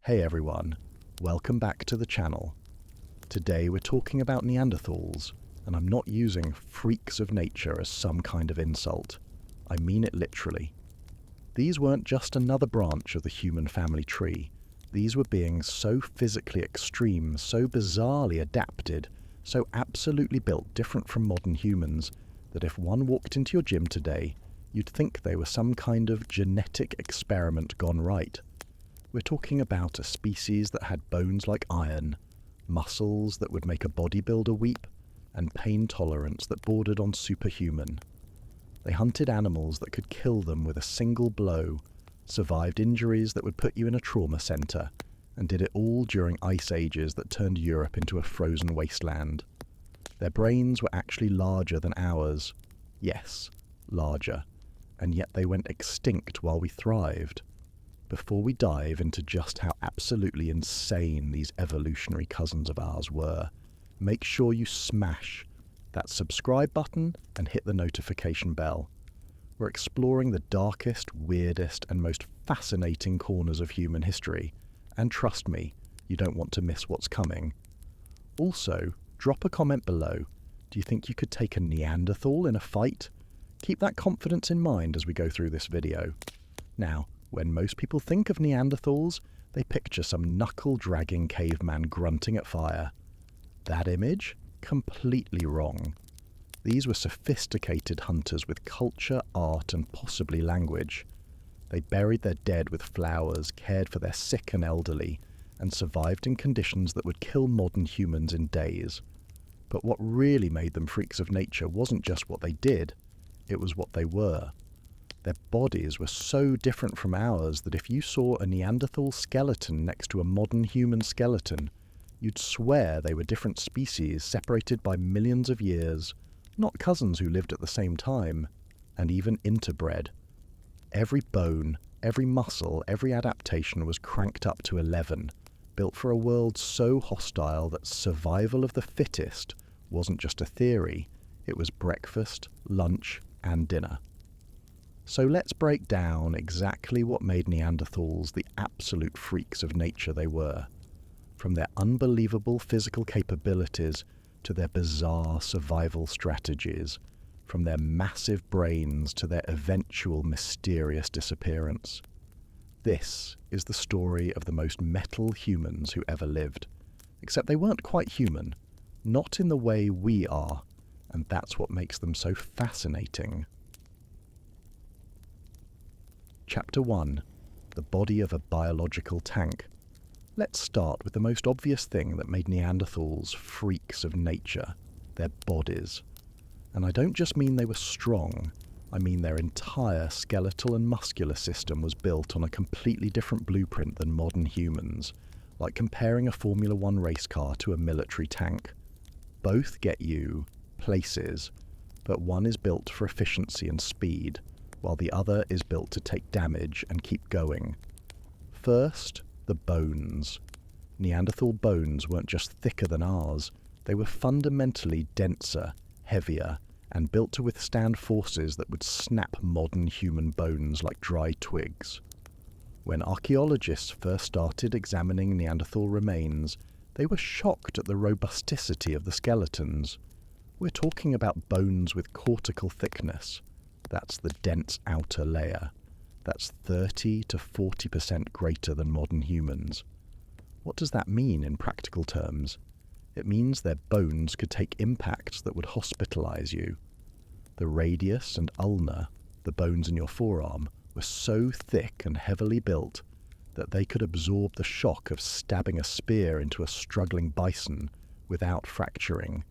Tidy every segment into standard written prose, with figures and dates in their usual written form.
Hey everyone, welcome back to the channel. Today we're talking about Neanderthals, and I'm not using freaks of nature as some kind of insult. I mean it literally. These weren't just another branch of the human family tree. These were beings so physically extreme, so bizarrely adapted, so absolutely built different from modern humans, that if one walked into your gym today, you'd think they were some kind of genetic experiment gone right. We're talking about a species that had bones like iron, muscles that would make a bodybuilder weep, and pain tolerance that bordered on superhuman. They hunted animals that could kill them with a single blow, survived injuries that would put you in a trauma centre, and did it all during ice ages that turned Europe into a frozen wasteland. Their brains were actually larger than ours. Yes, larger. And yet they went extinct while we thrived. Before we dive into just how absolutely insane these evolutionary cousins of ours were, make sure you smash that subscribe button and hit the notification bell. We're exploring the darkest, weirdest, and most fascinating corners of human history, and trust me, you don't want to miss what's coming. Also, drop a comment below. Do you think you could take a Neanderthal in a fight? Keep that confidence in mind as we go through this video. Now, when most people think of Neanderthals, they picture some knuckle-dragging caveman grunting at fire. That image? Completely wrong. These were sophisticated hunters with culture, art, and possibly language. They buried their dead with flowers, cared for their sick and elderly, and survived in conditions that would kill modern humans in days. But what really made them freaks of nature wasn't just what they did, it was what they were. Their bodies were so different from ours that if you saw a Neanderthal skeleton next to a modern human skeleton, you'd swear they were different species separated by millions of years, not cousins who lived at the same time, and even interbred. Every bone, every muscle, every adaptation was cranked up to 11, built for a world so hostile that survival of the fittest wasn't just a theory, it was breakfast, lunch, and dinner. So let's break down exactly what made Neanderthals the absolute freaks of nature they were. From their unbelievable physical capabilities to their bizarre survival strategies, from their massive brains to their eventual mysterious disappearance. This is the story of the most metal humans who ever lived. Except they weren't quite human, not in the way we are, and that's what makes them so fascinating. Chapter 1. The body of a biological tank. Let's start with the most obvious thing that made Neanderthals freaks of nature, their bodies. And I don't just mean they were strong, I mean their entire skeletal and muscular system was built on a completely different blueprint than modern humans, like comparing a Formula One race car to a military tank. Both get you places, but one is built for efficiency and speed, while the other is built to take damage and keep going. First, the bones. Neanderthal bones weren't just thicker than ours, they were fundamentally denser, heavier, and built to withstand forces that would snap modern human bones like dry twigs. When archaeologists first started examining Neanderthal remains, they were shocked at the robusticity of the skeletons. We're talking about bones with cortical thickness. That's the dense outer layer. That's 30 to 40% greater than modern humans. What does that mean in practical terms? It means their bones could take impacts that would hospitalize you. The radius and ulna, the bones in your forearm, were so thick and heavily built that they could absorb the shock of stabbing a spear into a struggling bison without fracturing.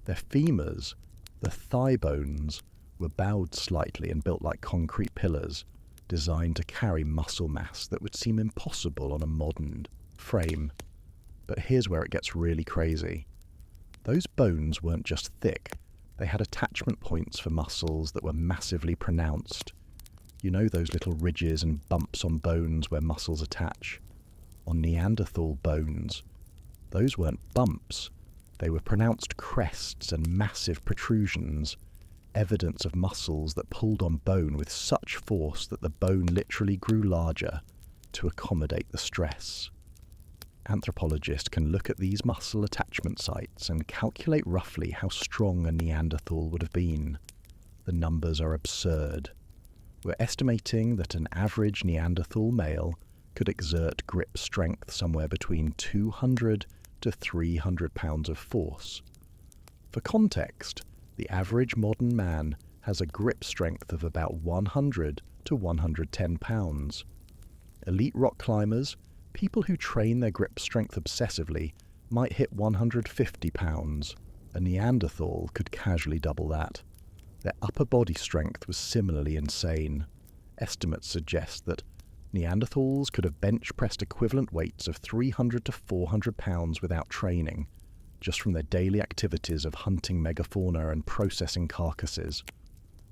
Their femurs, the thigh bones, were bowed slightly and built like concrete pillars, designed to carry muscle mass that would seem impossible on a modern frame. But here's where it gets really crazy. Those bones weren't just thick, they had attachment points for muscles that were massively pronounced. You know those little ridges and bumps on bones where muscles attach? On Neanderthal bones, those weren't bumps, they were pronounced crests and massive protrusions, evidence of muscles that pulled on bone with such force that the bone literally grew larger to accommodate the stress. Anthropologists can look at these muscle attachment sites and calculate roughly how strong a Neanderthal would have been. The numbers are absurd. We're estimating that an average Neanderthal male could exert grip strength somewhere between 200 to 300 pounds of force. For context, the average modern man has a grip strength of about 100 to 110 pounds. Elite rock climbers, people who train their grip strength obsessively, might hit 150 pounds. A Neanderthal could casually double that. Their upper body strength was similarly insane. Estimates suggest that Neanderthals could have bench-pressed equivalent weights of 300 to 400 pounds without training, just from their daily activities of hunting megafauna and processing carcasses.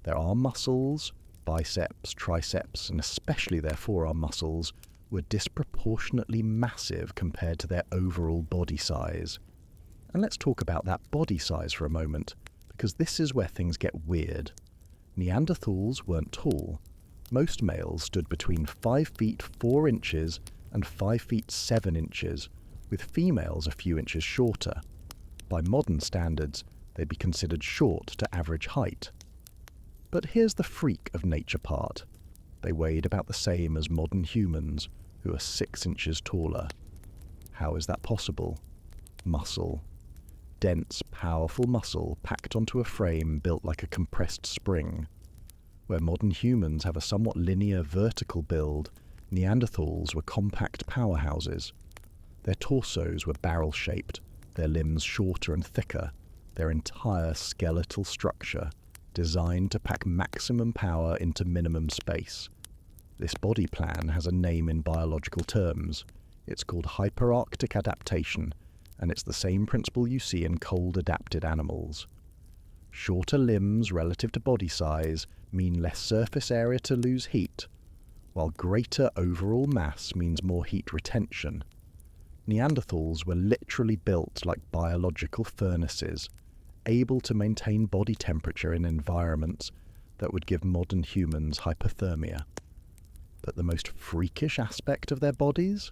Their arm muscles, biceps, triceps, and especially their forearm muscles, were disproportionately massive compared to their overall body size. And let's talk about that body size for a moment, because this is where things get weird. Neanderthals weren't tall. Most males stood between 5 feet 4 inches and 5 feet 7 inches, with females a few inches shorter. By modern standards, they'd be considered short to average height. But here's the freak of nature part. They weighed about the same as modern humans, who are 6 inches taller. How is that possible? Muscle. Dense, powerful muscle packed onto a frame built like a compressed spring. Where modern humans have a somewhat linear vertical build, Neanderthals were compact powerhouses. Their torsos were barrel-shaped, their limbs shorter and thicker, their entire skeletal structure designed to pack maximum power into minimum space. This body plan has a name in biological terms. It's called hyperarctic adaptation, and it's the same principle you see in cold-adapted animals. Shorter limbs relative to body size mean less surface area to lose heat, while greater overall mass means more heat retention. Neanderthals were literally built like biological furnaces, able to maintain body temperature in environments that would give modern humans hypothermia. But the most freakish aspect of their bodies?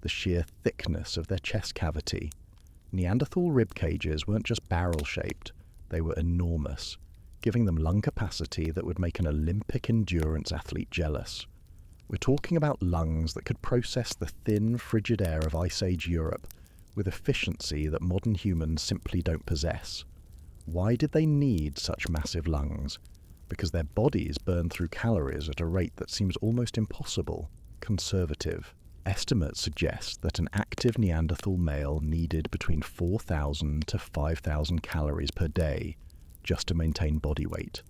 The sheer thickness of their chest cavity. Neanderthal rib cages weren't just barrel-shaped, they were enormous, giving them lung capacity that would make an Olympic endurance athlete jealous. We're talking about lungs that could process the thin, frigid air of Ice Age Europe with efficiency that modern humans simply don't possess. Why did they need such massive lungs? Because their bodies burn through calories at a rate that seems almost impossible. Conservative. Estimates suggest that an active Neanderthal male needed between 4,000 to 5,000 calories per day just to maintain body weight.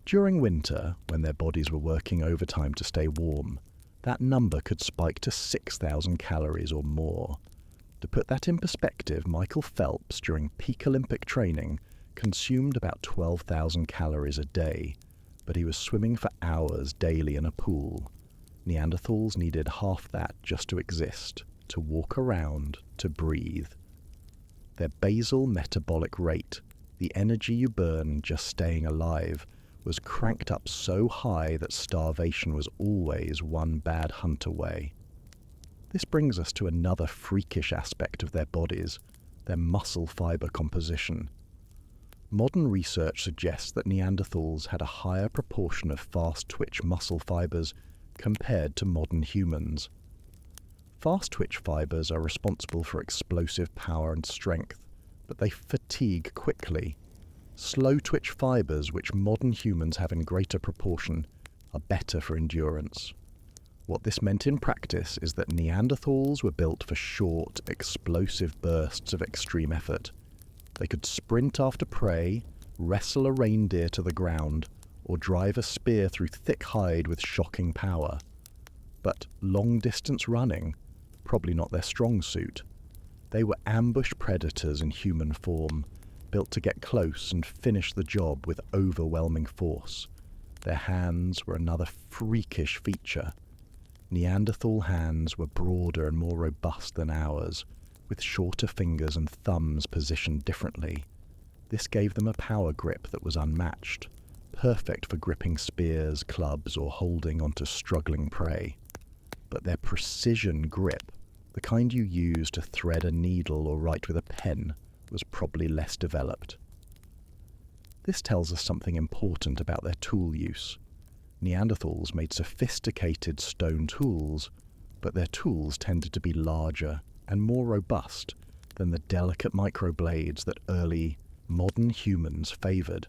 During winter, when their bodies were working overtime to stay warm, that number could spike to 6,000 calories or more. To put that in perspective, Michael Phelps, during peak Olympic training, consumed about 12,000 calories a day, but he was swimming for hours daily in a pool. Neanderthals needed half that just to exist, to walk around, to breathe. Their basal metabolic rate, the energy you burn just staying alive, was cranked up so high that starvation was always one bad hunt away. This brings us to another freakish aspect of their bodies, their muscle fiber composition. Modern research suggests that Neanderthals had a higher proportion of fast-twitch muscle fibers compared to modern humans. Fast-twitch fibers are responsible for explosive power and strength, but they fatigue quickly. Slow-twitch fibers, which modern humans have in greater proportion, are better for endurance. What this meant in practice is that Neanderthals were built for short, explosive bursts of extreme effort. They could sprint after prey, wrestle a reindeer to the ground, or drive a spear through thick hide with shocking power. But long-distance running, probably not their strong suit. They were ambush predators in human form, built to get close and finish the job with overwhelming force. Their hands were another freakish feature. Neanderthal hands were broader and more robust than ours, with shorter fingers and thumbs positioned differently. This gave them a power grip that was unmatched, perfect for gripping spears, clubs, or holding onto struggling prey. But their precision grip The kind you use to thread a needle or write with a pen was probably less developed. This tells us something important about their tool use. Neanderthals made sophisticated stone tools, but their tools tended to be larger and more robust than the delicate microblades that early, modern humans favoured.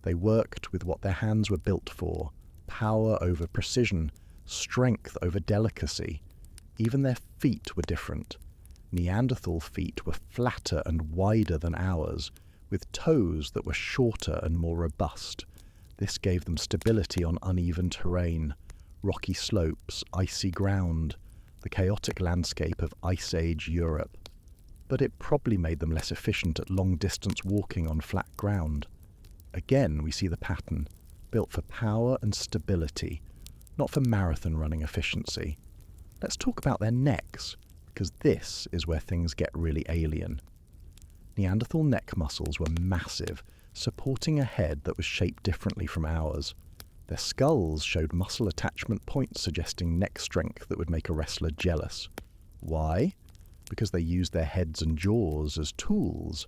They worked with what their hands were built for: power over precision, strength over delicacy. Even their feet were different. Neanderthal feet were flatter and wider than ours, with toes that were shorter and more robust. This gave them stability on uneven terrain, rocky slopes, icy ground, the chaotic landscape of Ice Age Europe. But it probably made them less efficient at long-distance walking on flat ground. Again, we see the pattern, built for power and stability, not for marathon running efficiency. Let's talk about their necks, because this is where things get really alien. Neanderthal neck muscles were massive, supporting a head that was shaped differently from ours. Their skulls showed muscle attachment points suggesting neck strength that would make a wrestler jealous. Why? Because they used their heads and jaws as tools.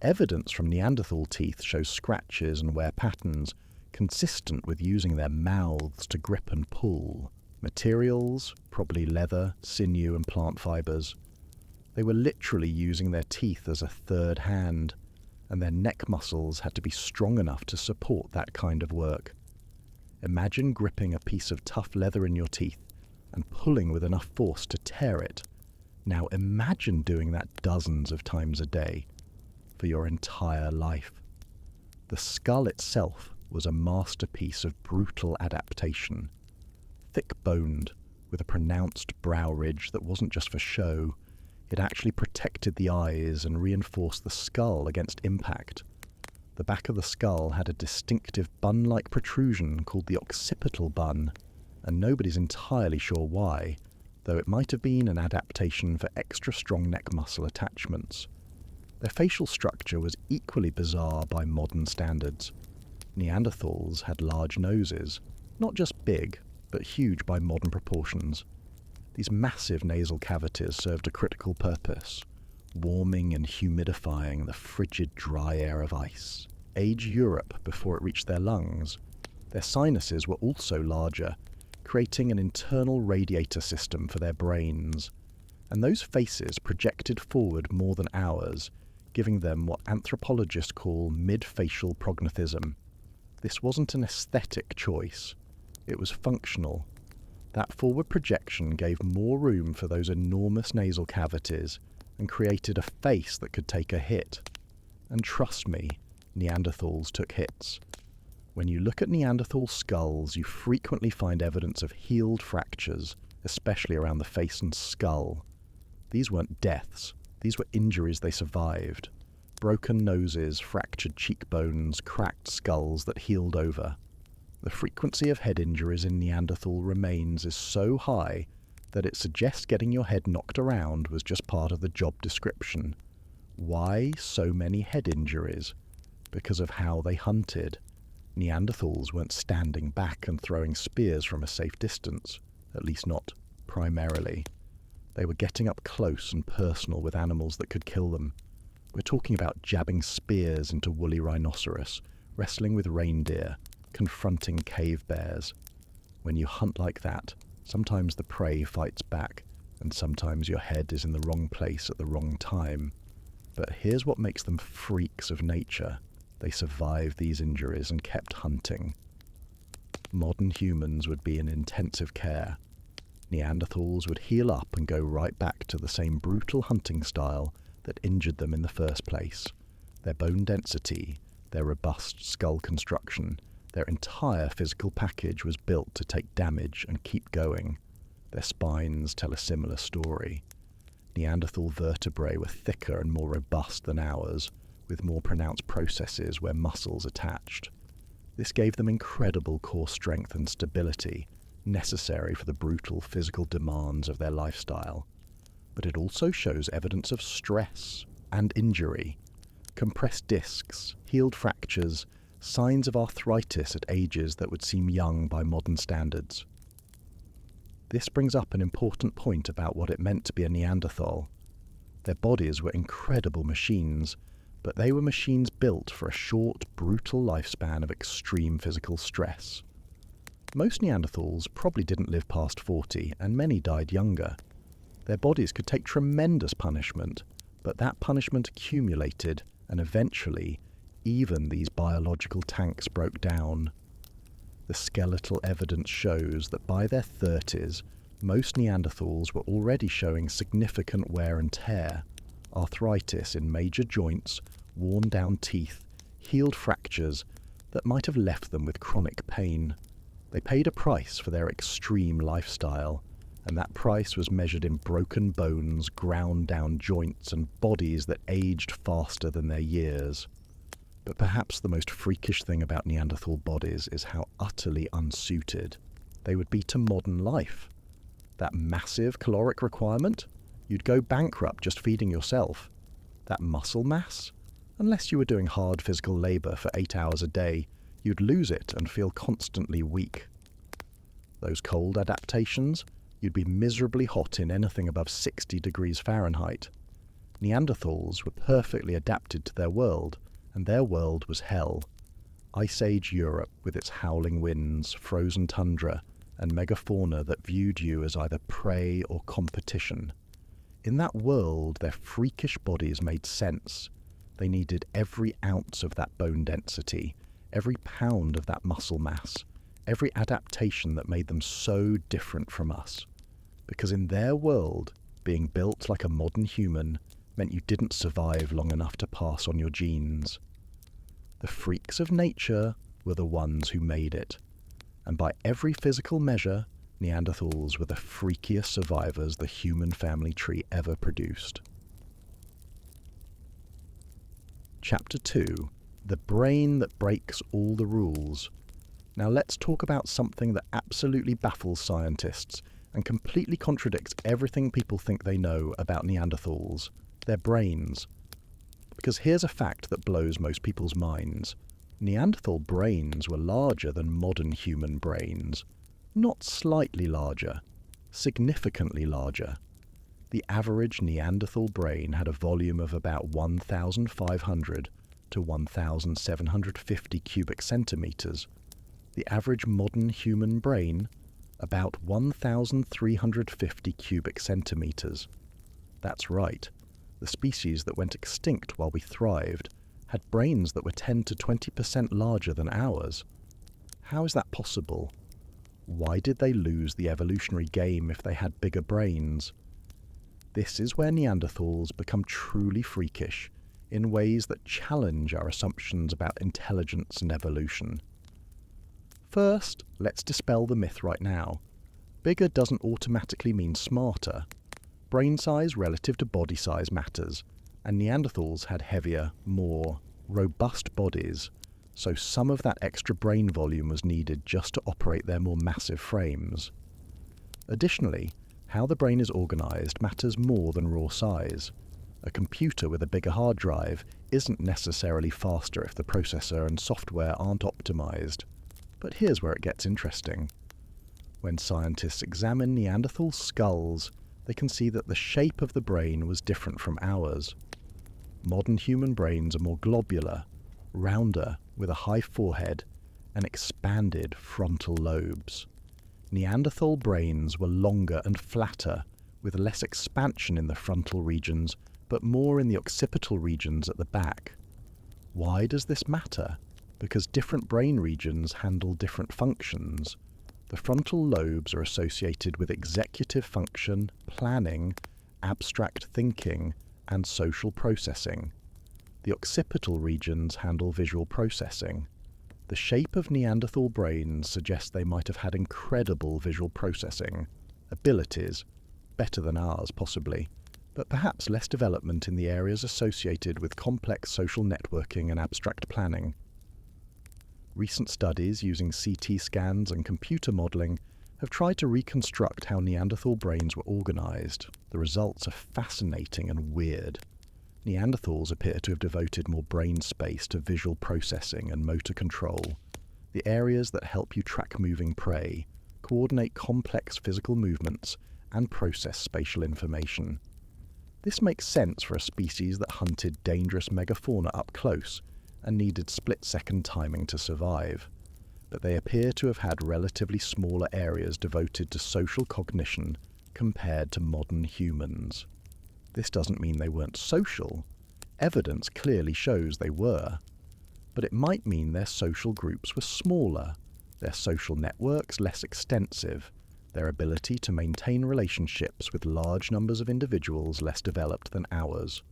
Evidence from Neanderthal teeth shows scratches and wear patterns, consistent with using their mouths to grip and pull. Materials, probably leather, sinew and plant fibers. They were literally using their teeth as a third hand, and their neck muscles had to be strong enough to support that kind of work. Imagine gripping a piece of tough leather in your teeth and pulling with enough force to tear it. Now imagine doing that dozens of times a day, for your entire life. The skull itself was a masterpiece of brutal adaptation. Thick-boned, with a pronounced brow ridge that wasn't just for show, it actually protected the eyes and reinforced the skull against impact. The back of the skull had a distinctive bun-like protrusion called the occipital bun, and nobody's entirely sure why, though it might have been an adaptation for extra strong neck muscle attachments. Their facial structure was equally bizarre by modern standards. Neanderthals had large noses, not just big, but huge by modern proportions. These massive nasal cavities served a critical purpose, warming and humidifying the frigid, dry air of ice. Age Europe before it reached their lungs. Their sinuses were also larger, creating an internal radiator system for their brains. And those faces projected forward more than ours, giving them what anthropologists call mid-facial prognathism. This wasn't an aesthetic choice. It was functional. That forward projection gave more room for those enormous nasal cavities and created a face that could take a hit. And trust me, Neanderthals took hits. When you look at Neanderthal skulls, you frequently find evidence of healed fractures, especially around the face and skull. These weren't deaths. These were injuries they survived. Broken noses, fractured cheekbones, cracked skulls that healed over. The frequency of head injuries in Neanderthal remains is so high that it suggests getting your head knocked around was just part of the job description. Why so many head injuries? Because of how they hunted. Neanderthals weren't standing back and throwing spears from a safe distance, at least not primarily. They were getting up close and personal with animals that could kill them. We're talking about jabbing spears into woolly rhinoceros, wrestling with reindeer, confronting cave bears. When you hunt like that, sometimes the prey fights back, and sometimes your head is in the wrong place at the wrong time. But here's what makes them freaks of nature. They survived these injuries and kept hunting. Modern humans would be in intensive care. Neanderthals would heal up and go right back to the same brutal hunting style that injured them in the first place. Their bone density, their robust skull construction, their entire physical package was built to take damage and keep going. Their spines tell a similar story. Neanderthal vertebrae were thicker and more robust than ours, with more pronounced processes where muscles attached. This gave them incredible core strength and stability, necessary for the brutal physical demands of their lifestyle. But it also shows evidence of stress and injury. Compressed discs, healed fractures, signs of arthritis at ages that would seem young by modern standards. This brings up an important point about what it meant to be a Neanderthal. Their bodies were incredible machines, but they were machines built for a short, brutal lifespan of extreme physical stress. Most Neanderthals probably didn't live past 40, and many died younger. Their bodies could take tremendous punishment, but that punishment accumulated, and eventually, even these biological tanks broke down. The skeletal evidence shows that by their 30s, most Neanderthals were already showing significant wear and tear, arthritis in major joints, worn-down teeth, healed fractures that might have left them with chronic pain. They paid a price for their extreme lifestyle, and that price was measured in broken bones, ground-down joints, and bodies that aged faster than their years. But perhaps the most freakish thing about Neanderthal bodies is how utterly unsuited they would be to modern life. That massive caloric requirement? You'd go bankrupt just feeding yourself. That muscle mass? Unless you were doing hard physical labor for 8 hours a day, you'd lose it and feel constantly weak. Those cold adaptations? You'd be miserably hot in anything above 60 degrees Fahrenheit. Neanderthals were perfectly adapted to their world, and their world was hell. Ice Age Europe with its howling winds, frozen tundra, and megafauna that viewed you as either prey or competition. In that world, their freakish bodies made sense. They needed every ounce of that bone density, every pound of that muscle mass, every adaptation that made them so different from us. Because in their world, being built like a modern human meant you didn't survive long enough to pass on your genes. The freaks of nature were the ones who made it. And by every physical measure, Neanderthals were the freakiest survivors the human family tree ever produced. Chapter 2. The brain that breaks all the rules. Now let's talk about something that absolutely baffles scientists and completely contradicts everything people think they know about Neanderthals: their brains. Because here's a fact that blows most people's minds. Neanderthal brains were larger than modern human brains. Not slightly larger, significantly larger. The average Neanderthal brain had a volume of about 1,500 to 1,750 cubic centimeters. The average modern human brain, about 1,350 cubic centimeters. That's right. The species that went extinct while we thrived had brains that were 10 to 20% larger than ours. How is that possible? Why did they lose the evolutionary game if they had bigger brains? This is where Neanderthals become truly freakish, in ways that challenge our assumptions about intelligence and evolution. First, let's dispel the myth right now. Bigger doesn't automatically mean smarter. Brain size relative to body size matters, and Neanderthals had heavier, more robust bodies, so some of that extra brain volume was needed just to operate their more massive frames. Additionally, how the brain is organized matters more than raw size. A computer with a bigger hard drive isn't necessarily faster if the processor and software aren't optimized. But here's where it gets interesting. When scientists examine Neanderthal skulls, they can see that the shape of the brain was different from ours. Modern human brains are more globular, rounder, with a high forehead, and expanded frontal lobes. Neanderthal brains were longer and flatter, with less expansion in the frontal regions, but more in the occipital regions at the back. Why does this matter? Because different brain regions handle different functions. The frontal lobes are associated with executive function, planning, abstract thinking, and social processing. The occipital regions handle visual processing. The shape of Neanderthal brains suggests they might have had incredible visual processing abilities, better than ours possibly, but perhaps less development in the areas associated with complex social networking and abstract planning. Recent studies using CT scans and computer modeling have tried to reconstruct how Neanderthal brains were organized. The results are fascinating and weird. Neanderthals appear to have devoted more brain space to visual processing and motor control, the areas that help you track moving prey, coordinate complex physical movements, and process spatial information. This makes sense for a species that hunted dangerous megafauna up close and needed split-second timing to survive. But they appear to have had relatively smaller areas devoted to social cognition compared to modern humans. This doesn't mean they weren't social. Evidence clearly shows they were. But it might mean their social groups were smaller, their social networks less extensive, their ability to maintain relationships with large numbers of individuals less developed than ours.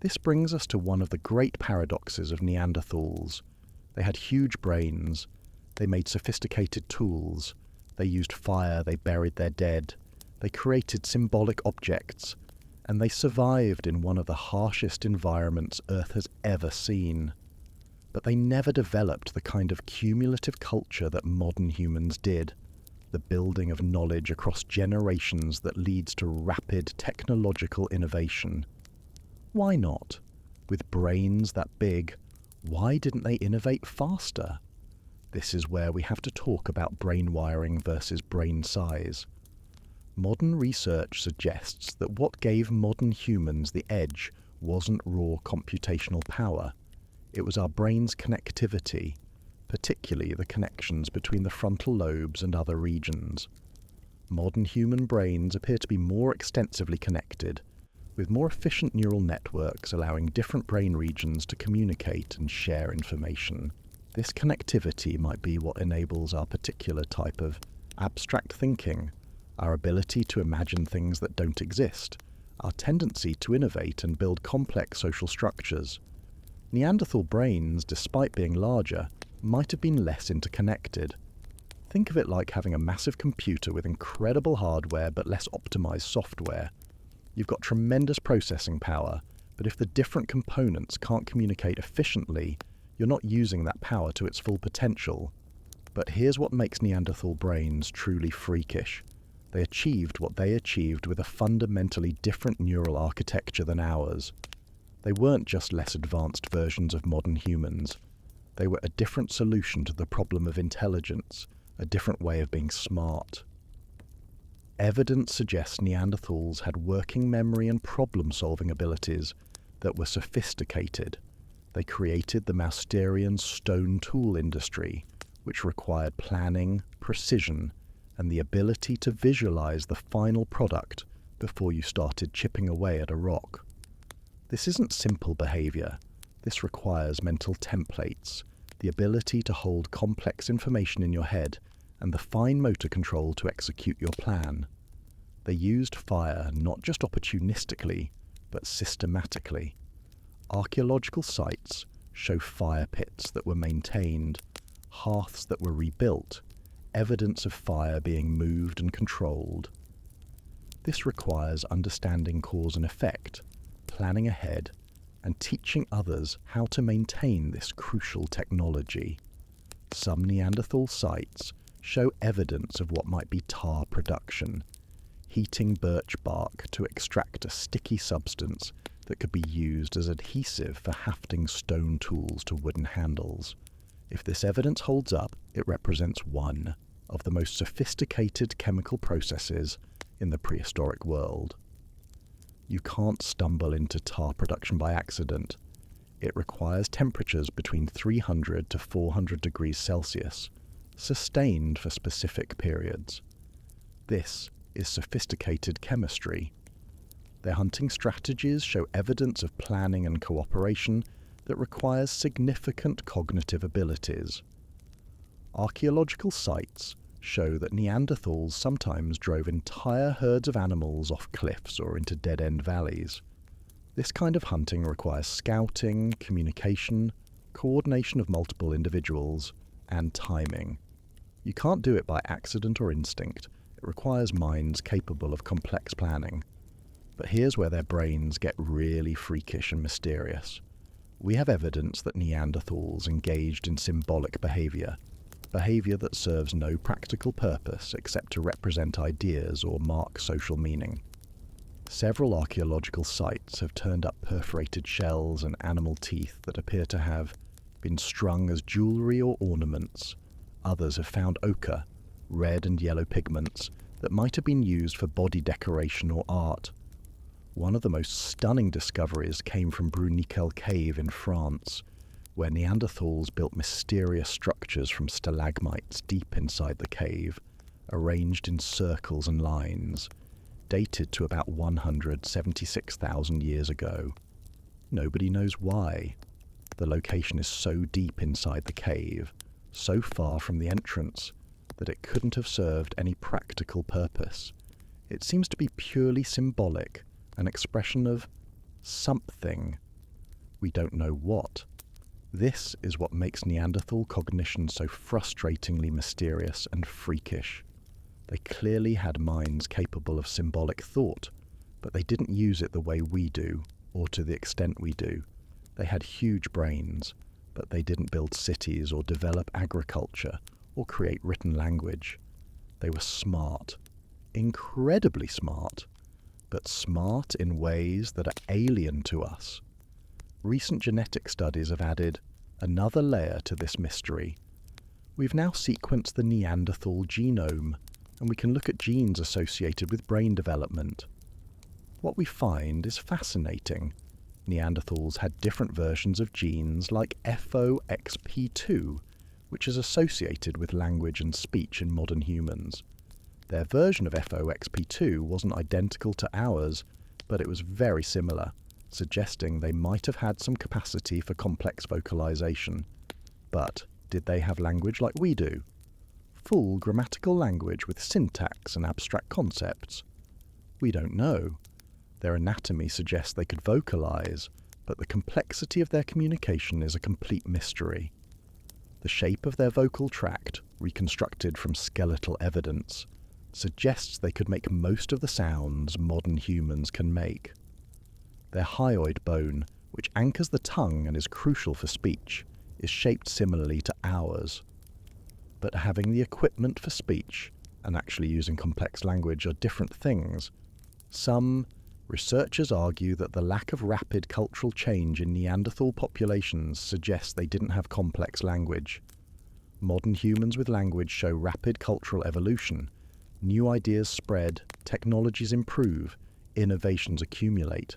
This brings us to one of the great paradoxes of Neanderthals. They had huge brains, they made sophisticated tools, they used fire, they buried their dead, they created symbolic objects, and they survived in one of the harshest environments Earth has ever seen. But they never developed the kind of cumulative culture that modern humans did, the building of knowledge across generations that leads to rapid technological innovation. Why not? With brains that big, why didn't they innovate faster? This is where we have to talk about brain wiring versus brain size. Modern research suggests that what gave modern humans the edge wasn't raw computational power. It was our brain's connectivity, particularly the connections between the frontal lobes and other regions. Modern human brains appear to be more extensively connected, with more efficient neural networks allowing different brain regions to communicate and share information. This connectivity might be what enables our particular type of abstract thinking, our ability to imagine things that don't exist, our tendency to innovate and build complex social structures. Neanderthal brains, despite being larger, might have been less interconnected. Think of it like having a massive computer with incredible hardware but less optimized software. You've got tremendous processing power, but if the different components can't communicate efficiently, you're not using that power to its full potential. But here's what makes Neanderthal brains truly freakish. They achieved what they achieved with a fundamentally different neural architecture than ours. They weren't just less advanced versions of modern humans. They were a different solution to the problem of intelligence, a different way of being smart. Evidence suggests Neanderthals had working memory and problem-solving abilities that were sophisticated. They created the Mousterian stone tool industry, which required planning, precision, and the ability to visualize the final product before you started chipping away at a rock. This isn't simple behavior. This requires mental templates, the ability to hold complex information in your head, and the fine motor control to execute your plan. They used fire not just opportunistically, but systematically. Archaeological sites show fire pits that were maintained, hearths that were rebuilt, evidence of fire being moved and controlled. This requires understanding cause and effect, planning ahead, and teaching others how to maintain this crucial technology. Some Neanderthal sites show evidence of what might be tar production, heating birch bark to extract a sticky substance that could be used as adhesive for hafting stone tools to wooden handles. If this evidence holds up, it represents one of the most sophisticated chemical processes in the prehistoric world. You can't stumble into tar production by accident. It requires temperatures between 300 to 400 degrees Celsius, sustained for specific periods. This is sophisticated chemistry. Their hunting strategies show evidence of planning and cooperation that requires significant cognitive abilities. Archaeological sites show that Neanderthals sometimes drove entire herds of animals off cliffs or into dead-end valleys. This kind of hunting requires scouting, communication, coordination of multiple individuals, and timing. You can't do it by accident or instinct. It requires minds capable of complex planning. But here's where their brains get really freakish and mysterious. We have evidence that Neanderthals engaged in symbolic behavior that serves no practical purpose except to represent ideas or mark social meaning. Several archaeological sites have turned up perforated shells and animal teeth that appear to have been strung as jewelry or ornaments. Others have found ochre, red and yellow pigments that might have been used for body decoration or art. One of the most stunning discoveries came from Bruniquel Cave in France, where Neanderthals built mysterious structures from stalagmites deep inside the cave, arranged in circles and lines, dated to about 176,000 years ago. Nobody knows why. The location is so deep inside the cave, so far from the entrance, that it couldn't have served any practical purpose. It seems to be purely symbolic, an expression of something. We don't know what. This is what makes Neanderthal cognition so frustratingly mysterious and freakish. They clearly had minds capable of symbolic thought, but they didn't use it the way we do, or to the extent we do. They had huge brains, but they didn't build cities or develop agriculture or create written language. They were smart, incredibly smart, but smart in ways that are alien to us. Recent genetic studies have added another layer to this mystery. We've now sequenced the Neanderthal genome, and we can look at genes associated with brain development. What we find is fascinating. Neanderthals had different versions of genes like FOXP2, which is associated with language and speech in modern humans. Their version of FOXP2 wasn't identical to ours, but it was very similar, suggesting they might have had some capacity for complex vocalization. But did they have language like we do? Full grammatical language with syntax and abstract concepts? We don't know. Their anatomy suggests they could vocalize, but the complexity of their communication is a complete mystery. The shape of their vocal tract, reconstructed from skeletal evidence, suggests they could make most of the sounds modern humans can make. Their hyoid bone, which anchors the tongue and is crucial for speech, is shaped similarly to ours. But having the equipment for speech and actually using complex language are different things. Some researchers argue that the lack of rapid cultural change in Neanderthal populations suggests they didn't have complex language. Modern humans with language show rapid cultural evolution. New ideas spread, technologies improve, innovations accumulate.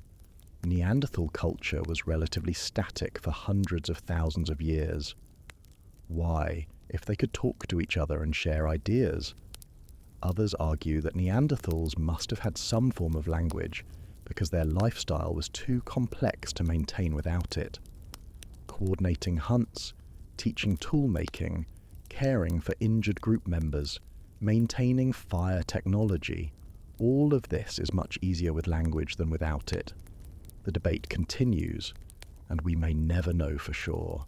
Neanderthal culture was relatively static for hundreds of thousands of years. Why, if they could talk to each other and share ideas? Others argue that Neanderthals must have had some form of language because their lifestyle was too complex to maintain without it. Coordinating hunts, teaching tool-making, caring for injured group members, maintaining fire technology, all of this is much easier with language than without it. The debate continues, and we may never know for sure.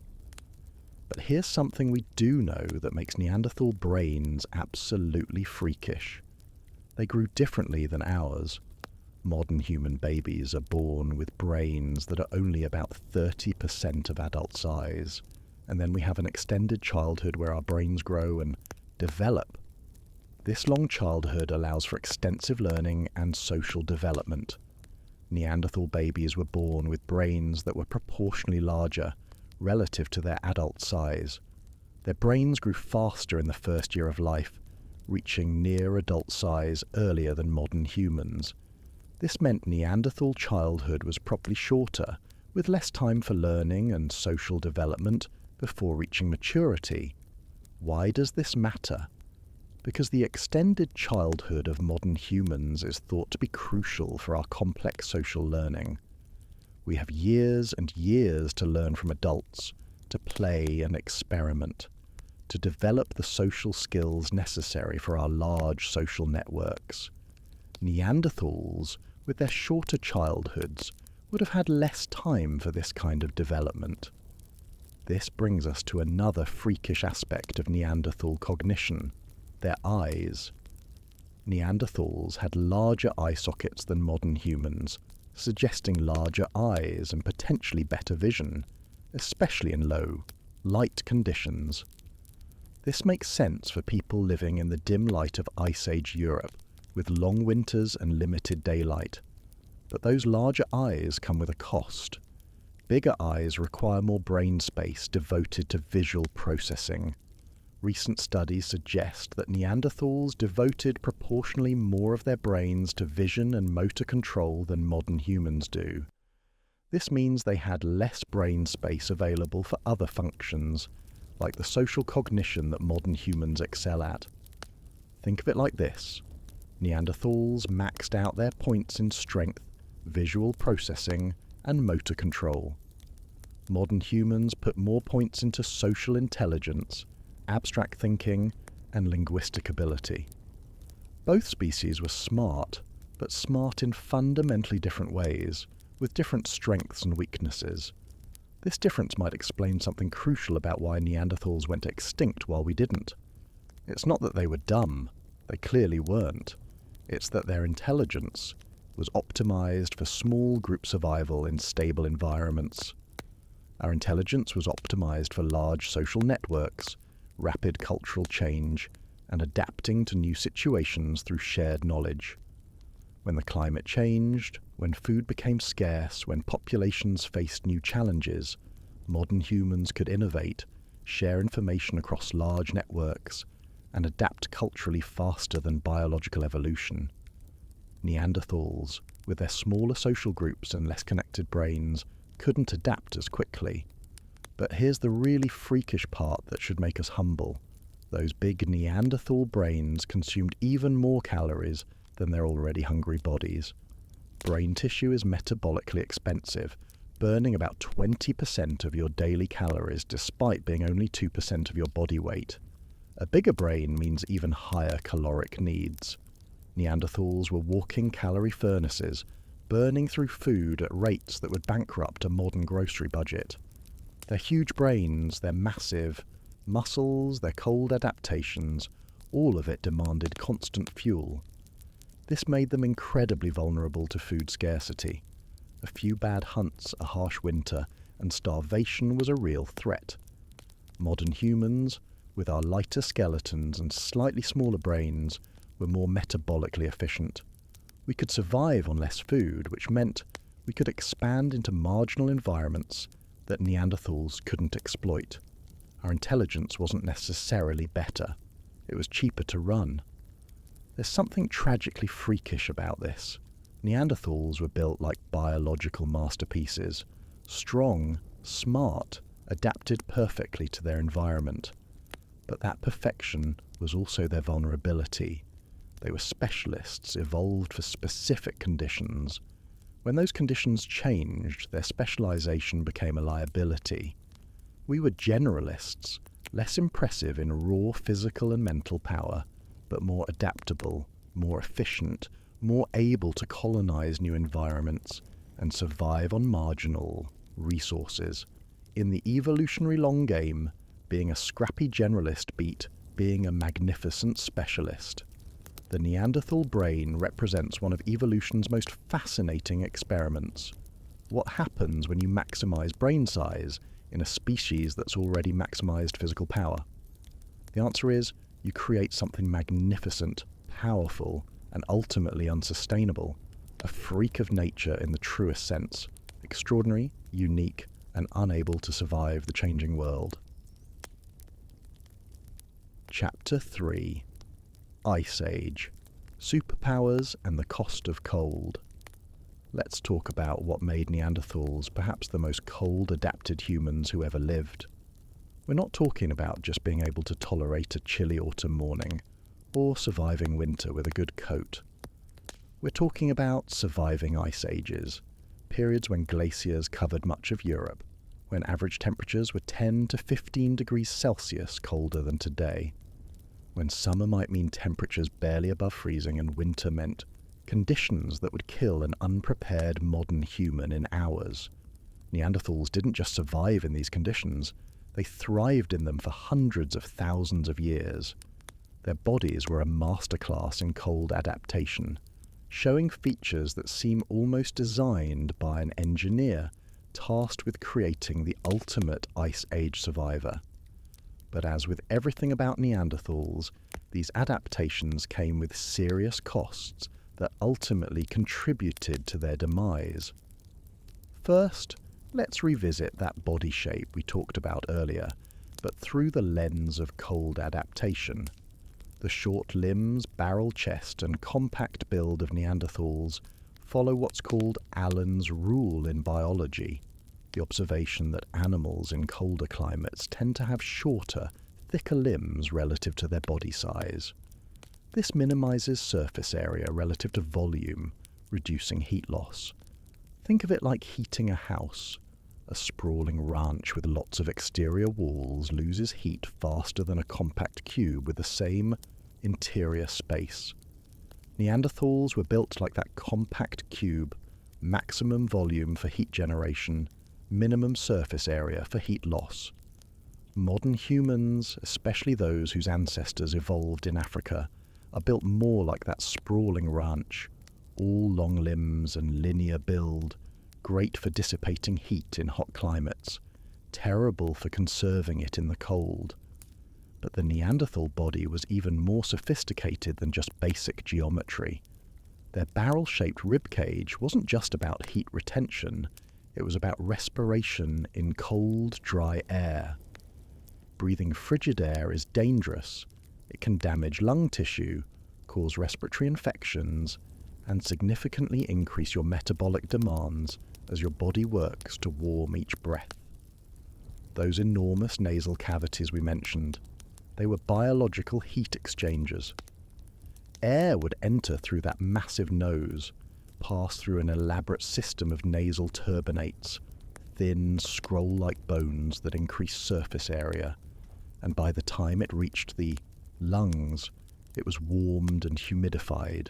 But here's something we do know that makes Neanderthal brains absolutely freakish. They grew differently than ours. Modern human babies are born with brains that are only about 30% of adult size, and then we have an extended childhood where our brains grow and develop. This long childhood allows for extensive learning and social development. Neanderthal babies were born with brains that were proportionally larger relative to their adult size. Their brains grew faster in the first year of life, reaching near adult size earlier than modern humans. This meant Neanderthal childhood was probably shorter, with less time for learning and social development before reaching maturity. Why does this matter? Because the extended childhood of modern humans is thought to be crucial for our complex social learning. We have years and years to learn from adults, to play and experiment, to develop the social skills necessary for our large social networks. Neanderthals, with their shorter childhoods, would have had less time for this kind of development. This brings us to another freakish aspect of Neanderthal cognition: their eyes. Neanderthals had larger eye sockets than modern humans, suggesting larger eyes and potentially better vision, especially in low, light conditions. This makes sense for people living in the dim light of Ice Age Europe, with long winters and limited daylight. But those larger eyes come with a cost. Bigger eyes require more brain space devoted to visual processing. Recent studies suggest that Neanderthals devoted proportionally more of their brains to vision and motor control than modern humans do. This means they had less brain space available for other functions, like the social cognition that modern humans excel at. Think of it like this. Neanderthals maxed out their points in strength, visual processing, and motor control. Modern humans put more points into social intelligence, abstract thinking, and linguistic ability. Both species were smart, but smart in fundamentally different ways, with different strengths and weaknesses. This difference might explain something crucial about why Neanderthals went extinct while we didn't. It's not that they were dumb, they clearly weren't. It's that their intelligence was optimized for small group survival in stable environments. Our intelligence was optimized for large social networks, rapid cultural change, and adapting to new situations through shared knowledge. When the climate changed, when food became scarce, when populations faced new challenges, modern humans could innovate, share information across large networks, and adapt culturally faster than biological evolution. Neanderthals, with their smaller social groups and less connected brains, couldn't adapt as quickly. But here's the really freakish part that should make us humble. Those big Neanderthal brains consumed even more calories than their already hungry bodies. Brain tissue is metabolically expensive, burning about 20% of your daily calories despite being only 2% of your body weight. A bigger brain means even higher caloric needs. Neanderthals were walking calorie furnaces, burning through food at rates that would bankrupt a modern grocery budget. Their huge brains, their massive muscles, their cold adaptations, all of it demanded constant fuel. This made them incredibly vulnerable to food scarcity. A few bad hunts, a harsh winter, and starvation was a real threat. Modern humans, with our lighter skeletons and slightly smaller brains, were more metabolically efficient. We could survive on less food, which meant we could expand into marginal environments that Neanderthals couldn't exploit. Our intelligence wasn't necessarily better. It was cheaper to run. There's something tragically freakish about this. Neanderthals were built like biological masterpieces. Strong, smart, adapted perfectly to their environment. But that perfection was also their vulnerability. They were specialists, evolved for specific conditions. When those conditions changed, their specialization became a liability. We were generalists, less impressive in raw physical and mental power, but more adaptable, more efficient, more able to colonize new environments and survive on marginal resources. In the evolutionary long game, being a scrappy generalist beat being a magnificent specialist. The Neanderthal brain represents one of evolution's most fascinating experiments. What happens when you maximize brain size in a species that's already maximized physical power? The answer is, you create something magnificent, powerful, and ultimately unsustainable. A freak of nature in the truest sense. Extraordinary, unique, and unable to survive the changing world. Chapter 3. Ice Age. Superpowers and the Cost of Cold. Let's talk about what made Neanderthals perhaps the most cold-adapted humans who ever lived. We're not talking about just being able to tolerate a chilly autumn morning, or surviving winter with a good coat. We're talking about surviving ice ages, periods when glaciers covered much of Europe, when average temperatures were 10 to 15 degrees Celsius colder than today, when summer might mean temperatures barely above freezing and winter meant conditions that would kill an unprepared modern human in hours. Neanderthals didn't just survive in these conditions, they thrived in them for hundreds of thousands of years. Their bodies were a masterclass in cold adaptation, showing features that seem almost designed by an engineer tasked with creating the ultimate Ice Age survivor. But as with everything about Neanderthals, these adaptations came with serious costs that ultimately contributed to their demise. First, let's revisit that body shape we talked about earlier, but through the lens of cold adaptation. The short limbs, barrel chest, and compact build of Neanderthals follow what's called Allen's rule in biology, the observation that animals in colder climates tend to have shorter, thicker limbs relative to their body size. This minimizes surface area relative to volume, reducing heat loss. Think of it like heating a house. A sprawling ranch with lots of exterior walls loses heat faster than a compact cube with the same interior space. Neanderthals were built like that compact cube, maximum volume for heat generation, minimum surface area for heat loss. Modern humans, especially those whose ancestors evolved in Africa, are built more like that sprawling ranch, all long limbs and linear build, great for dissipating heat in hot climates, terrible for conserving it in the cold. But the Neanderthal body was even more sophisticated than just basic geometry. Their barrel-shaped ribcage wasn't just about heat retention, it was about respiration in cold, dry air. Breathing frigid air is dangerous. It can damage lung tissue, cause respiratory infections, and significantly increase your metabolic demands as your body works to warm each breath. Those enormous nasal cavities we mentioned, they were biological heat exchangers. Air would enter through that massive nose, pass through an elaborate system of nasal turbinates, thin, scroll-like bones that increase surface area, and by the time it reached the lungs, it was warmed and humidified.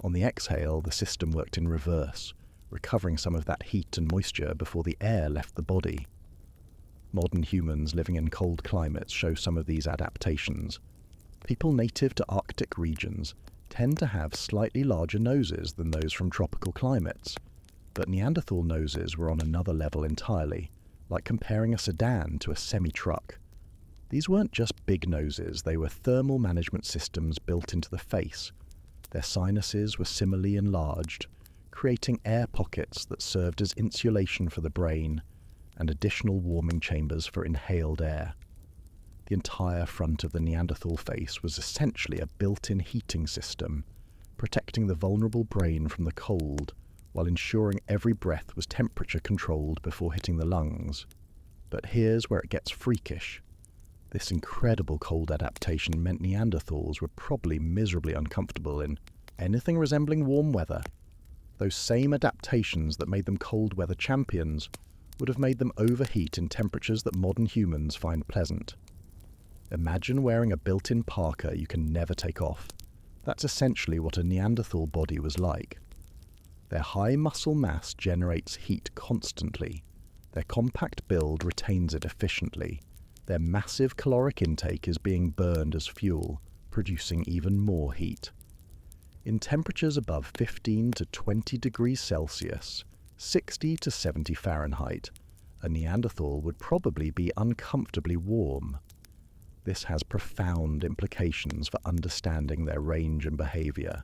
On the exhale, the system worked in reverse, recovering some of that heat and moisture before the air left the body. Modern humans living in cold climates show some of these adaptations. People native to Arctic regions tend to have slightly larger noses than those from tropical climates, but Neanderthal noses were on another level entirely, like comparing a sedan to a semi-truck. These weren't just big noses, they were thermal management systems built into the face. Their sinuses were similarly enlarged, creating air pockets that served as insulation for the brain and additional warming chambers for inhaled air. The entire front of the Neanderthal face was essentially a built-in heating system, protecting the vulnerable brain from the cold while ensuring every breath was temperature controlled before hitting the lungs. But here's where it gets freakish. This incredible cold adaptation meant Neanderthals were probably miserably uncomfortable in anything resembling warm weather. Those same adaptations that made them cold weather champions would have made them overheat in temperatures that modern humans find pleasant. Imagine wearing a built-in parka you can never take off. That's essentially what a Neanderthal body was like. Their high muscle mass generates heat constantly. Their compact build retains it efficiently. Their massive caloric intake is being burned as fuel, producing even more heat. In temperatures above 15 to 20 degrees Celsius, 60 to 70 Fahrenheit, a Neanderthal would probably be uncomfortably warm. This has profound implications for understanding their range and behavior.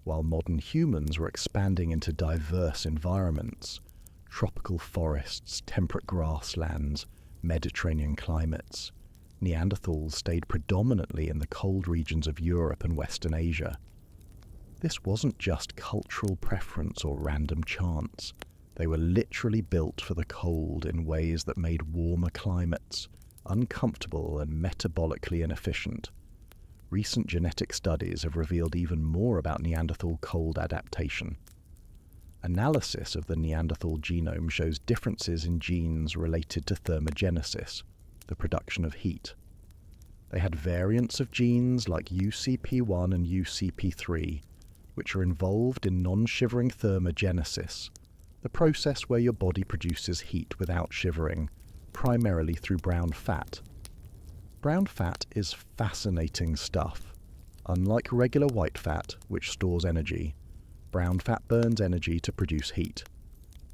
While modern humans were expanding into diverse environments, tropical forests, temperate grasslands, Mediterranean climates, Neanderthals stayed predominantly in the cold regions of Europe and Western Asia. This wasn't just cultural preference or random chance. They were literally built for the cold in ways that made warmer climates uncomfortable and metabolically inefficient. Recent genetic studies have revealed even more about Neanderthal cold adaptation. Analysis of the Neanderthal genome shows differences in genes related to thermogenesis, the production of heat. They had variants of genes like UCP1 and UCP3, which are involved in non-shivering thermogenesis, the process where your body produces heat without shivering, primarily through brown fat. Brown fat is fascinating stuff. Unlike regular white fat, which stores energy, brown fat burns energy to produce heat.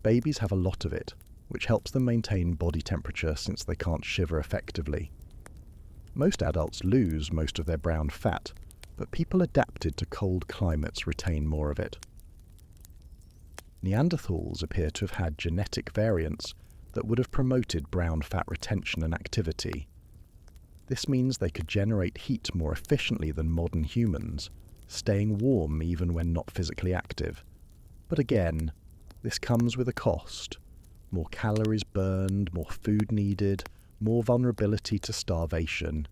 Babies have a lot of it, which helps them maintain body temperature since they can't shiver effectively. Most adults lose most of their brown fat, but people adapted to cold climates retain more of it. Neanderthals appear to have had genetic variants that would have promoted brown fat retention and activity. This means they could generate heat more efficiently than modern humans, staying warm even when not physically active. But again, this comes with a cost. More calories burned, more food needed, more vulnerability to starvation.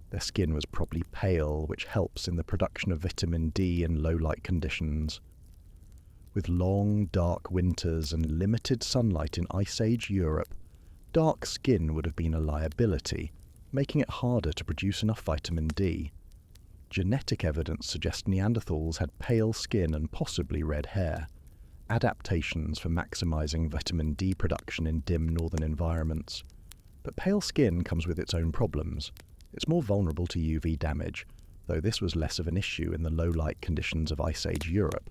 Their skin was probably pale, which helps in the production of vitamin D in low-light conditions. With long, dark winters and limited sunlight in Ice Age Europe, dark skin would have been a liability, making it harder to produce enough vitamin D. Genetic evidence suggests Neanderthals had pale skin and possibly red hair, adaptations for maximizing vitamin D production in dim northern environments. But pale skin comes with its own problems. It's more vulnerable to UV damage, though this was less of an issue in the low-light conditions of Ice Age Europe.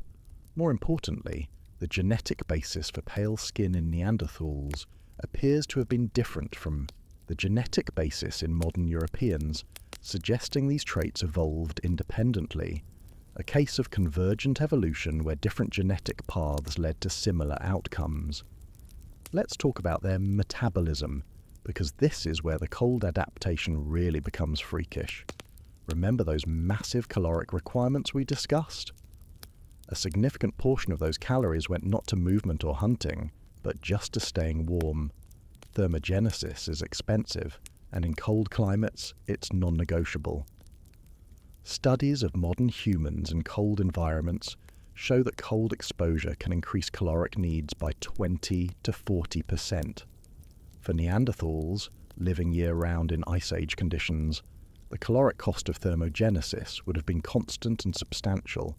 More importantly, the genetic basis for pale skin in Neanderthals appears to have been different from the genetic basis in modern Europeans, suggesting these traits evolved independently, a case of convergent evolution where different genetic paths led to similar outcomes. Let's talk about their metabolism, because this is where the cold adaptation really becomes freakish. Remember those massive caloric requirements we discussed? A significant portion of those calories went not to movement or hunting, but just to staying warm. Thermogenesis is expensive, and in cold climates, it's non-negotiable. Studies of modern humans in cold environments show that cold exposure can increase caloric needs by 20 to 40%. For Neanderthals, living year-round in Ice Age conditions, the caloric cost of thermogenesis would have been constant and substantial.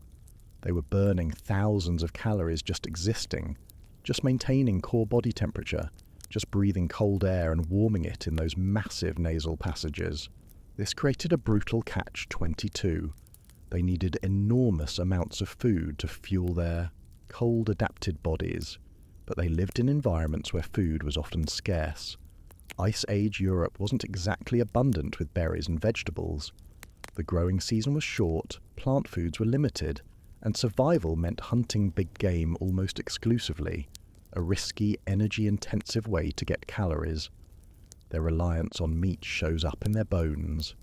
They were burning thousands of calories just existing, just maintaining core body temperature, just breathing cold air and warming it in those massive nasal passages. This created a brutal catch-22. They needed enormous amounts of food to fuel their cold-adapted bodies, but they lived in environments where food was often scarce. Ice Age Europe wasn't exactly abundant with berries and vegetables. The growing season was short, plant foods were limited, and survival meant hunting big game almost exclusively, a risky, energy-intensive way to get calories. Their reliance on meat shows up in their bones.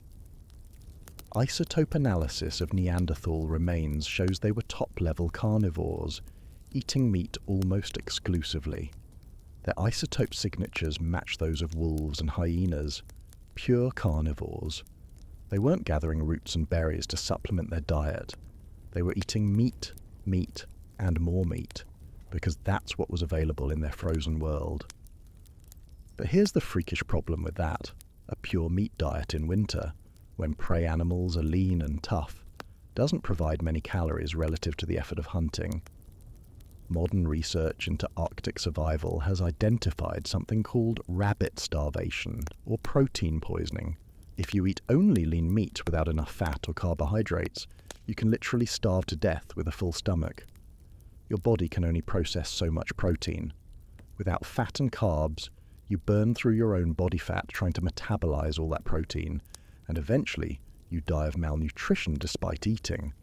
Isotope analysis of Neanderthal remains shows they were top-level carnivores, eating meat almost exclusively. Their isotope signatures match those of wolves and hyenas, pure carnivores. They weren't gathering roots and berries to supplement their diet. They were eating meat, and more meat, because that's what was available in their frozen world. But here's the freakish problem with that. A pure meat diet in winter, when prey animals are lean and tough, doesn't provide many calories relative to the effort of hunting. Modern research into Arctic survival has identified something called rabbit starvation, or protein poisoning. If you eat only lean meat without enough fat or carbohydrates, you can literally starve to death with a full stomach. Your body can only process so much protein. Without fat and carbs, you burn through your own body fat trying to metabolize all that protein, and eventually you die of malnutrition despite eating.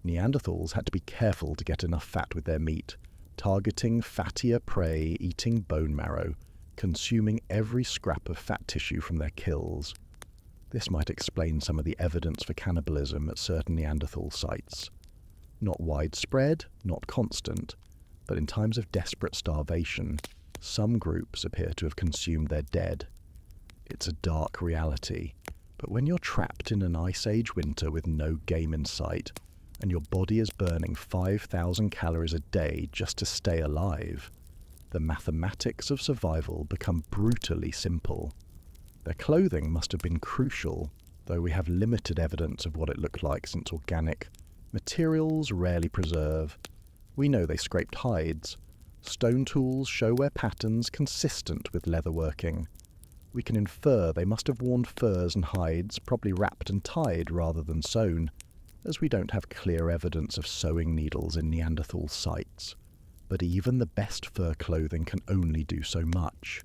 Neanderthals had to be careful to get enough fat with their meat, targeting fattier prey, eating bone marrow, consuming every scrap of fat tissue from their kills. This might explain some of the evidence for cannibalism at certain Neanderthal sites. Not widespread, not constant, but in times of desperate starvation, some groups appear to have consumed their dead. It's a dark reality, but when you're trapped in an Ice Age winter with no game in sight, and your body is burning 5,000 calories a day just to stay alive, the mathematics of survival become brutally simple. Their clothing must have been crucial, though we have limited evidence of what it looked like since organic materials rarely preserve. We know they scraped hides. Stone tools show wear patterns consistent with leatherworking. We can infer they must have worn furs and hides, probably wrapped and tied rather than sewn, as we don't have clear evidence of sewing needles in Neanderthal sites. But even the best fur clothing can only do so much.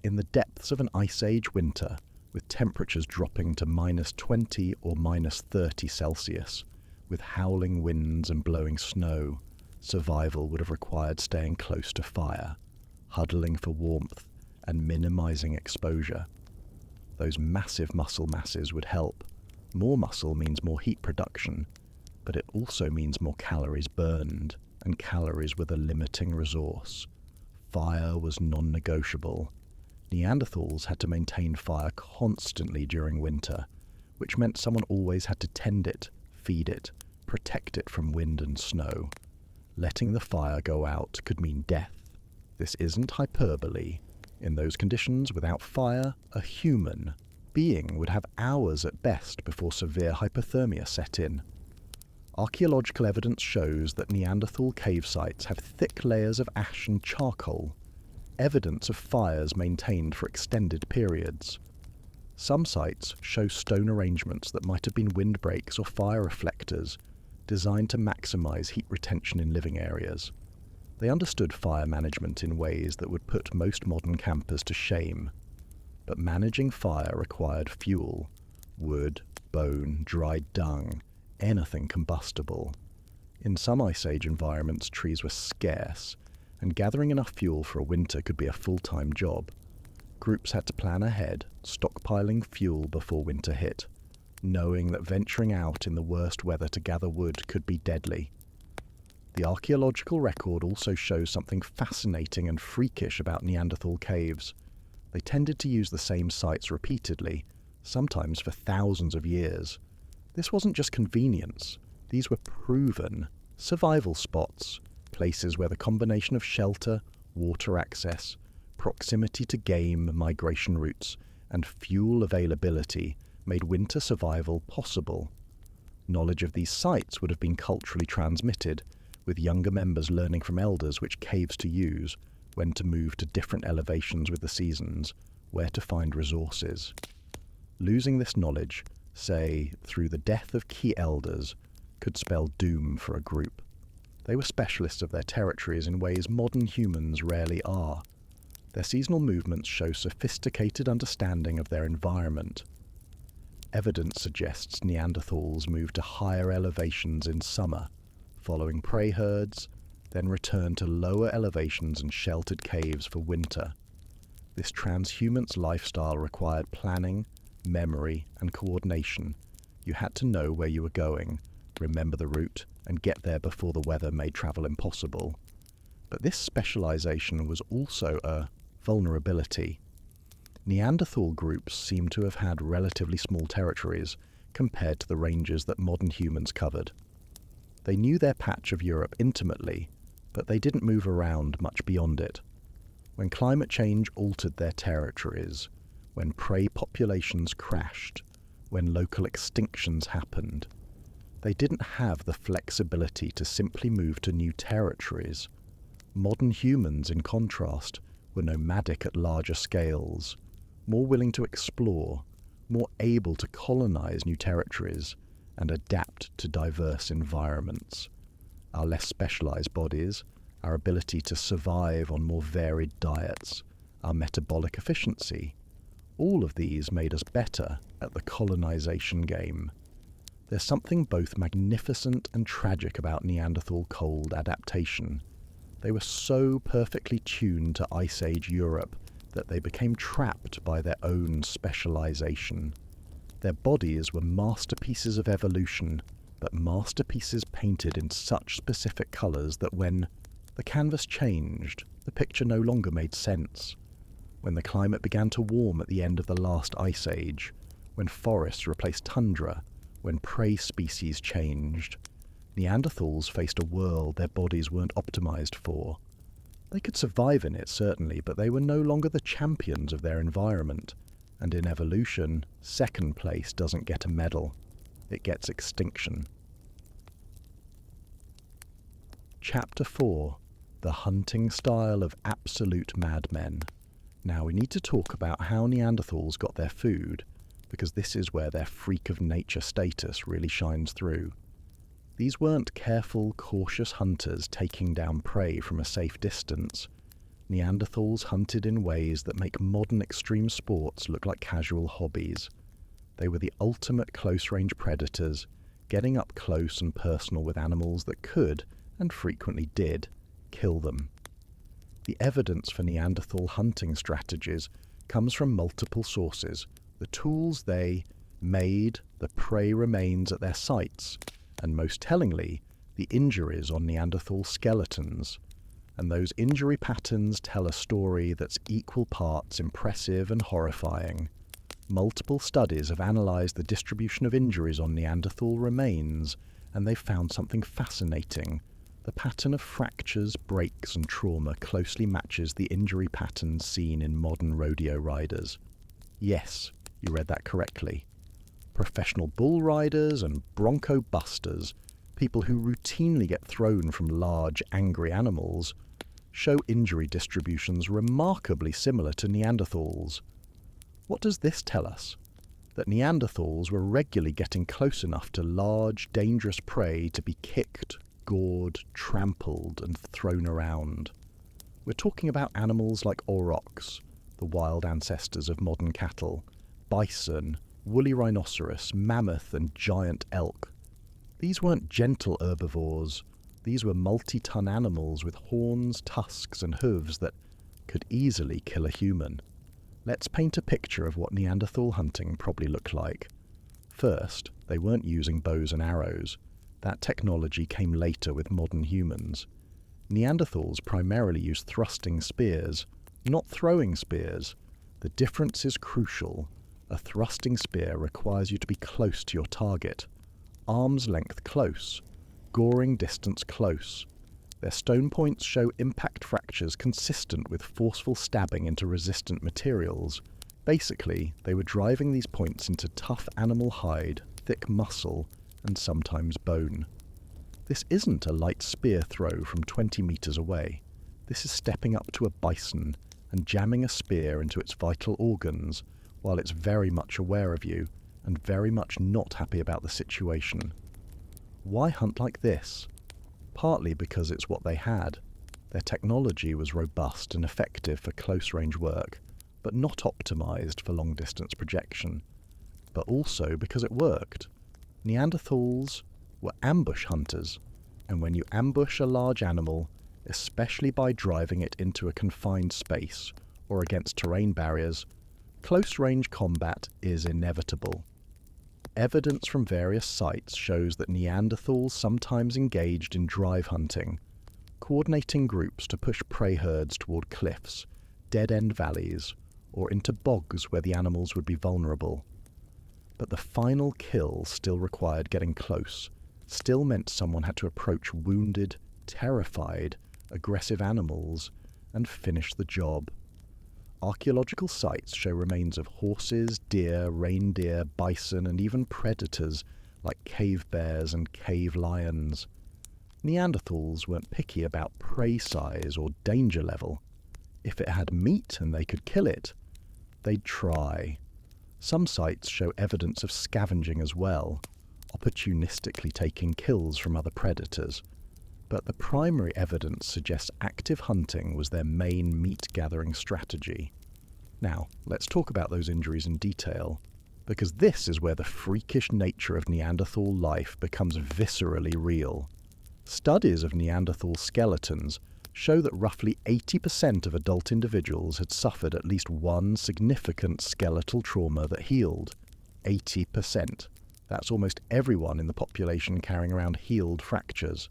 In the depths of an Ice Age winter, with temperatures dropping to -20 or -30 Celsius, with howling winds and blowing snow, survival would have required staying close to fire. huddling for warmth and minimizing exposure. Those massive muscle masses would help. More muscle means more heat production, but it also means more calories burned, and calories were the limiting resource. Fire was non-negotiable. Neanderthals had to maintain fire constantly during winter, which meant someone always had to tend it, feed it, protect it from wind and snow. Letting the fire go out could mean death. This isn't hyperbole. In those conditions, without fire, a human being would have hours at best before severe hypothermia set in. Archaeological evidence shows that Neanderthal cave sites have thick layers of ash and charcoal, evidence of fires maintained for extended periods. Some sites show stone arrangements that might have been windbreaks or fire reflectors, designed to maximize heat retention in living areas. They understood fire management in ways that would put most modern campers to shame. But managing fire required fuel: wood, bone, dried dung, anything combustible. In some Ice Age environments, trees were scarce, and gathering enough fuel for a winter could be a full-time job. Groups had to plan ahead, stockpiling fuel before winter hit, knowing that venturing out in the worst weather to gather wood could be deadly. The archaeological record also shows something fascinating and freakish about Neanderthal caves. They tended to use the same sites repeatedly, sometimes for thousands of years. This wasn't just convenience. These were proven survival spots, places where the combination of shelter, water access, proximity to game migration routes, and fuel availability made winter survival possible. Knowledge of these sites would have been culturally transmitted, with younger members learning from elders which caves to use, when to move to different elevations with the seasons, where to find resources. Losing this knowledge, say through the death of key elders, could spell doom for a group. They were specialists of their territories in ways modern humans rarely are. Their seasonal movements show sophisticated understanding of their environment. Evidence suggests Neanderthals moved to higher elevations in summer, following prey herds, then returned to lower elevations and sheltered caves for winter. This transhumance lifestyle required planning, memory, and coordination. You had to know where you were going, remember the route, and get there before the weather made travel impossible. But this specialization was also a vulnerability. Neanderthal groups seem to have had relatively small territories compared to the ranges that modern humans covered. They knew their patch of Europe intimately, but they didn't move around much beyond it. When climate change altered their territories, when prey populations crashed, when local extinctions happened, they didn't have the flexibility to simply move to new territories. Modern humans, in contrast, were nomadic at larger scales, more willing to explore, more able to colonize new territories, and adapt to diverse environments. Our less specialized bodies, our ability to survive on more varied diets, our metabolic efficiency, all of these made us better at the colonization game. There's something both magnificent and tragic about Neanderthal cold adaptation. They were so perfectly tuned to Ice Age Europe that they became trapped by their own specialization. Their bodies were masterpieces of evolution, but masterpieces painted in such specific colors that when the canvas changed, the picture no longer made sense. When the climate began to warm at the end of the last ice age, when forests replaced tundra, when prey species changed, Neanderthals faced a world their bodies weren't optimized for. They could survive in it, certainly, but they were no longer the champions of their environment. And in evolution, second place doesn't get a medal. It gets extinction. Chapter 4. The hunting style of absolute madmen. Now we need to talk about how Neanderthals got their food, because this is where their freak of nature status really shines through. These weren't careful, cautious hunters taking down prey from a safe distance. Neanderthals hunted in ways that make modern extreme sports look like casual hobbies. They were the ultimate close-range predators, getting up close and personal with animals that could, and frequently did, kill them. The evidence for Neanderthal hunting strategies comes from multiple sources. The tools they made, the prey remains at their sites, and most tellingly, the injuries on Neanderthal skeletons. And those injury patterns tell a story that's equal parts impressive and horrifying. Multiple studies have analysed the distribution of injuries on Neanderthal remains, and they've found something fascinating. The pattern of fractures, breaks and trauma closely matches the injury patterns seen in modern rodeo riders. Yes, you read that correctly. Professional bull riders and bronco busters, people who routinely get thrown from large, angry animals, show injury distributions remarkably similar to Neanderthals. What does this tell us? That Neanderthals were regularly getting close enough to large, dangerous prey to be kicked, gored, trampled, and thrown around. We're talking about animals like aurochs, the wild ancestors of modern cattle, bison, woolly rhinoceros, mammoth, and giant elk. These weren't gentle herbivores. These were multi-ton animals with horns, tusks, and hooves that could easily kill a human. Let's paint a picture of what Neanderthal hunting probably looked like. First, they weren't using bows and arrows. That technology came later with modern humans. Neanderthals primarily used thrusting spears, not throwing spears. The difference is crucial. A thrusting spear requires you to be close to your target. Arm's length close. Goring distance close. Their stone points show impact fractures consistent with forceful stabbing into resistant materials. Basically, they were driving these points into tough animal hide, thick muscle, and sometimes bone. This isn't a light spear throw from 20 meters away. This is stepping up to a bison and jamming a spear into its vital organs while it's very much aware of you and very much not happy about the situation. Why hunt like this? Partly because it's what they had. Their technology was robust and effective for close-range work, but not optimized for long-distance projection. But also because it worked. Neanderthals were ambush hunters, and when you ambush a large animal, especially by driving it into a confined space or against terrain barriers, close-range combat is inevitable. Evidence from various sites shows that Neanderthals sometimes engaged in drive hunting, coordinating groups to push prey herds toward cliffs, dead-end valleys, or into bogs where the animals would be vulnerable. But the final kill still required getting close, still meant someone had to approach wounded, terrified, aggressive animals and finish the job. Archaeological sites show remains of horses, deer, reindeer, bison, and even predators like cave bears and cave lions. Neanderthals weren't picky about prey size or danger level. If it had meat and they could kill it, they'd try. Some sites show evidence of scavenging as well, opportunistically taking kills from other predators. But the primary evidence suggests active hunting was their main meat-gathering strategy. Now, let's talk about those injuries in detail, because this is where the freakish nature of Neanderthal life becomes viscerally real. Studies of Neanderthal skeletons show that roughly 80% of adult individuals had suffered at least one significant skeletal trauma that healed. 80%. That's almost everyone in the population carrying around healed fractures.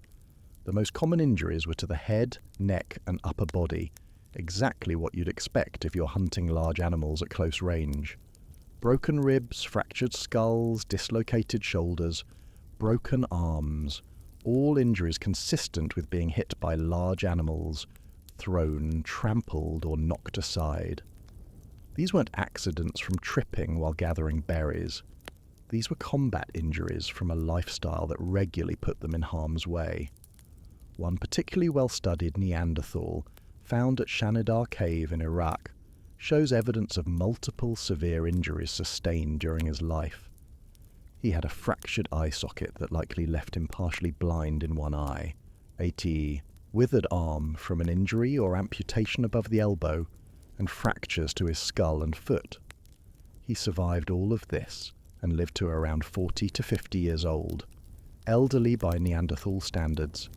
The most common injuries were to the head, neck, and upper body, exactly what you'd expect if you're hunting large animals at close range. Broken ribs, fractured skulls, dislocated shoulders, broken arms, all injuries consistent with being hit by large animals, thrown, trampled, or knocked aside. These weren't accidents from tripping while gathering berries. These were combat injuries from a lifestyle that regularly put them in harm's way. One particularly well-studied Neanderthal, found at Shanidar Cave in Iraq, shows evidence of multiple severe injuries sustained during his life. He had a fractured eye socket that likely left him partially blind in one eye, a withered arm from an injury or amputation above the elbow, and fractures to his skull and foot. He survived all of this and lived to around 40 to 50 years old, elderly by Neanderthal standards.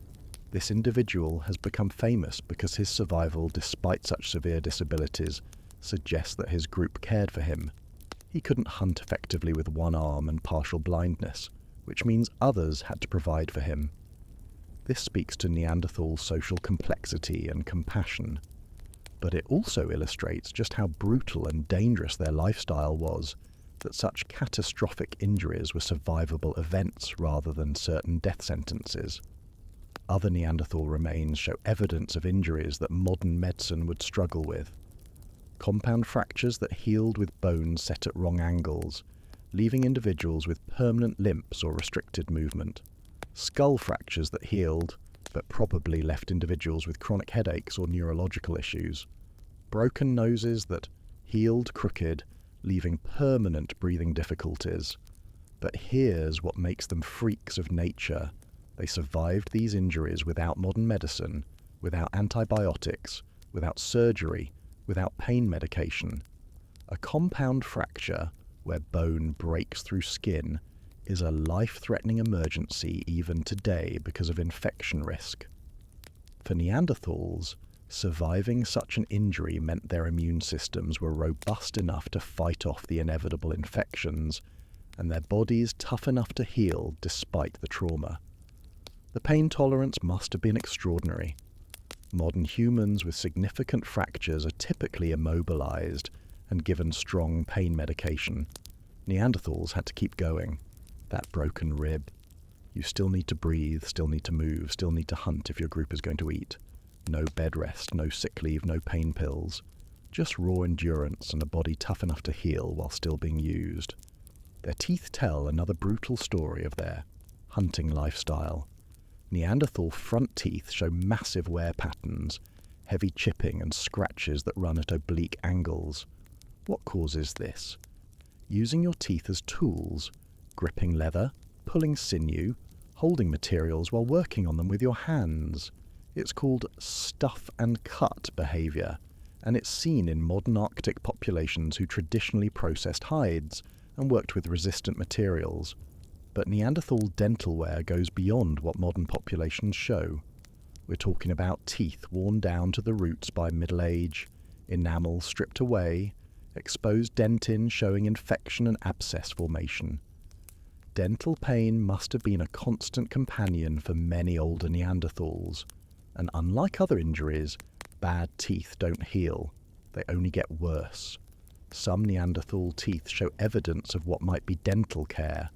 This individual has become famous because his survival, despite such severe disabilities, suggests that his group cared for him. He couldn't hunt effectively with one arm and partial blindness, which means others had to provide for him. This speaks to Neanderthal social complexity and compassion, but it also illustrates just how brutal and dangerous their lifestyle was, that such catastrophic injuries were survivable events rather than certain death sentences. Other Neanderthal remains show evidence of injuries that modern medicine would struggle with. Compound fractures that healed with bones set at wrong angles, leaving individuals with permanent limps or restricted movement. Skull fractures that healed, but probably left individuals with chronic headaches or neurological issues. Broken noses that healed crooked, leaving permanent breathing difficulties. But here's what makes them freaks of nature. They survived these injuries without modern medicine, without antibiotics, without surgery, without pain medication. A compound fracture, where bone breaks through skin, is a life-threatening emergency even today because of infection risk. For Neanderthals, surviving such an injury meant their immune systems were robust enough to fight off the inevitable infections, and their bodies tough enough to heal despite the trauma. The pain tolerance must have been extraordinary. Modern humans with significant fractures are typically immobilized and given strong pain medication. Neanderthals had to keep going. That broken rib. You still need to breathe, still need to move, still need to hunt if your group is going to eat. No bed rest, no sick leave, no pain pills. Just raw endurance and a body tough enough to heal while still being used. Their teeth tell another brutal story of their hunting lifestyle. Neanderthal front teeth show massive wear patterns, heavy chipping and scratches that run at oblique angles. What causes this? Using your teeth as tools, gripping leather, pulling sinew, holding materials while working on them with your hands. It's called stuff and cut behavior, and it's seen in modern Arctic populations who traditionally processed hides and worked with resistant materials. But Neanderthal dental wear goes beyond what modern populations show. We're talking about teeth worn down to the roots by middle age, enamel stripped away, exposed dentin showing infection and abscess formation. Dental pain must have been a constant companion for many older Neanderthals, and unlike other injuries, bad teeth don't heal, they only get worse. Some Neanderthal teeth show evidence of what might be dental care.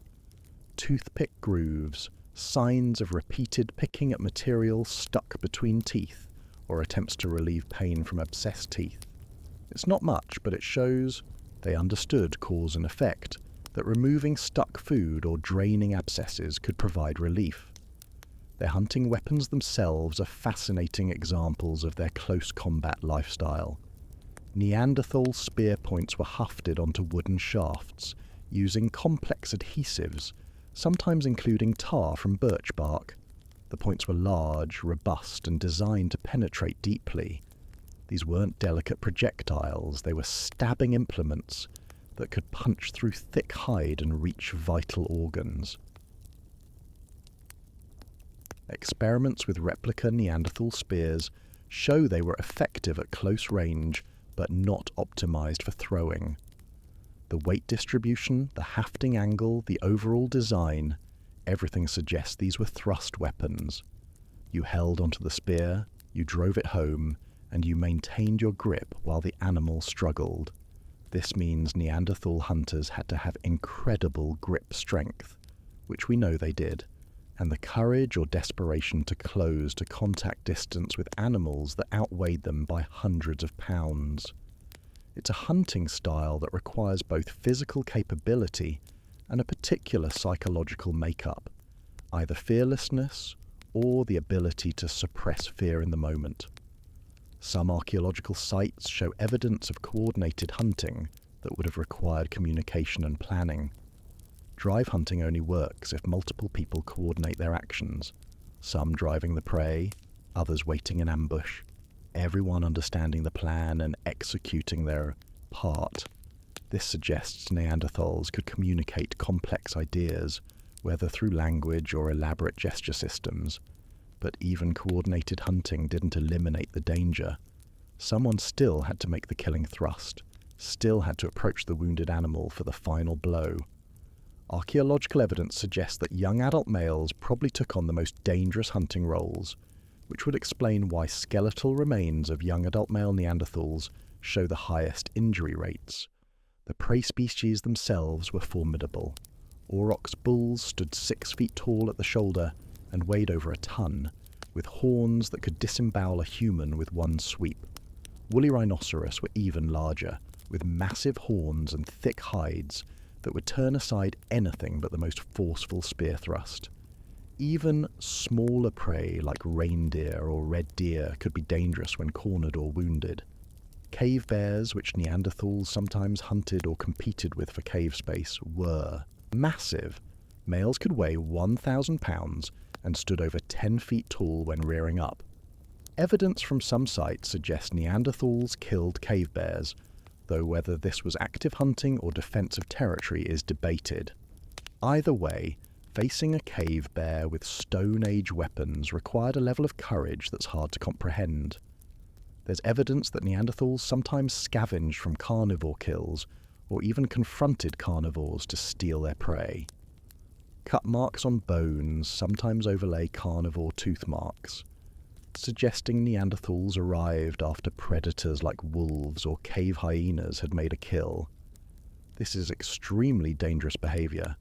Toothpick grooves, signs of repeated picking at material stuck between teeth, or attempts to relieve pain from abscessed teeth. It's not much, but it shows they understood cause and effect, that removing stuck food or draining abscesses could provide relief. Their hunting weapons themselves are fascinating examples of their close combat lifestyle. Neanderthal spear points were hafted onto wooden shafts, using complex adhesives, sometimes including tar from birch bark. The points were large, robust, and designed to penetrate deeply. These weren't delicate projectiles, they were stabbing implements that could punch through thick hide and reach vital organs. Experiments with replica Neanderthal spears show they were effective at close range, but not optimized for throwing. The weight distribution, the hafting angle, the overall design, everything suggests these were thrust weapons. You held onto the spear, you drove it home, and you maintained your grip while the animal struggled. This means Neanderthal hunters had to have incredible grip strength, which we know they did, and the courage or desperation to close to contact distance with animals that outweighed them by hundreds of pounds. It's a hunting style that requires both physical capability and a particular psychological makeup, either fearlessness or the ability to suppress fear in the moment. Some archaeological sites show evidence of coordinated hunting that would have required communication and planning. Drive hunting only works if multiple people coordinate their actions, some driving the prey, others waiting in ambush, everyone understanding the plan and executing their part. This suggests Neanderthals could communicate complex ideas, whether through language or elaborate gesture systems. But even coordinated hunting didn't eliminate the danger. Someone still had to make the killing thrust, still had to approach the wounded animal for the final blow. Archaeological evidence suggests that young adult males probably took on the most dangerous hunting roles, which would explain why skeletal remains of young adult male Neanderthals show the highest injury rates. The prey species themselves were formidable. Aurochs bulls stood 6 feet tall at the shoulder and weighed over a ton, with horns that could disembowel a human with one sweep. Woolly rhinoceros were even larger, with massive horns and thick hides that would turn aside anything but the most forceful spear thrust. Even smaller prey like reindeer or red deer could be dangerous when cornered or wounded. Cave bears, which Neanderthals sometimes hunted or competed with for cave space, were massive. Males could weigh 1,000 pounds and stood over 10 feet tall when rearing up. Evidence from some sites suggests Neanderthals killed cave bears, though whether this was active hunting or defense of territory is debated. Either way, facing a cave bear with Stone Age weapons required a level of courage that's hard to comprehend. There's evidence that Neanderthals sometimes scavenged from carnivore kills, or even confronted carnivores to steal their prey. Cut marks on bones sometimes overlay carnivore tooth marks, suggesting Neanderthals arrived after predators like wolves or cave hyenas had made a kill. This is extremely dangerous behavior.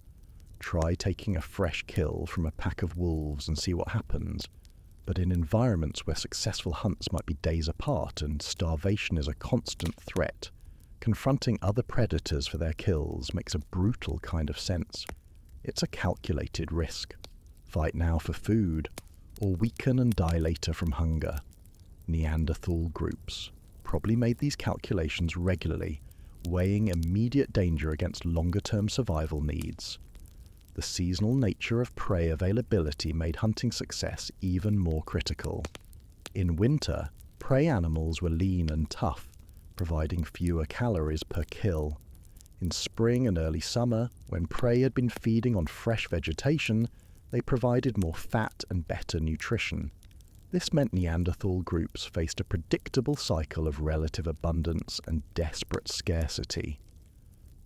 Try taking a fresh kill from a pack of wolves and see what happens. But in environments where successful hunts might be days apart and starvation is a constant threat, confronting other predators for their kills makes a brutal kind of sense. It's a calculated risk. Fight now for food, or weaken and die later from hunger. Neanderthal groups probably made these calculations regularly, weighing immediate danger against longer-term survival needs. The seasonal nature of prey availability made hunting success even more critical. In winter, prey animals were lean and tough, providing fewer calories per kill. In spring and early summer, when prey had been feeding on fresh vegetation, they provided more fat and better nutrition. This meant Neanderthal groups faced a predictable cycle of relative abundance and desperate scarcity.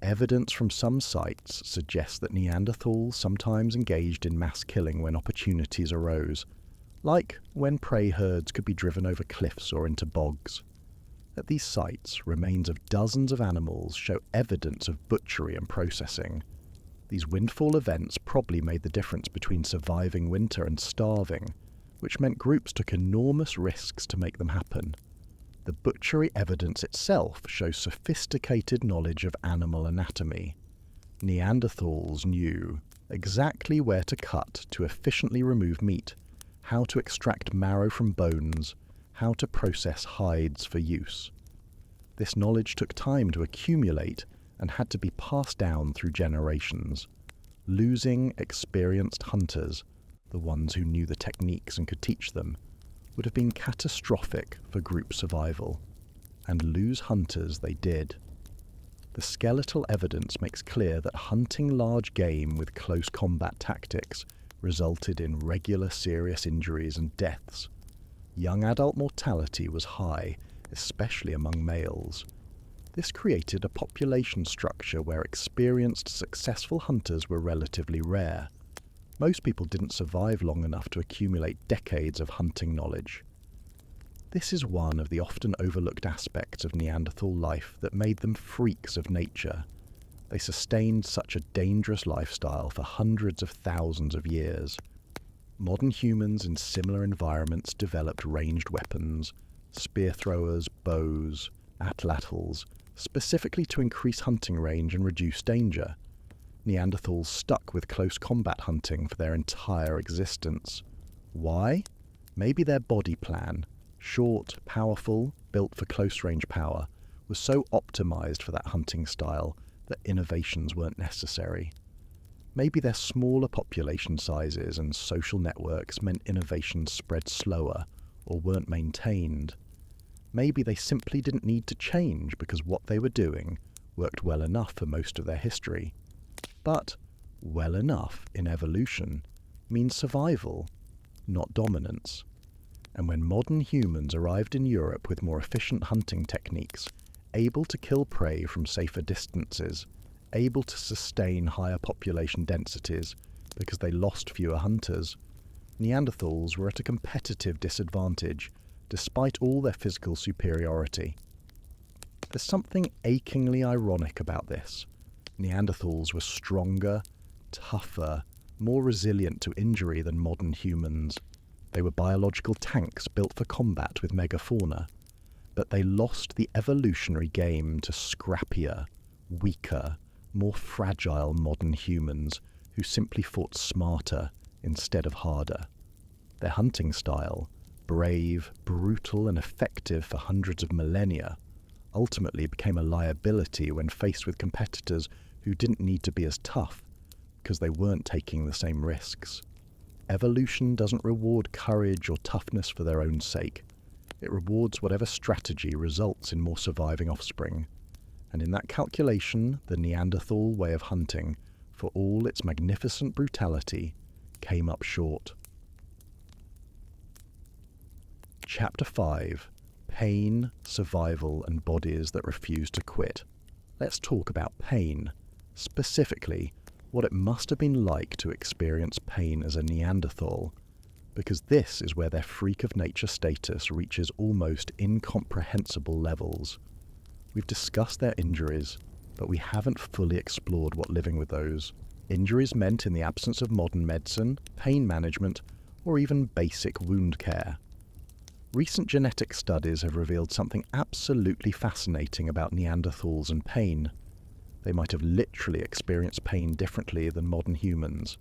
Evidence from some sites suggests that Neanderthals sometimes engaged in mass killing when opportunities arose, like when prey herds could be driven over cliffs or into bogs. At these sites, remains of dozens of animals show evidence of butchery and processing. These windfall events probably made the difference between surviving winter and starving, which meant groups took enormous risks to make them happen. The butchery evidence itself shows sophisticated knowledge of animal anatomy. Neanderthals knew exactly where to cut to efficiently remove meat, how to extract marrow from bones, how to process hides for use. This knowledge took time to accumulate and had to be passed down through generations. Losing experienced hunters, the ones who knew the techniques and could teach them, would have been catastrophic for group survival. And lose hunters they did. The skeletal evidence makes clear that hunting large game with close combat tactics resulted in regular serious injuries and deaths. Young adult mortality was high, especially among males. This created a population structure where experienced, successful hunters were relatively rare. Most people didn't survive long enough to accumulate decades of hunting knowledge. This is one of the often overlooked aspects of Neanderthal life that made them freaks of nature. They sustained such a dangerous lifestyle for hundreds of thousands of years. Modern humans in similar environments developed ranged weapons, spear throwers, bows, atlatls, specifically to increase hunting range and reduce danger. Neanderthals stuck with close combat hunting for their entire existence. Why? Maybe their body plan, short, powerful, built for close-range power, was so optimized for that hunting style that innovations weren't necessary. Maybe their smaller population sizes and social networks meant innovations spread slower or weren't maintained. Maybe they simply didn't need to change because what they were doing worked well enough for most of their history. But well enough in evolution means survival. not dominance. And when modern humans arrived in Europe with more efficient hunting techniques, able to kill prey from safer distances, able to sustain higher population densities because they lost fewer hunters, Neanderthals were at a competitive disadvantage despite all their physical superiority. There's something achingly ironic about this. Neanderthals were stronger, tougher, more resilient to injury than modern humans. They were biological tanks built for combat with megafauna, but they lost the evolutionary game to scrappier, weaker, more fragile modern humans who simply fought smarter instead of harder. Their hunting style, brave, brutal, and effective for hundreds of millennia, ultimately became a liability when faced with competitors who didn't need to be as tough because they weren't taking the same risks. Evolution doesn't reward courage or toughness for their own sake. It rewards whatever strategy results in more surviving offspring. And in that calculation, the Neanderthal way of hunting, for all its magnificent brutality, came up short. Chapter 5. Pain, Survival, and Bodies that Refuse to Quit. Let's talk about pain. Specifically, what it must have been like to experience pain as a Neanderthal, because this is where their freak of nature status reaches almost incomprehensible levels. We've discussed their injuries, but we haven't fully explored what living with those injuries meant in the absence of modern medicine, pain management, or even basic wound care. Recent genetic studies have revealed something absolutely fascinating about Neanderthals and pain. They might have literally experienced pain differently than modern humans.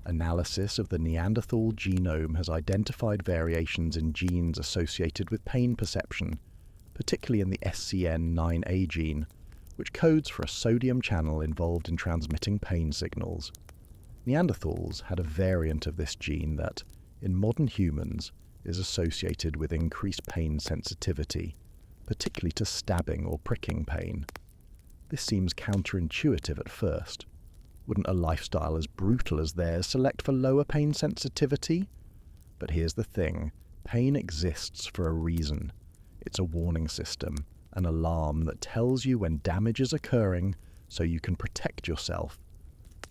Analysis of the Neanderthal genome has identified variations in genes associated with pain perception, particularly in the SCN9A gene, which codes for a sodium channel involved in transmitting pain signals. Neanderthals had a variant of this gene that, in modern humans, is associated with increased pain sensitivity, particularly to stabbing or pricking pain. This seems counterintuitive at first. Wouldn't a lifestyle as brutal as theirs select for lower pain sensitivity? But here's the thing, pain exists for a reason. It's a warning system, an alarm that tells you when damage is occurring so you can protect yourself.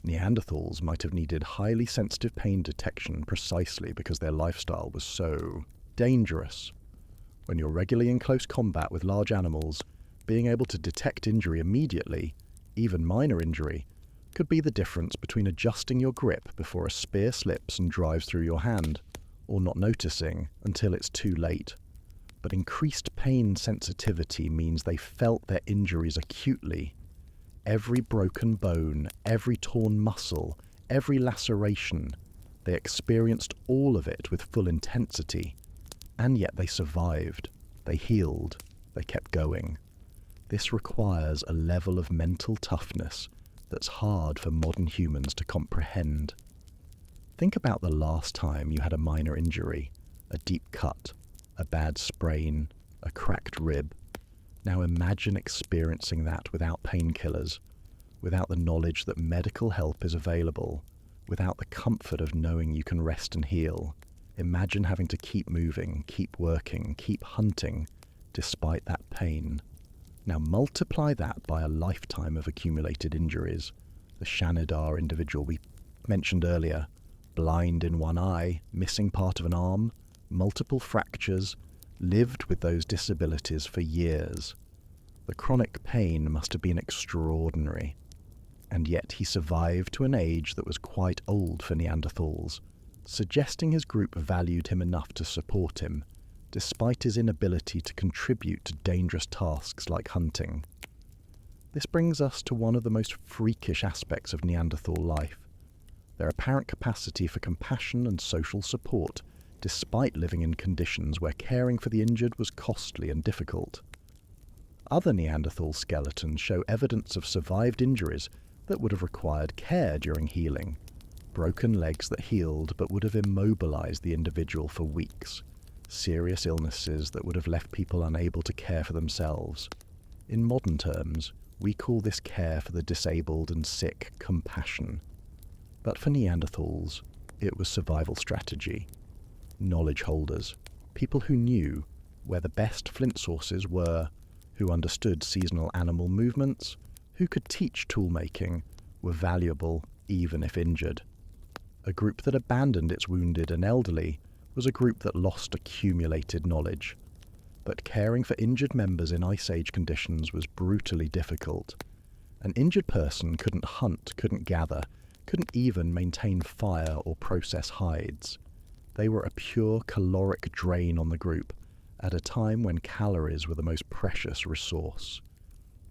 Neanderthals might have needed highly sensitive pain detection precisely because their lifestyle was so dangerous. When you're regularly in close combat with large animals, being able to detect injury immediately, even minor injury, could be the difference between adjusting your grip before a spear slips and drives through your hand, or not noticing until it's too late. But increased pain sensitivity means they felt their injuries acutely. Every broken bone, every torn muscle, every laceration, they experienced all of it with full intensity. And yet they survived, they healed, they kept going. This requires a level of mental toughness that's hard for modern humans to comprehend. Think about the last time you had a minor injury, a deep cut, a bad sprain, a cracked rib. Now imagine experiencing that without painkillers, without the knowledge that medical help is available, without the comfort of knowing you can rest and heal. Imagine having to keep moving, keep working, keep hunting, despite that pain. Now multiply that by a lifetime of accumulated injuries. The Shanidar individual we mentioned earlier, blind in one eye, missing part of an arm, multiple fractures, lived with those disabilities for years. The chronic pain must have been extraordinary. And yet he survived to an age that was quite old for Neanderthals, suggesting his group valued him enough to support him, despite his inability to contribute to dangerous tasks like hunting. This brings us to one of the most freakish aspects of Neanderthal life, their apparent capacity for compassion and social support, despite living in conditions where caring for the injured was costly and difficult. Other Neanderthal skeletons show evidence of survived injuries that would have required care during healing, broken legs that healed but would have immobilized the individual for weeks, serious illnesses that would have left people unable to care for themselves. In modern terms, we call this care for the disabled and sick compassion. But for Neanderthals, it was survival strategy. knowledge holders, people who knew where the best flint sources were, who understood seasonal animal movements, who could teach tool-making, were valuable even if injured. A group that abandoned its wounded and elderly was a group that lost accumulated knowledge. But caring for injured members in Ice Age conditions was brutally difficult. An injured person couldn't hunt, couldn't gather, couldn't even maintain fire or process hides. They were a pure caloric drain on the group at a time when calories were the most precious resource.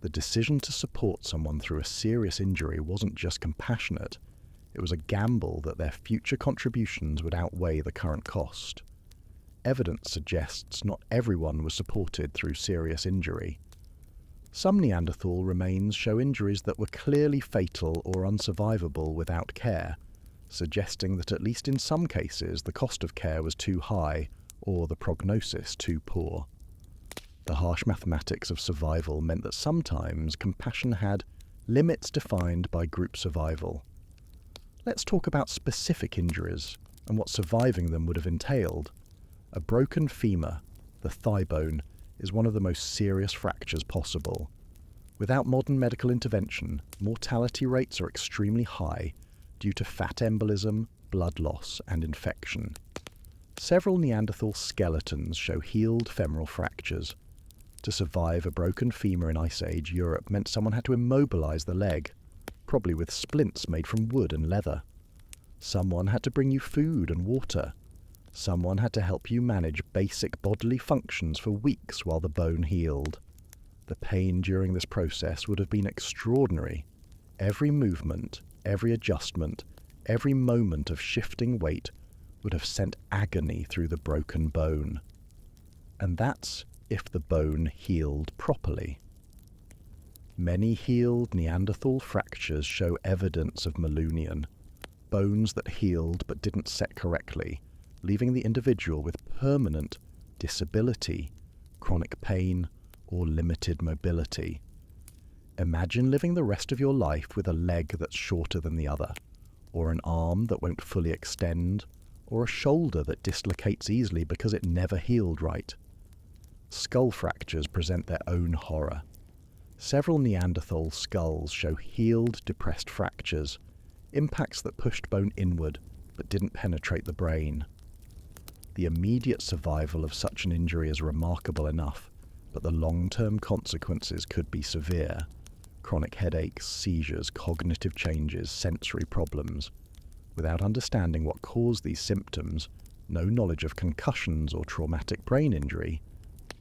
The decision to support someone through a serious injury wasn't just compassionate, it was a gamble that their future contributions would outweigh the current cost. Evidence suggests not everyone was supported through serious injury. Some Neanderthal remains show injuries that were clearly fatal or unsurvivable without care, suggesting that at least in some cases the cost of care was too high or the prognosis too poor. The harsh mathematics of survival meant that sometimes compassion had limits defined by group survival. Let's talk about specific injuries and what surviving them would have entailed. A broken femur, the thigh bone, is one of the most serious fractures possible. Without modern medical intervention, mortality rates are extremely high due to fat embolism, blood loss, and infection. Several Neanderthal skeletons show healed femoral fractures. To survive a broken femur in Ice Age Europe meant someone had to immobilize the leg, probably with splints made from wood and leather. Someone had to bring you food and water. Someone had to help you manage basic bodily functions for weeks while the bone healed. The pain during this process would have been extraordinary. Every movement, every adjustment, every moment of shifting weight would have sent agony through the broken bone. And that's if the bone healed properly. Many healed Neanderthal fractures show evidence of malunion, bones that healed but didn't set correctly, leaving the individual with permanent disability, chronic pain, or limited mobility. Imagine living the rest of your life with a leg that's shorter than the other, or an arm that won't fully extend, or a shoulder that dislocates easily because it never healed right. Skull fractures present their own horror. Several Neanderthal skulls show healed, depressed fractures, impacts that pushed bone inward but didn't penetrate the brain. The immediate survival of such an injury is remarkable enough, but the long-term consequences could be severe. Chronic headaches, seizures, cognitive changes, sensory problems. Without understanding what caused these symptoms, no knowledge of concussions or traumatic brain injury,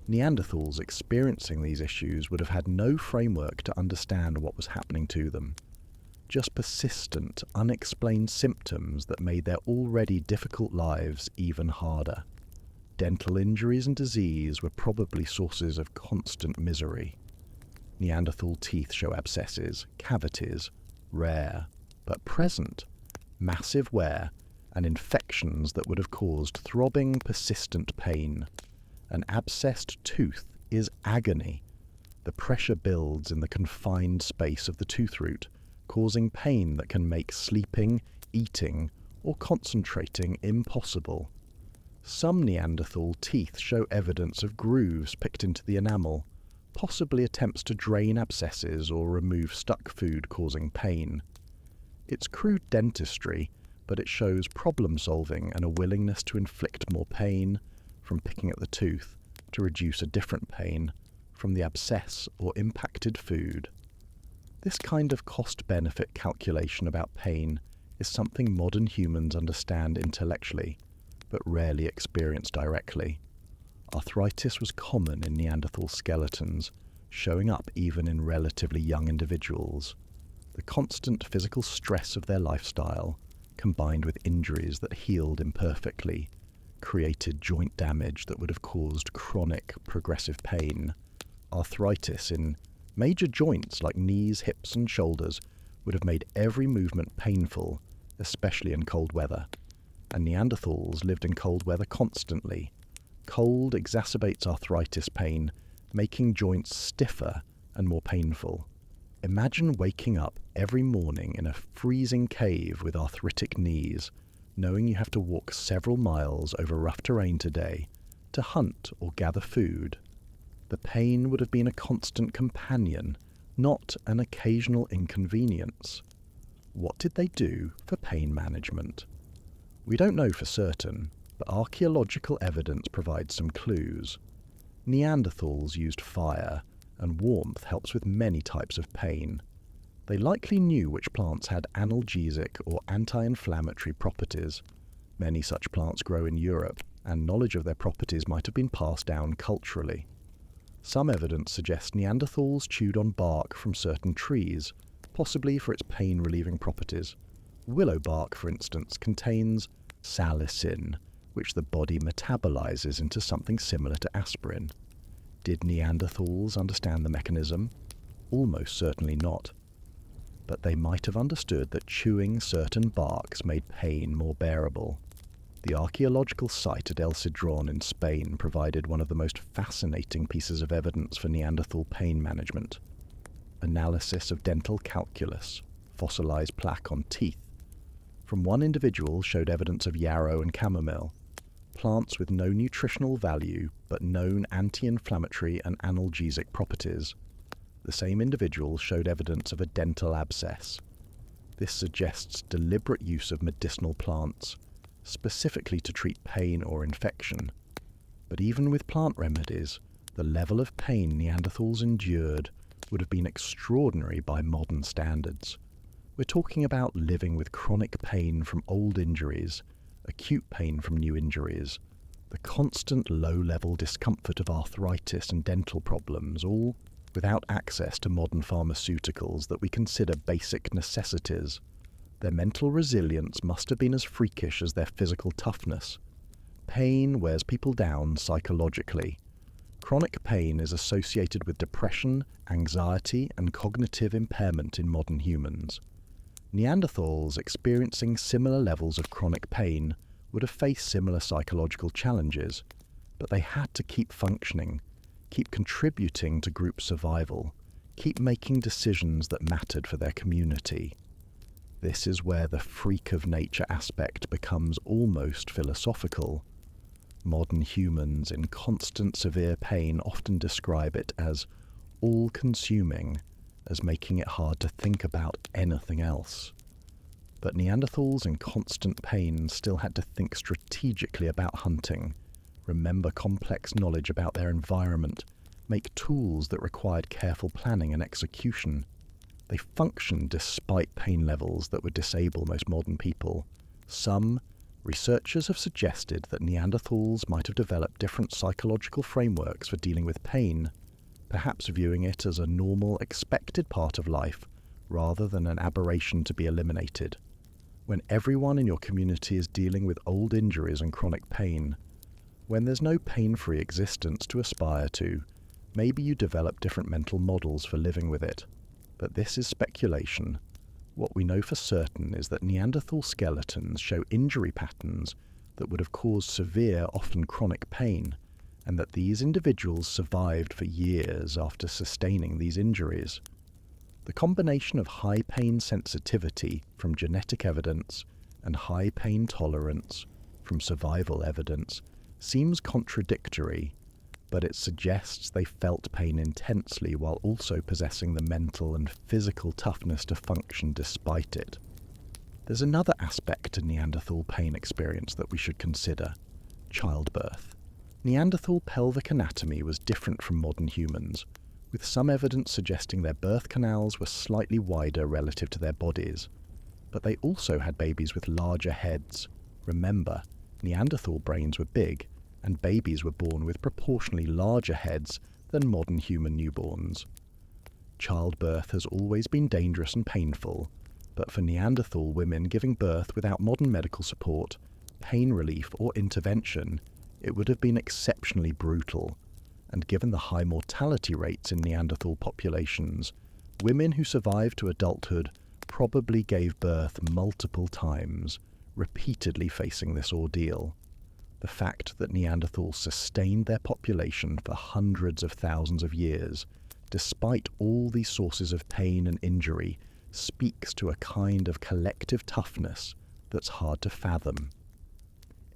Neanderthals experiencing these issues would have had no framework to understand what was happening to them. Just persistent, unexplained symptoms that made their already difficult lives even harder. Dental injuries and disease were probably sources of constant misery. Neanderthal teeth show abscesses, cavities, rare, but present, massive wear, and infections that would have caused throbbing, persistent pain. An abscessed tooth is agony. The pressure builds in the confined space of the tooth root, causing pain that can make sleeping, eating, or concentrating impossible. Some Neanderthal teeth show evidence of grooves picked into the enamel, possibly attempts to drain abscesses or remove stuck food causing pain. It's crude dentistry, but it shows problem-solving and a willingness to inflict more pain, from picking at the tooth, to reduce a different pain, from the abscess or impacted food. This kind of cost-benefit calculation about pain is something modern humans understand intellectually, but rarely experience directly. Arthritis was common in Neanderthal skeletons, showing up even in relatively young individuals. The constant physical stress of their lifestyle, combined with injuries that healed imperfectly, created joint damage that would have caused chronic, progressive pain. Arthritis in major joints like knees, hips, and shoulders would have made every movement painful, especially in cold weather. And Neanderthals lived in cold weather constantly. Cold exacerbates arthritis pain, making joints stiffer and more painful. Imagine waking up every morning in a freezing cave with arthritic knees, knowing you have to walk several miles over rough terrain today to hunt or gather food. The pain would have been a constant companion, not an occasional inconvenience. What did they do for pain management? We don't know for certain, but archaeological evidence provides some clues. Neanderthals used fire, and warmth helps with many types of pain. They likely knew which plants had analgesic or anti-inflammatory properties. Many such plants grow in Europe, and knowledge of their properties might have been passed down culturally. Some evidence suggests Neanderthals chewed on bark from certain trees, possibly for its pain-relieving properties. Willow bark, for instance, contains salicin, which the body metabolizes into something similar to aspirin. Did Neanderthals understand the mechanism? Almost certainly not. But they might have understood that chewing certain barks made pain more bearable. The archaeological site at El Cedrón in Spain provided one of the most fascinating pieces of evidence for Neanderthal pain management. Analysis of dental calculus, fossilized plaque on teeth, from one individual showed evidence of yarrow and chamomile, plants with no nutritional value but known anti-inflammatory and analgesic properties. The same individual showed evidence of a dental abscess. This suggests deliberate use of medicinal plants, specifically to treat pain or infection. But even with plant remedies, the level of pain Neanderthals endured would have been extraordinary by modern standards. We're talking about living with chronic pain from old injuries, acute pain from new injuries, the constant low-level discomfort of arthritis and dental problems, all without access to modern pharmaceuticals that we consider basic necessities. Their mental resilience must have been as freakish as their physical toughness. Pain wears people down psychologically. Chronic pain is associated with depression, anxiety, and cognitive impairment in modern humans. Neanderthals experiencing similar levels of chronic pain would have faced similar psychological challenges, but they had to keep functioning, keep contributing to group survival, keep making decisions that mattered for their community. This is where the freak of nature aspect becomes almost philosophical. Modern humans in constant severe pain often describe it as all-consuming, as making it hard to think about anything else. But Neanderthals in constant pain still had to think strategically about hunting, remember complex knowledge about their environment, make tools that required careful planning and execution. They functioned despite pain levels that would disable most modern people. Some researchers have suggested that Neanderthals might have developed different psychological frameworks for dealing with pain, perhaps viewing it as a normal, expected part of life rather than an aberration to be eliminated. When everyone in your community is dealing with old injuries and chronic pain, when there's no pain-free existence to aspire to, maybe you develop different mental models for living with it. But this is speculation. What we know for certain is that Neanderthal skeletons show injury patterns that would have caused severe, often chronic pain, and that these individuals survived for years after sustaining these injuries. The combination of high pain sensitivity from genetic evidence and high pain tolerance from survival evidence seems contradictory, but it suggests they felt pain intensely while also possessing the mental and physical toughness to function despite it. There's another aspect to Neanderthal pain experience that we should consider: childbirth. Neanderthal pelvic anatomy was different from modern humans, with some evidence suggesting their birth canals were slightly wider relative to their bodies. But they also had babies with larger heads. Remember, Neanderthal brains were big, and babies were born with proportionally larger heads than modern human newborns. Childbirth has always been dangerous and painful, but for Neanderthal women giving birth without modern medical support, pain relief, or intervention, it would have been exceptionally brutal. And given the high mortality rates in Neanderthal populations, women who survived to adulthood probably gave birth multiple times, repeatedly facing this ordeal. The fact that Neanderthals sustained their population for hundreds of thousands of years, despite all these sources of pain and injury, speaks to a kind of collective toughness that's hard to fathom.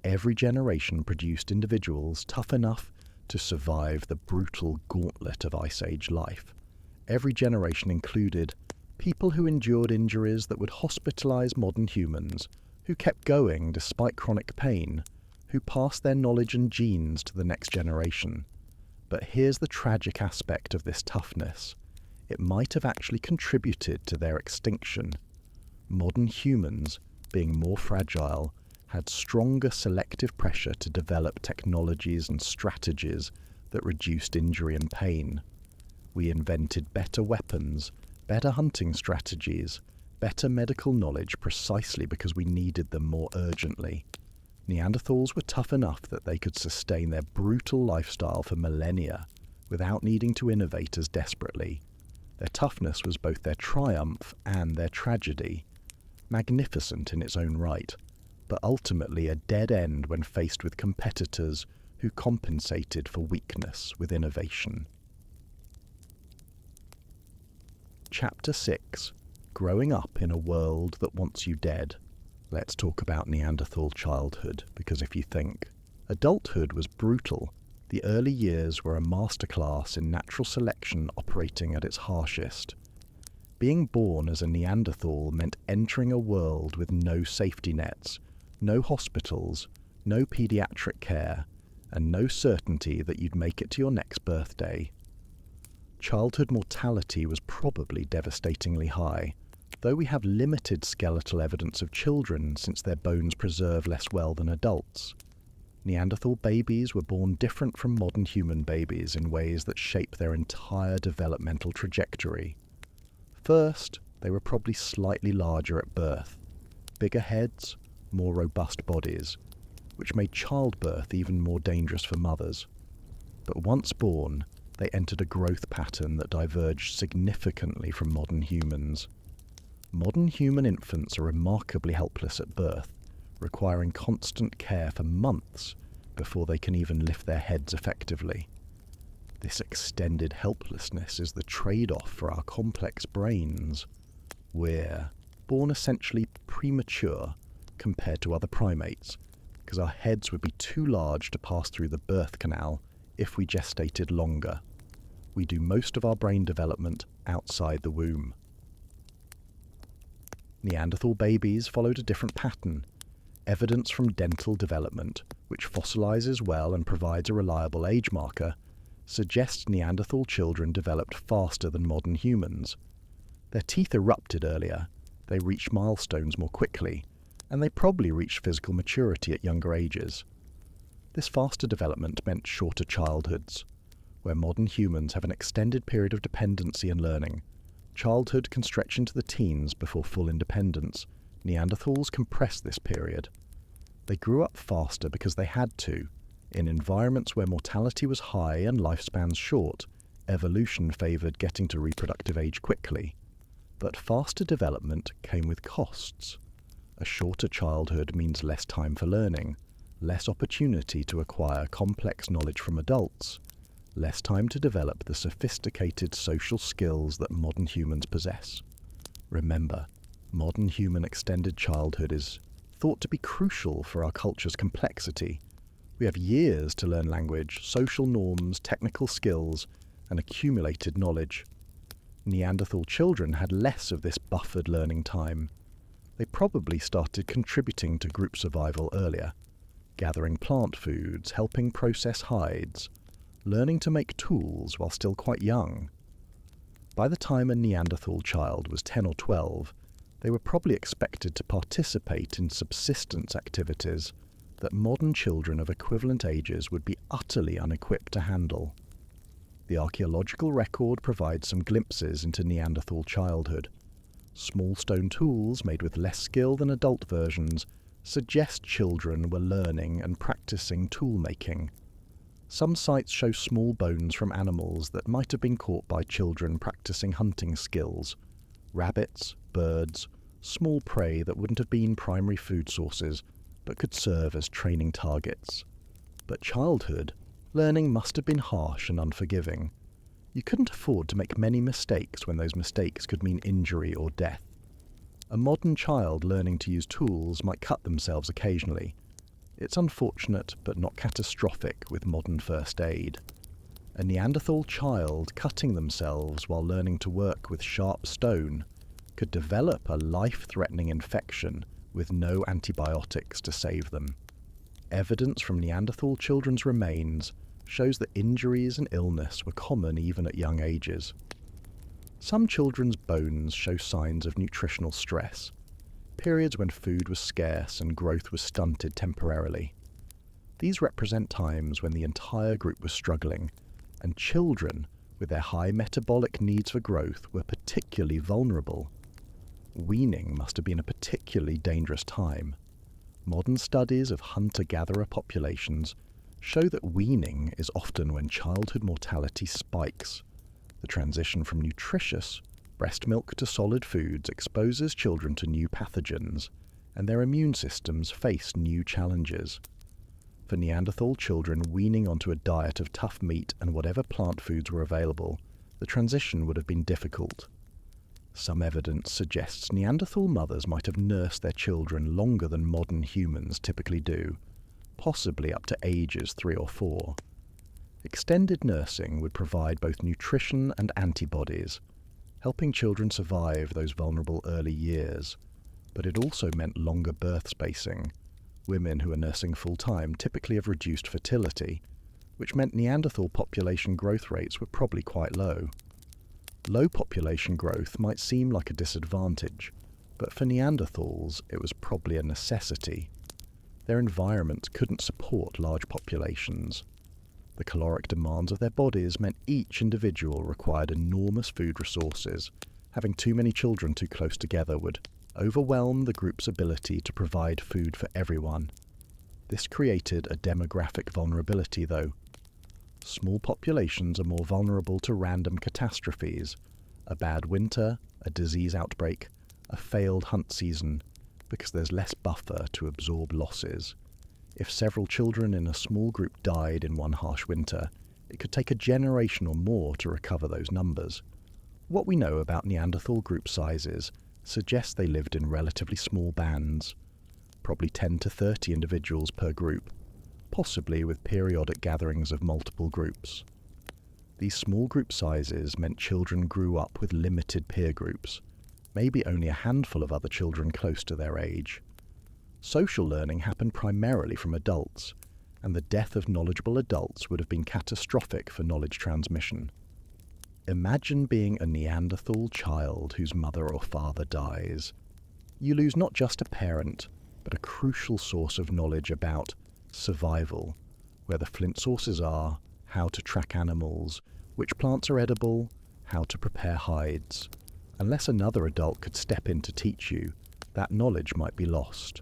Every generation produced individuals tough enough to survive the brutal gauntlet of Ice Age life. Every generation included people who endured injuries that would hospitalize modern humans, who kept going despite chronic pain, who passed their knowledge and genes to the next generation. But here's the tragic aspect of this toughness. It might have actually contributed to their extinction. Modern humans, being more fragile, had stronger selective pressure to develop technologies and strategies that reduced injury and pain. We invented better weapons, better hunting strategies, better medical knowledge precisely because we needed them more urgently. Neanderthals were tough enough that they could sustain their brutal lifestyle for millennia without needing to innovate as desperately. Their toughness was both their triumph and their tragedy, magnificent in its own right, but ultimately a dead end when faced with competitors who compensated for weakness with innovation. Chapter 6. Growing up in a world that wants you dead. Let's talk about Neanderthal childhood, because if you think, adulthood was brutal. The early years were a masterclass in natural selection operating at its harshest. Being born as a Neanderthal meant entering a world with no safety nets, no hospitals, no pediatric care, and no certainty that you'd make it to your next birthday. Childhood mortality was probably devastatingly high, though we have limited skeletal evidence of children since their bones preserve less well than adults. Neanderthal babies were born different from modern human babies in ways that shape their entire developmental trajectory. First, they were probably slightly larger at birth, bigger heads, more robust bodies, which made childbirth even more dangerous for mothers. But once born, they entered a growth pattern that diverged significantly from modern humans. Modern human infants are remarkably helpless at birth, requiring constant care for months before they can even lift their heads effectively. This extended helplessness is the trade-off for our complex brains. We're born essentially premature compared to other primates, because our heads would be too large to pass through the birth canal if we gestated longer. We do most of our brain development outside the womb. Neanderthal babies followed a different pattern. Evidence from dental development, which fossilizes well and provides a reliable age marker, suggests Neanderthal children developed faster than modern humans. Their teeth erupted earlier, they reached milestones more quickly, and they probably reached physical maturity at younger ages. This faster development meant shorter childhoods. Where modern humans have an extended period of dependency and learning, childhood can stretch into the teens before full independence. Neanderthals compressed this period. They grew up faster because they had to. In environments where mortality was high and lifespans short, evolution favored getting to reproductive age quickly. But faster development came with costs. A shorter childhood means less time for learning, less opportunity to acquire complex knowledge from adults, less time to develop the sophisticated social skills that modern humans possess. Remember, modern human extended childhood is thought to be crucial for our culture's complexity. We have years to learn language, social norms, technical skills, and accumulated knowledge. Neanderthal children had less of this buffered learning time. They probably started contributing to group survival earlier, gathering plant foods, helping process hides, learning to make tools while still quite young. By the time a Neanderthal child was 10 or 12, they were probably expected to participate in subsistence activities that modern children of equivalent ages would be utterly unequipped to handle. The archaeological record provides some glimpses into Neanderthal childhood. Small stone tools made with less skill than adult versions suggest children were learning and practicing tool making. Some sites show small bones from animals that might have been caught by children practicing hunting skills. Rabbits, birds, small prey that wouldn't have been primary food sources, but could serve as training targets. But childhood, learning must have been harsh and unforgiving. You couldn't afford to make many mistakes when those mistakes could mean injury or death. A modern child learning to use tools might cut themselves occasionally. It's unfortunate but not catastrophic with modern first aid. A Neanderthal child cutting themselves while learning to work with sharp stone could develop a life-threatening infection with no antibiotics to save them. Evidence from Neanderthal children's remains shows that injuries and illness were common even at young ages. Some children's bones show signs of nutritional stress, periods when food was scarce and growth was stunted temporarily. These represent times when the entire group was struggling, and children, with their high metabolic needs for growth, were particularly vulnerable. Weaning must have been a particularly dangerous time. Modern studies of hunter-gatherer populations show that weaning is often when childhood mortality spikes. The transition from nutritious breast milk to solid foods exposes children to new pathogens, and their immune systems face new challenges. For Neanderthal children weaning onto a diet of tough meat and whatever plant foods were available, the transition would have been difficult. Some evidence suggests Neanderthal mothers might have nursed their children longer than modern humans typically do, possibly up to ages 3 or 4. Extended nursing would provide both nutrition and antibodies, helping children survive those vulnerable early years, but it also meant longer birth spacing. Women who are nursing full-time typically have reduced fertility, which meant Neanderthal population growth rates were probably quite low. Low population growth might seem like a disadvantage, but for Neanderthals it was probably a necessity. Their environment couldn't support large populations. The caloric demands of their bodies meant each individual required enormous food resources. Having too many children too close together would overwhelm the group's ability to provide food for everyone. This created a demographic vulnerability, though. Small populations are more vulnerable to random catastrophes, a bad winter, a disease outbreak, a failed hunt season, because there's less buffer to absorb losses. If several children in a small group died in one harsh winter, it could take a generation or more to recover those numbers. What we know about Neanderthal group sizes suggests they lived in relatively small bands, probably 10 to 30 individuals per group, possibly with periodic gatherings of multiple groups. These small group sizes meant children grew up with limited peer groups, maybe only a handful of other children close to their age. Social learning happened primarily from adults, and the death of knowledgeable adults would have been catastrophic for knowledge transmission. Imagine being a Neanderthal child whose mother or father dies. You lose not just a parent, but a crucial source of knowledge about survival, where the flint sources are, how to track animals, which plants are edible, how to prepare hides. Unless another adult could step in to teach you, that knowledge might be lost.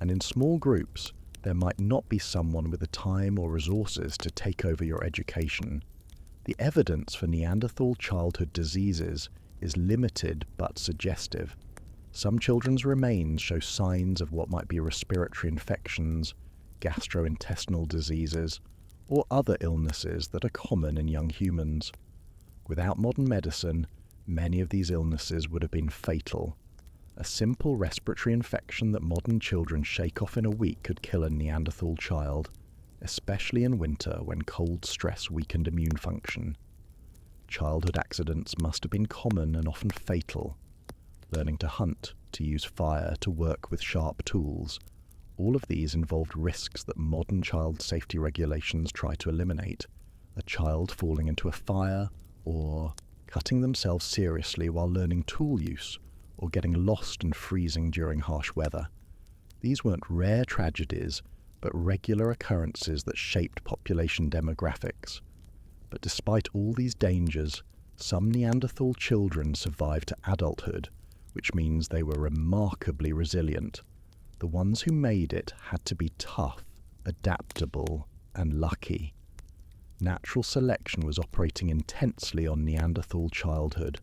And in small groups, there might not be someone with the time or resources to take over your education. The evidence for Neanderthal childhood diseases is limited but suggestive. Some children's remains show signs of what might be respiratory infections, gastrointestinal diseases, or other illnesses that are common in young humans. Without modern medicine, many of these illnesses would have been fatal. A simple respiratory infection that modern children shake off in a week could kill a Neanderthal child, especially in winter when cold stress weakened immune function. Childhood accidents must have been common and often fatal. Learning to hunt, to use fire, to work with sharp tools, all of these involved risks that modern child safety regulations try to eliminate. A child falling into a fire, or cutting themselves seriously while learning tool use, or getting lost and freezing during harsh weather. These weren't rare tragedies, but regular occurrences that shaped population demographics. But despite all these dangers, some Neanderthal children survived to adulthood, which means they were remarkably resilient. The ones who made it had to be tough, adaptable, and lucky. Natural selection was operating intensely on Neanderthal childhood.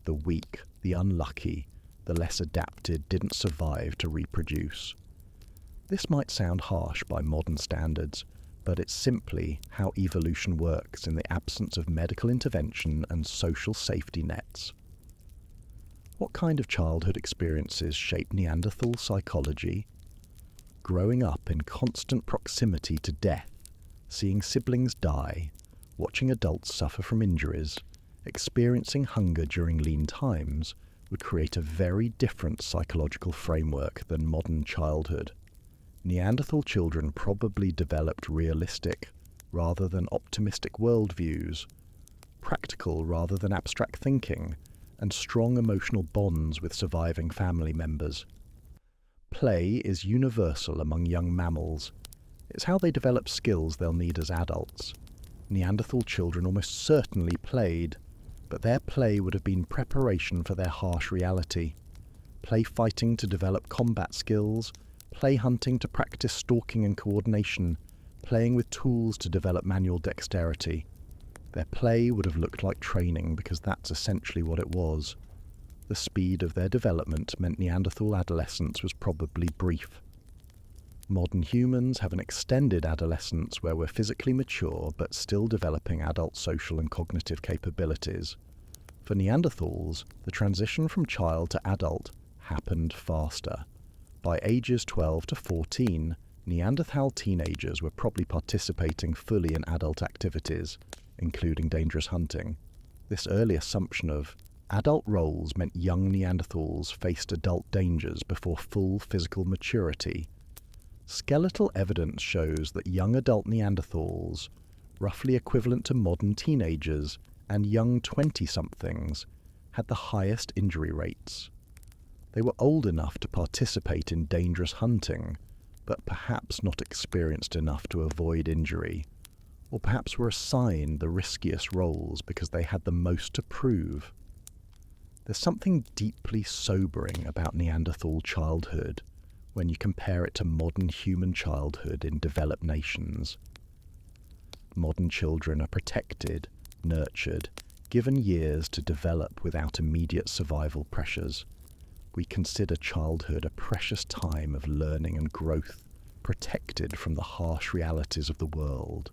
The weak, the unlucky, the less adapted didn't survive to reproduce. This might sound harsh by modern standards, but it's simply how evolution works in the absence of medical intervention and social safety nets. What kind of childhood experiences shaped Neanderthal psychology? Growing up in constant proximity to death, seeing siblings die, watching adults suffer from injuries, experiencing hunger during lean times would create a very different psychological framework than modern childhood. Neanderthal children probably developed realistic rather than optimistic worldviews, practical rather than abstract thinking, and strong emotional bonds with surviving family members. Play is universal among young mammals. It's how they develop skills they'll need as adults. Neanderthal children almost certainly played, but their play would have been preparation for their harsh reality. Play fighting to develop combat skills, play hunting to practice stalking and coordination, playing with tools to develop manual dexterity. Their play would have looked like training because that's essentially what it was. The speed of their development meant Neanderthal adolescence was probably brief. Modern humans have an extended adolescence where we're physically mature but still developing adult social and cognitive capabilities. For Neanderthals, the transition from child to adult happened faster. By ages 12 to 14, Neanderthal teenagers were probably participating fully in adult activities, including dangerous hunting. This early assumption of adult roles meant young Neanderthals faced adult dangers before full physical maturity. Skeletal evidence shows that young adult Neanderthals, roughly equivalent to modern teenagers, and young 20-somethings, had the highest injury rates. They were old enough to participate in dangerous hunting, but perhaps not experienced enough to avoid injury, or perhaps were assigned the riskiest roles because they had the most to prove. There's something deeply sobering about Neanderthal childhood when you compare it to modern human childhood in developed nations. Modern children are protected, nurtured, given years to develop without immediate survival pressures. We consider childhood a precious time of learning and growth, protected from the harsh realities of the world.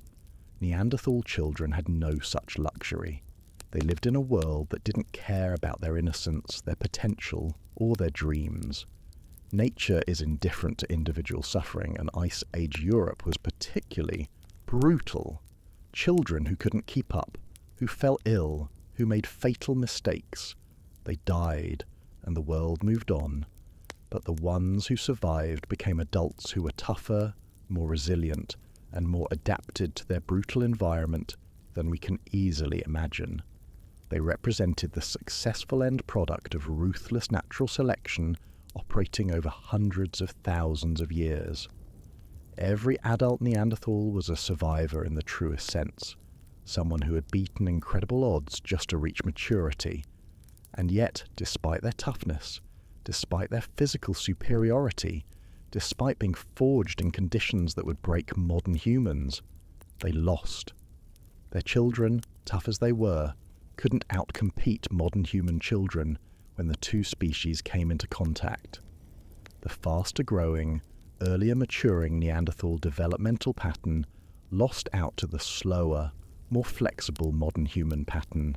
Neanderthal children had no such luxury. They lived in a world that didn't care about their innocence, their potential, or their dreams. Nature is indifferent to individual suffering, and Ice Age Europe was particularly brutal. Children who couldn't keep up, who fell ill, who made fatal mistakes. They died, and the world moved on. But the ones who survived became adults who were tougher, more resilient, and more adapted to their brutal environment than we can easily imagine. They represented the successful end product of ruthless natural selection operating over hundreds of thousands of years. Every adult Neanderthal was a survivor in the truest sense, someone who had beaten incredible odds just to reach maturity. And yet, despite their toughness, despite their physical superiority, despite being forged in conditions that would break modern humans, they lost. Their children, tough as they were, couldn't outcompete modern human children when the two species came into contact. The faster-growing, earlier maturing Neanderthal developmental pattern lost out to the slower, more flexible modern human pattern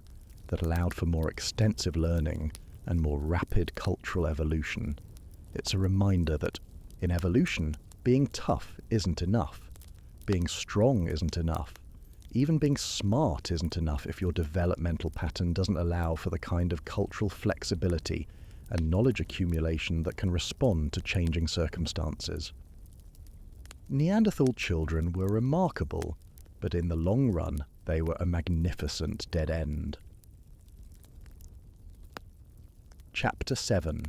that allowed for more extensive learning and more rapid cultural evolution. It's a reminder that, in evolution, being tough isn't enough. Being strong isn't enough. Even being smart isn't enough if your developmental pattern doesn't allow for the kind of cultural flexibility and knowledge accumulation that can respond to changing circumstances. Neanderthal children were remarkable, but in the long run, they were a magnificent dead end. Chapter 7.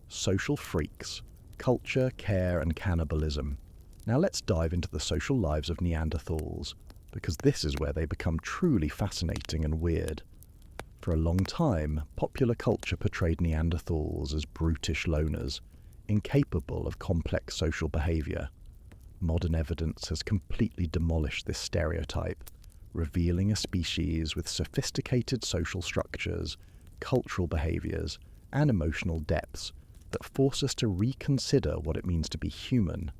Social Freaks, Culture, Care and Cannibalism. Now let's dive into the social lives of Neanderthals, because this is where they become truly fascinating and weird. For a long time, popular culture portrayed Neanderthals as brutish loners, incapable of complex social behavior. Modern evidence has completely demolished this stereotype, revealing a species with sophisticated social structures, cultural behaviors, and emotional depths that force us to reconsider what it means to be human.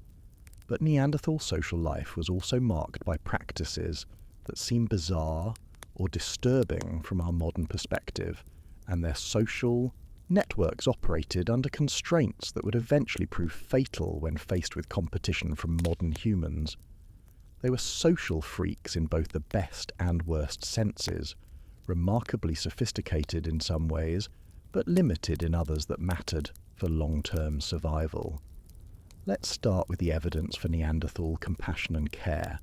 But Neanderthal social life was also marked by practices that seem bizarre or disturbing from our modern perspective, and their social, Networks operated under constraints that would eventually prove fatal when faced with competition from modern humans. They were social freaks in both the best and worst senses, remarkably sophisticated in some ways, but limited in others that mattered for long-term survival. Let's start with the evidence for Neanderthal compassion and care,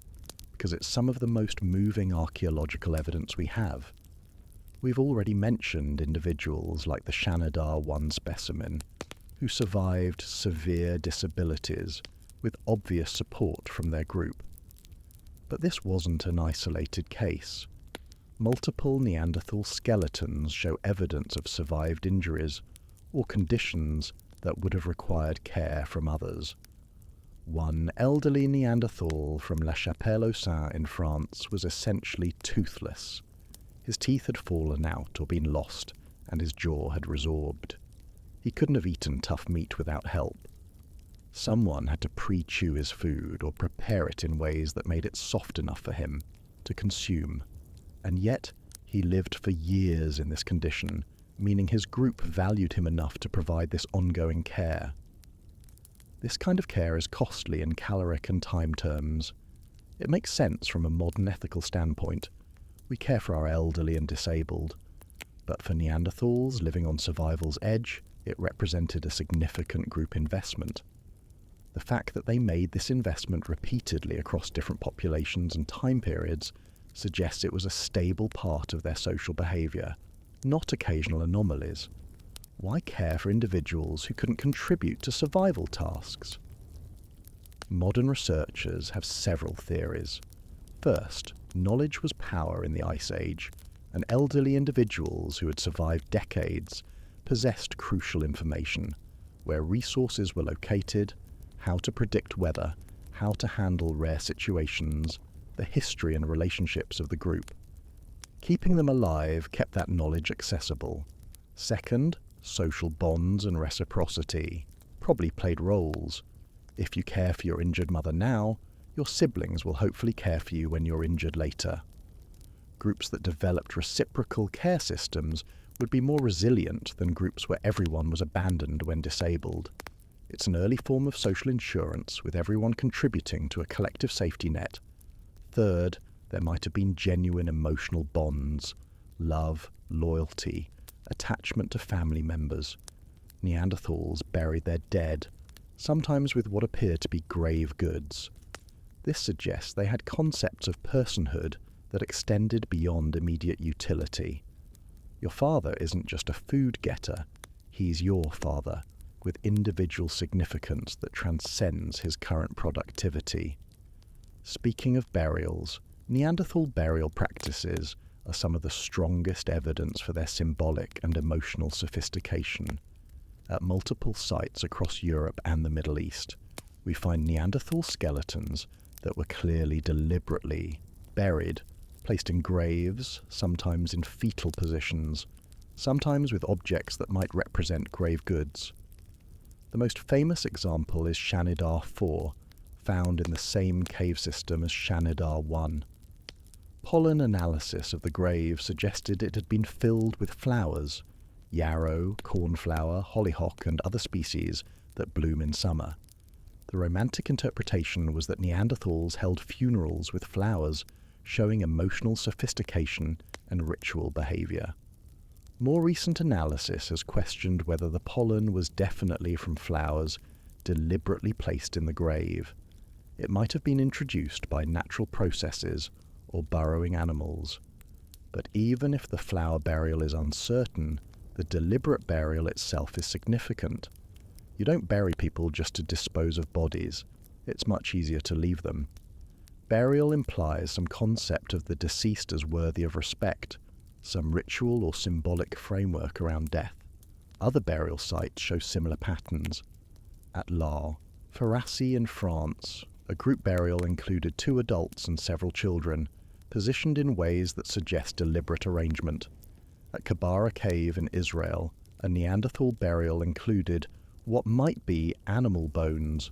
because it's some of the most moving archaeological evidence we have. We've already mentioned individuals like the Shanidar 1 specimen, who survived severe disabilities with obvious support from their group. But this wasn't an isolated case. Multiple Neanderthal skeletons show evidence of survived injuries or conditions that would have required care from others. One elderly Neanderthal from La Chapelle-aux-Saints in France was essentially toothless. His teeth had fallen out or been lost, and his jaw had resorbed. He couldn't have eaten tough meat without help. Someone had to pre-chew his food or prepare it in ways that made it soft enough for him to consume. And yet, he lived for years in this condition, meaning his group valued him enough to provide this ongoing care. This kind of care is costly in caloric and time terms. It makes sense from a modern ethical standpoint. We care for our elderly and disabled. But for Neanderthals living on survival's edge, it represented a significant group investment. The fact that they made this investment repeatedly across different populations and time periods suggests it was a stable part of their social behavior, not occasional anomalies. Why care for individuals who couldn't contribute to survival tasks? Modern researchers have several theories. First, knowledge was power in the Ice Age, and elderly individuals who had survived decades possessed crucial information: where resources were located, how to predict weather, how to handle rare situations, the history and relationships of the group. Keeping them alive kept that knowledge accessible. Second, social bonds and reciprocity probably played roles. If you care for your injured mother now, your siblings will hopefully care for you when you're injured later. Groups that developed reciprocal care systems would be more resilient than groups where everyone was abandoned when disabled. It's an early form of social insurance, with everyone contributing to a collective safety net. Third, there might have been genuine emotional bonds, love, loyalty, attachment to family members. Neanderthals buried their dead, sometimes with what appeared to be grave goods. This suggests they had concepts of personhood that extended beyond immediate utility. Your father isn't just a food getter, he's your father, with individual significance that transcends his current productivity. Speaking of burials, Neanderthal burial practices are some of the strongest evidence for their symbolic and emotional sophistication. At multiple sites across Europe and the Middle East, we find Neanderthal skeletons that were clearly deliberately buried, placed in graves, sometimes in fetal positions, sometimes with objects that might represent grave goods. The most famous example is Shanidar 4, found in the same cave system as Shanidar 1. Pollen analysis of the grave suggested it had been filled with flowers, yarrow, cornflower, hollyhock, and other species that bloom in summer. The romantic interpretation was that Neanderthals held funerals with flowers, showing emotional sophistication and ritual behavior. More recent analysis has questioned whether the pollen was definitely from flowers deliberately placed in the grave. It might have been introduced by natural processes or burrowing animals. But even if the flower burial is uncertain, the deliberate burial itself is significant. You don't bury people just to dispose of bodies. It's much easier to leave them. Burial implies some concept of the deceased as worthy of respect, some ritual or symbolic framework around death. Other burial sites show similar patterns. At La Ferracie in France, a group burial included 2 adults and several children, positioned in ways that suggest deliberate arrangement. At Kabara Cave in Israel, a Neanderthal burial included what might be animal bones,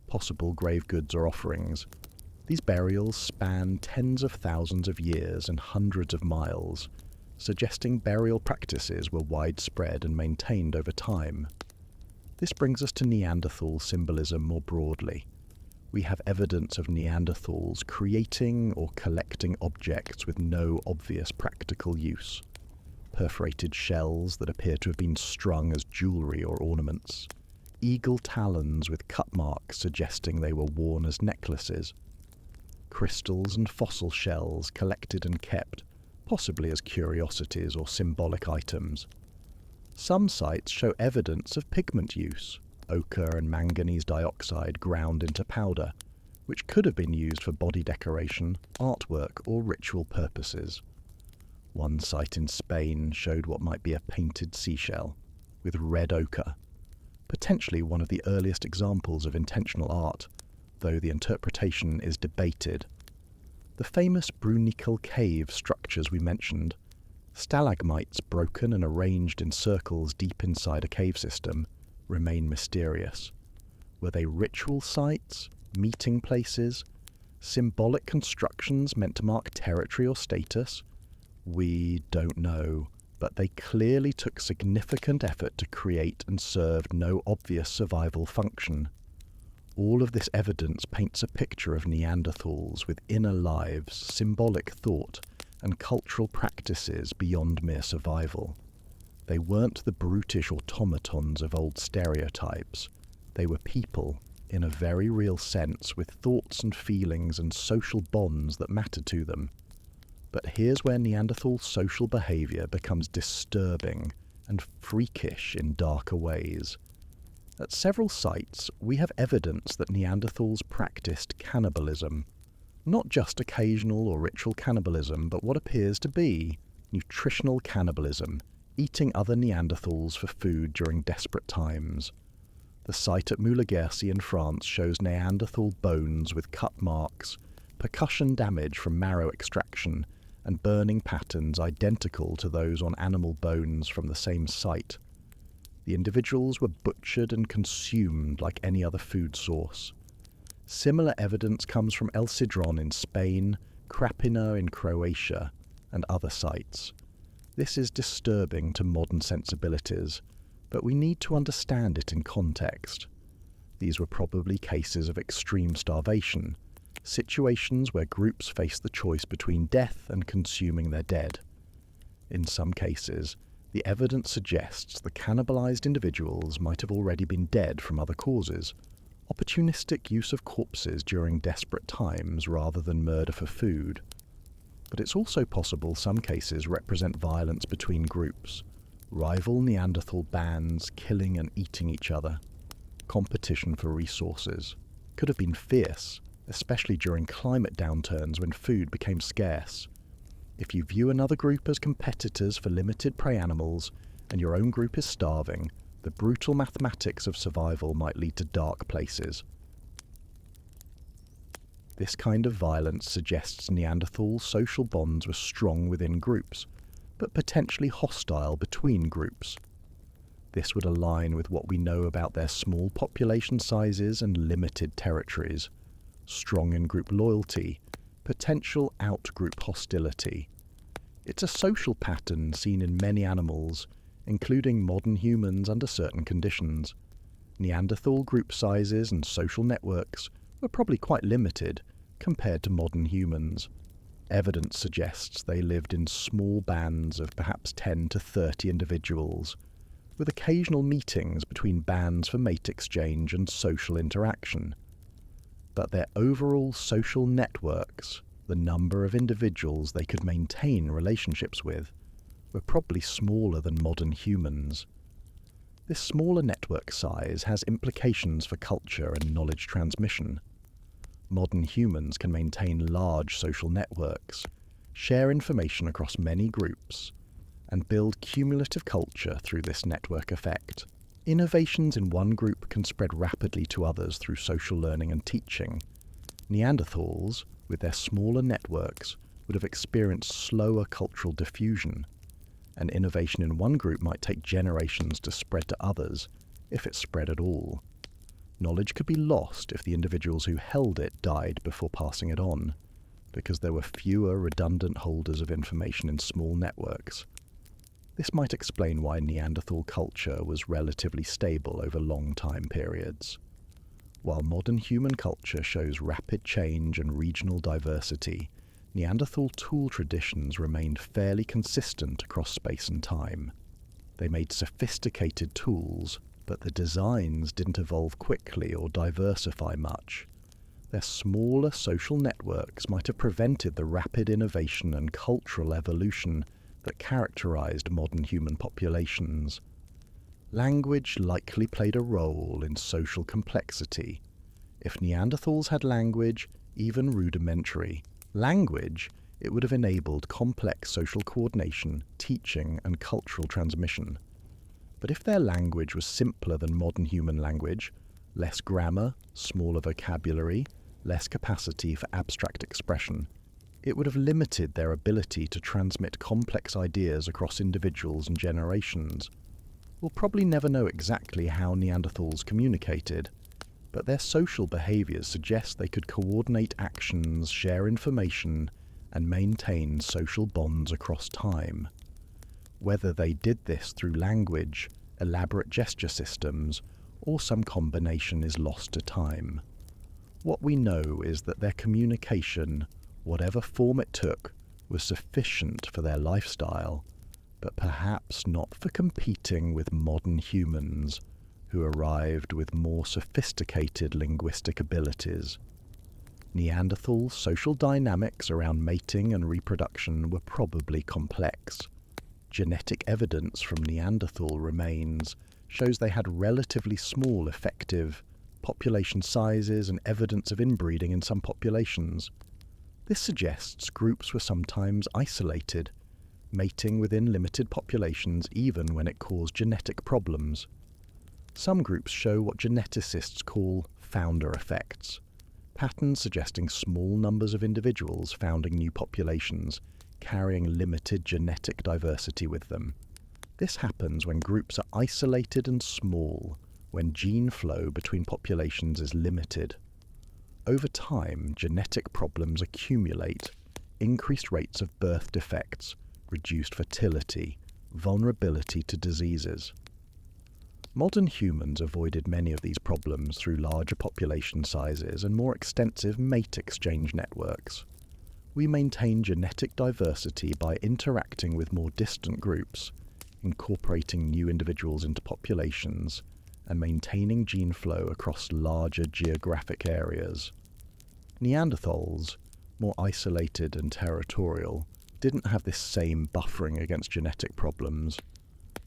possible grave goods or offerings. These burials span tens of thousands of years and hundreds of miles, suggesting burial practices were widespread and maintained over time. This brings us to Neanderthal symbolism more broadly. We have evidence of Neanderthals creating or collecting objects with no obvious practical use. Perforated shells that appear to have been strung as jewellery or ornaments. Eagle talons with cut marks suggesting they were worn as necklaces. Crystals and fossil shells collected and kept, possibly as curiosities or symbolic items. Some sites show evidence of pigment use, ochre and manganese dioxide ground into powder, which could have been used for body decoration, artwork, or ritual purposes. One site in Spain showed what might be a painted seashell, with red ochre, potentially one of the earliest examples of intentional art, though the interpretation is debated. The famous Brunicle cave structures we mentioned, stalagmites broken and arranged in circles deep inside a cave system, remain mysterious. Were they ritual sites, meeting places, symbolic constructions meant to mark territory or status? We don't know, but they clearly took significant effort to create and served no obvious survival function. All of this evidence paints a picture of Neanderthals with inner lives, symbolic thought, and cultural practices beyond mere survival. They weren't the brutish automatons of old stereotypes. They were people, in a very real sense, with thoughts and feelings and social bonds that mattered to them. But here's where Neanderthal social behaviour becomes disturbing and freakish in darker ways. At several sites, we have evidence that Neanderthals practiced cannibalism. Not just occasional or ritual cannibalism, but what appears to be nutritional cannibalism, eating other Neanderthals for food during desperate times. The site at Moulin-Guercy in France shows Neanderthal bones with cut marks, percussion damage from marrow extraction, and burning patterns identical to those on animal bones from the same site. The individuals were butchered and consumed like any other food source. Similar evidence comes from El Cidrón in Spain, Krapina in Croatia, and other sites. This is disturbing to modern sensibilities, but we need to understand it in context. These were probably cases of extreme starvation, situations where groups face the choice between death and consuming their dead. In some cases, the evidence suggests the cannibalized individuals might have already been dead from other causes, opportunistic use of corpses during desperate times rather than murder for food. But it's also possible some cases represent violence between groups, rival Neanderthal bands killing and eating each other. Competition for resources could have been fierce, especially during climate downturns when food became scarce. If you view another group as competitors for limited prey animals, and your own group is starving, the brutal mathematics of survival might lead to dark places. This kind of violence suggests Neanderthal social bonds were strong within groups, but potentially hostile between groups. This would align with what we know about their small population sizes and limited territories, strong in-group loyalty, potential out-group hostility. It's a social pattern seen in many animals, including modern humans under certain conditions. Neanderthal group sizes and social networks were probably quite limited compared to modern humans. Evidence suggests they lived in small bands of perhaps 10 to 30 individuals, with occasional meetings between bands for mate exchange and social interaction. But their overall social networks, the number of individuals they could maintain relationships with, were probably smaller than modern humans. This smaller network size has implications for culture and knowledge transmission. Modern humans can maintain large social networks, share information across many groups, and build cumulative culture through this network effect. Innovations in one group can spread rapidly to others through social learning and teaching. Neanderthals, with their smaller networks, would have experienced slower cultural diffusion. An innovation in one group might take generations to spread to others, if it spread at all. Knowledge could be lost if the individuals who held it died before passing it on, because there were fewer redundant holders of information in small networks. This might explain why Neanderthal culture was relatively stable over long time periods. While modern human culture shows rapid change and regional diversity, Neanderthal tool traditions remained fairly consistent across space and time. They made sophisticated tools, but the designs didn't evolve quickly or diversify much. Their smaller social networks might have prevented the rapid innovation and cultural evolution that characterized modern human populations. Language likely played a role in social complexity. If Neanderthals had language, even rudimentary language, it would have enabled complex social coordination, teaching, and cultural transmission. But if their language was simpler than modern human language, less grammar, smaller vocabulary, less capacity for abstract expression, it would have limited their ability to transmit complex ideas across individuals and generations. We'll probably never know exactly how Neanderthals communicated, but their social behaviours suggest they could coordinate actions, share information, and maintain social bonds across time. Whether they did this through language, elaborate gesture systems, or some combination is lost to time. What we know is that their communication, whatever form it took, was sufficient for their lifestyle, but perhaps not for competing with modern humans, who arrived with more sophisticated linguistic abilities. Neanderthal social dynamics around mating and reproduction were probably complex. Genetic evidence from Neanderthal remains shows they had relatively small effective population sizes and evidence of inbreeding in some populations. This suggests groups were sometimes isolated, mating within limited populations even when it caused genetic problems. Some groups show what geneticists call founder effects, patterns suggesting small numbers of individuals founding new populations, carrying limited genetic diversity with them. This happens when groups are isolated and small, when gene flow between populations is limited. Over time, genetic problems accumulate, increased rates of birth defects, reduced fertility, vulnerability to diseases. Modern humans avoided many of these problems through larger population sizes and more extensive mate exchange networks. We maintain genetic diversity by interacting with more distant groups, incorporating new individuals into populations, and maintaining gene flow across larger geographic areas. Neanderthals, more isolated and territorial, didn't have this same buffering against genetic problems.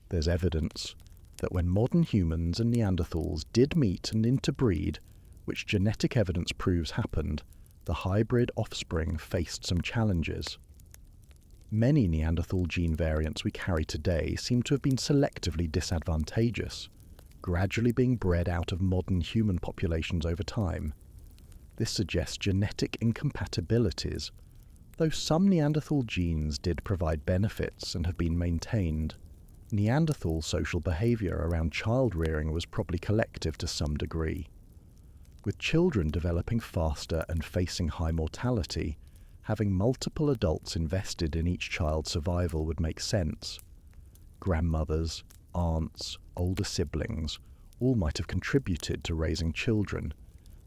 There's evidence that when modern humans and Neanderthals did meet and interbreed, which genetic evidence proves happened, the hybrid offspring faced some challenges. Many Neanderthal gene variants we carry today seem to have been selectively disadvantageous, gradually being bred out of modern human populations over time. This suggests genetic incompatibilities, though some Neanderthal genes did provide benefits and have been maintained. Neanderthal social behaviour around child rearing was probably collective to some degree. With children developing faster and facing high mortality, having multiple adults invested in each child's survival would make sense. Grandmothers, aunts, older siblings all might have contributed to raising children,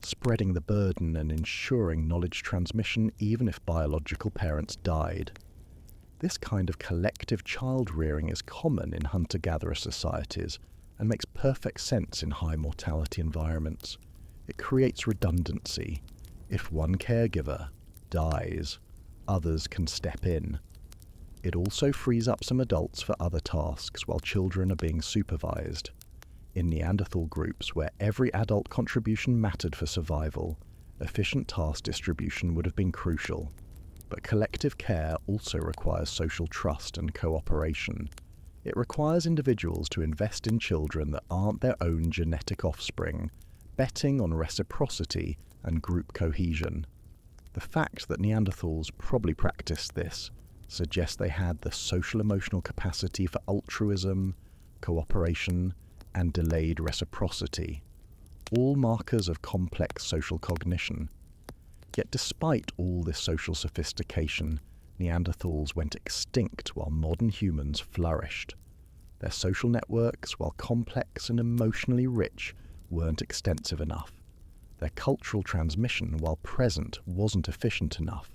spreading the burden and ensuring knowledge transmission even if biological parents died. This kind of collective child rearing is common in hunter-gatherer societies and makes perfect sense in high mortality environments. It creates redundancy. If one caregiver dies, others can step in. It also frees up some adults for other tasks while children are being supervised. In Neanderthal groups where every adult contribution mattered for survival, efficient task distribution would have been crucial. But collective care also requires social trust and cooperation. It requires individuals to invest in children that aren't their own genetic offspring, betting on reciprocity and group cohesion. The fact that Neanderthals probably practiced this suggests they had the social-emotional capacity for altruism, cooperation, and delayed reciprocity, all markers of complex social cognition. Yet despite all this social sophistication, Neanderthals went extinct while modern humans flourished. Their social networks, while complex and emotionally rich, weren't extensive enough. Their cultural transmission, while present, wasn't efficient enough.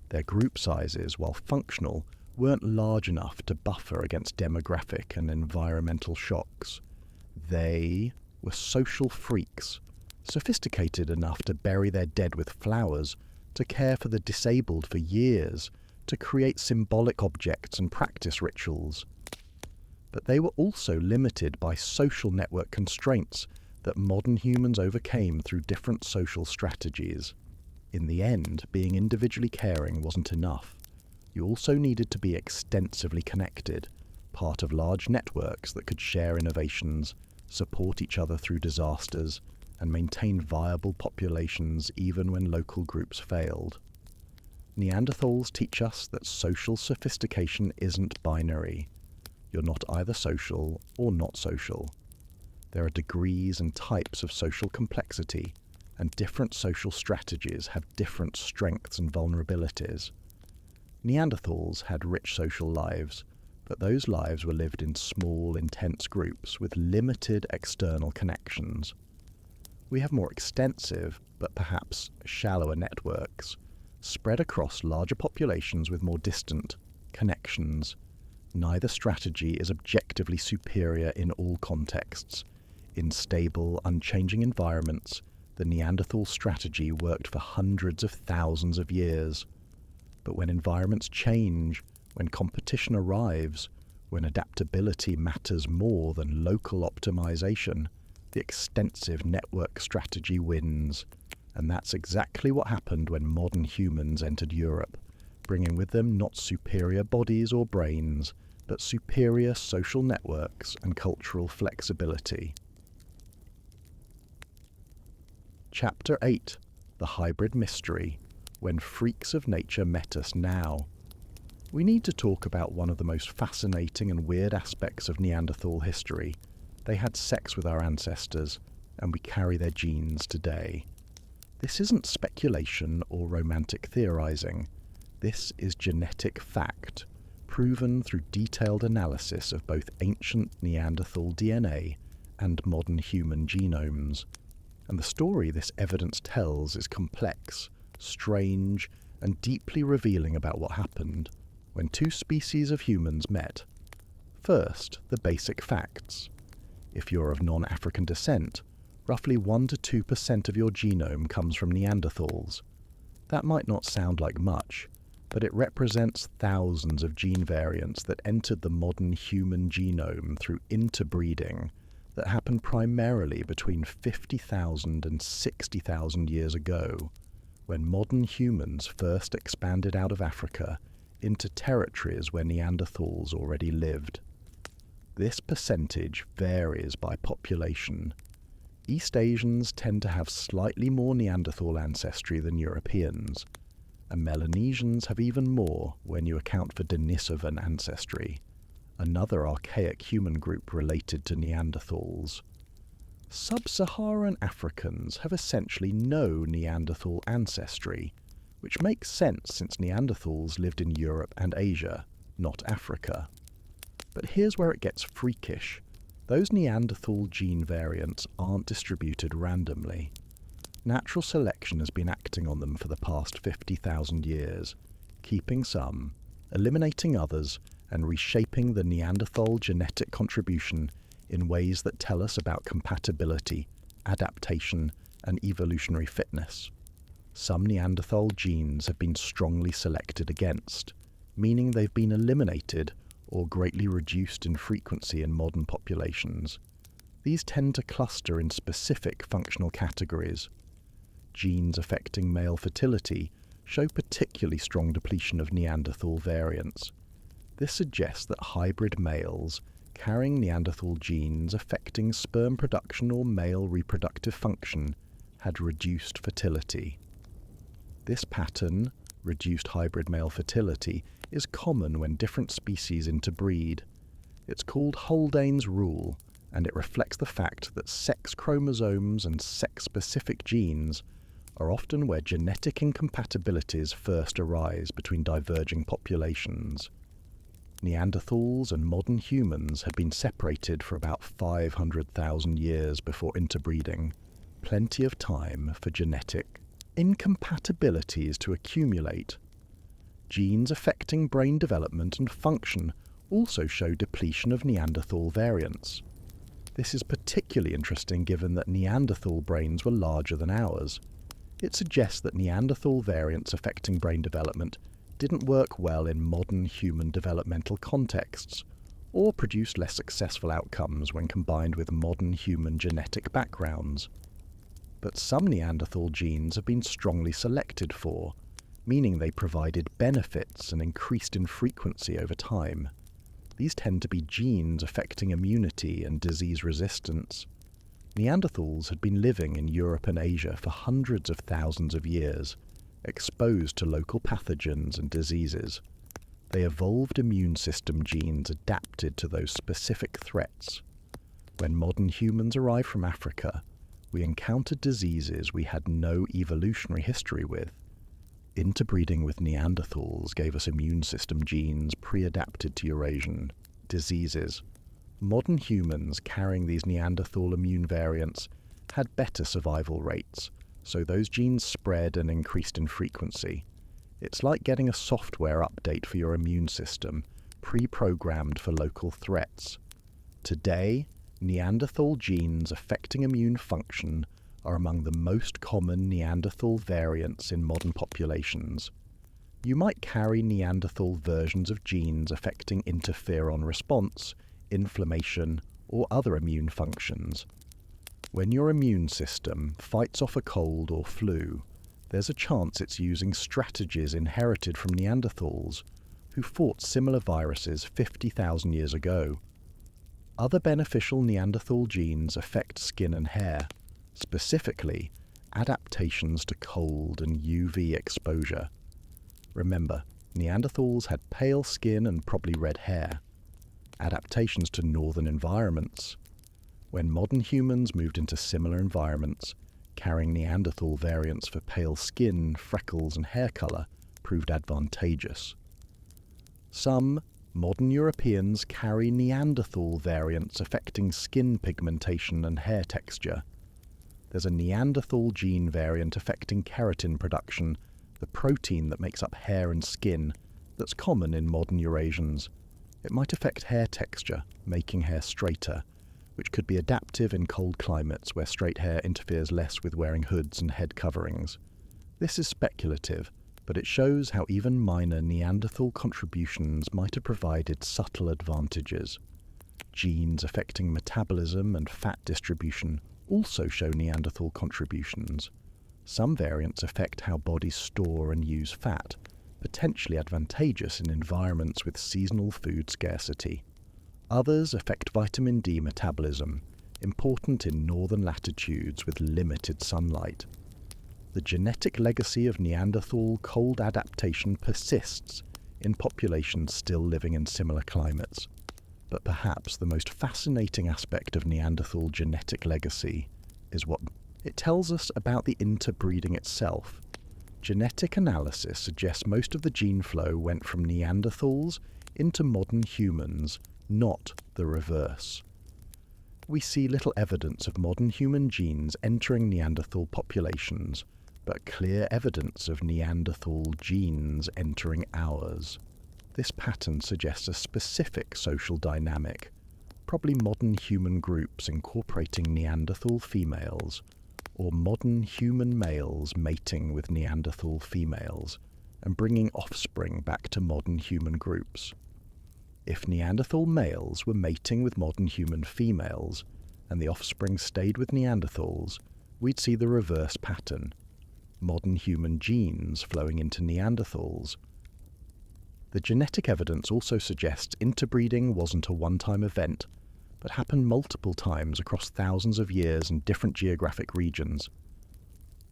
Their group sizes, while functional, weren't large enough to buffer against demographic and environmental shocks. They were social freaks, sophisticated enough to bury their dead with flowers, to care for the disabled for years, to create symbolic objects and practice rituals. But they were also limited by social network constraints that modern humans overcame through different social strategies. In the end, being individually caring wasn't enough. You also needed to be extensively connected, part of large networks that could share innovations, support each other through disasters, and maintain viable populations even when local groups failed. Neanderthals teach us that social sophistication isn't binary. You're not either social or not social. There are degrees and types of social complexity, and different social strategies have different strengths and vulnerabilities. Neanderthals had rich social lives, but those lives were lived in small, intense groups with limited external connections. We have more extensive, but perhaps shallower networks, spread across larger populations with more distant connections. Neither strategy is objectively superior in all contexts. In stable, unchanging environments, the Neanderthal strategy worked for hundreds of thousands of years. But when environments change, when competition arrives, when adaptability matters more than local optimization, the extensive network strategy wins. And that's exactly what happened when modern humans entered Europe, bringing with them not superior bodies or brains, but superior social networks and cultural flexibility. Chapter 8. The Hybrid Mystery. When freaks of nature met us now. We need to talk about one of the most fascinating and weird aspects of Neanderthal history. They had sex with our ancestors, and we carry their genes today. This isn't speculation or romantic theorizing. This is genetic fact, proven through detailed analysis of both ancient Neanderthal DNA and modern human genomes. And the story this evidence tells is complex, strange, and deeply revealing about what happened when two species of humans met. First, the basic facts. If you're of non-African descent, roughly 1 to 2% of your genome comes from Neanderthals. That might not sound like much, but it represents thousands of gene variants that entered the modern human genome through interbreeding that happened primarily between 50,000 and 60,000 years ago, when modern humans first expanded out of Africa into territories where Neanderthals already lived. This percentage varies by population. East Asians tend to have slightly more Neanderthal ancestry than Europeans, and Melanesians have even more when you account for Denisovan ancestry, another archaic human group related to Neanderthals. Sub-Saharan Africans have essentially no Neanderthal ancestry, which makes sense since Neanderthals lived in Europe and Asia, not Africa. But here's where it gets freakish. Those Neanderthal gene variants aren't distributed randomly. Natural selection has been acting on them for the past 50,000 years, keeping some, eliminating others, and reshaping the Neanderthal genetic contribution in ways that tell us about compatibility, adaptation, and evolutionary fitness. Some Neanderthal genes have been strongly selected against, meaning they've been eliminated or greatly reduced in frequency in modern populations. These tend to cluster in specific functional categories. Genes affecting male fertility show particularly strong depletion of Neanderthal variants. This suggests that hybrid males carrying Neanderthal genes affecting sperm production or male reproductive function had reduced fertility. This pattern, reduced hybrid male fertility, is common when different species interbreed. It's called Haldane's rule, and it reflects the fact that sex chromosomes and sex-specific genes are often where genetic incompatibilities first arise between diverging populations. Neanderthals and modern humans had been separated for about 500,000 years before interbreeding, plenty of time for genetic incompatibilities to accumulate. Genes affecting brain development and function also show depletion of Neanderthal variants. This is particularly interesting given that Neanderthal brains were larger than ours. It suggests that Neanderthal variants affecting brain development didn't work well in modern human developmental contexts, or produced less successful outcomes when combined with modern human genetic backgrounds. But some Neanderthal genes have been strongly selected for, meaning they provided benefits and increased in frequency over time. These tend to be genes affecting immunity and disease resistance. Neanderthals had been living in Europe and Asia for hundreds of thousands of years, exposed to local pathogens and diseases. They evolved immune system genes adapted to those specific threats. When modern humans arrived from Africa, we encountered diseases we had no evolutionary history with. Interbreeding with Neanderthals gave us immune system genes pre-adapted to Eurasian diseases. Modern humans carrying these Neanderthal immune variants had better survival rates, so those genes spread and increased in frequency. It's like getting a software update for your immune system, pre-programmed for local threats. Today, Neanderthal genes affecting immune function are among the most common Neanderthal variants in modern populations. You might carry Neanderthal versions of genes affecting interferon response, inflammation, or other immune functions. When your immune system fights off a cold or flu, there's a chance it's using strategies inherited from Neanderthals, who fought similar viruses 50,000 years ago. Other beneficial Neanderthal genes affect skin and hair, specifically adaptations to cold and UV exposure. Remember, Neanderthals had pale skin and probably red hair. Adaptations to northern environments. When modern humans moved into similar environments, carrying Neanderthal variants for pale skin, freckles, and hair color proved advantageous. Some modern Europeans carry Neanderthal variants affecting skin pigmentation and hair texture. There's a Neanderthal gene variant affecting keratin production, the protein that makes up hair and skin, that's common in modern Eurasians. It might affect hair texture, making hair straighter, which could be adaptive in cold climates where straight hair interferes less with wearing hoods and head coverings. This is speculative, but it shows how even minor Neanderthal contributions might have provided subtle advantages. Genes affecting metabolism and fat distribution also show Neanderthal contributions. Some variants affect how bodies store and use fat, potentially advantageous in environments with seasonal food scarcity. Others affect vitamin D metabolism, important in northern latitudes with limited sunlight. The genetic legacy of Neanderthal cold adaptation persists in populations still living in similar climates. But perhaps the most fascinating aspect of Neanderthal genetic legacy is what it tells us about the interbreeding itself. Genetic analysis suggests most of the gene flow went from Neanderthals into modern humans, not the reverse. We see little evidence of modern human genes entering Neanderthal populations, but clear evidence of Neanderthal genes entering ours. This pattern suggests a specific social dynamic, probably modern human groups incorporating Neanderthal females, or modern human males mating with Neanderthal females, and bringing offspring back to modern human groups. If Neanderthal males were mating with modern human females, and the offspring stayed with Neanderthals, we'd see the reverse pattern, modern human genes flowing into Neanderthals. The genetic evidence also suggests interbreeding wasn't a one-time event, but happened multiple times across thousands of years in different geographic regions.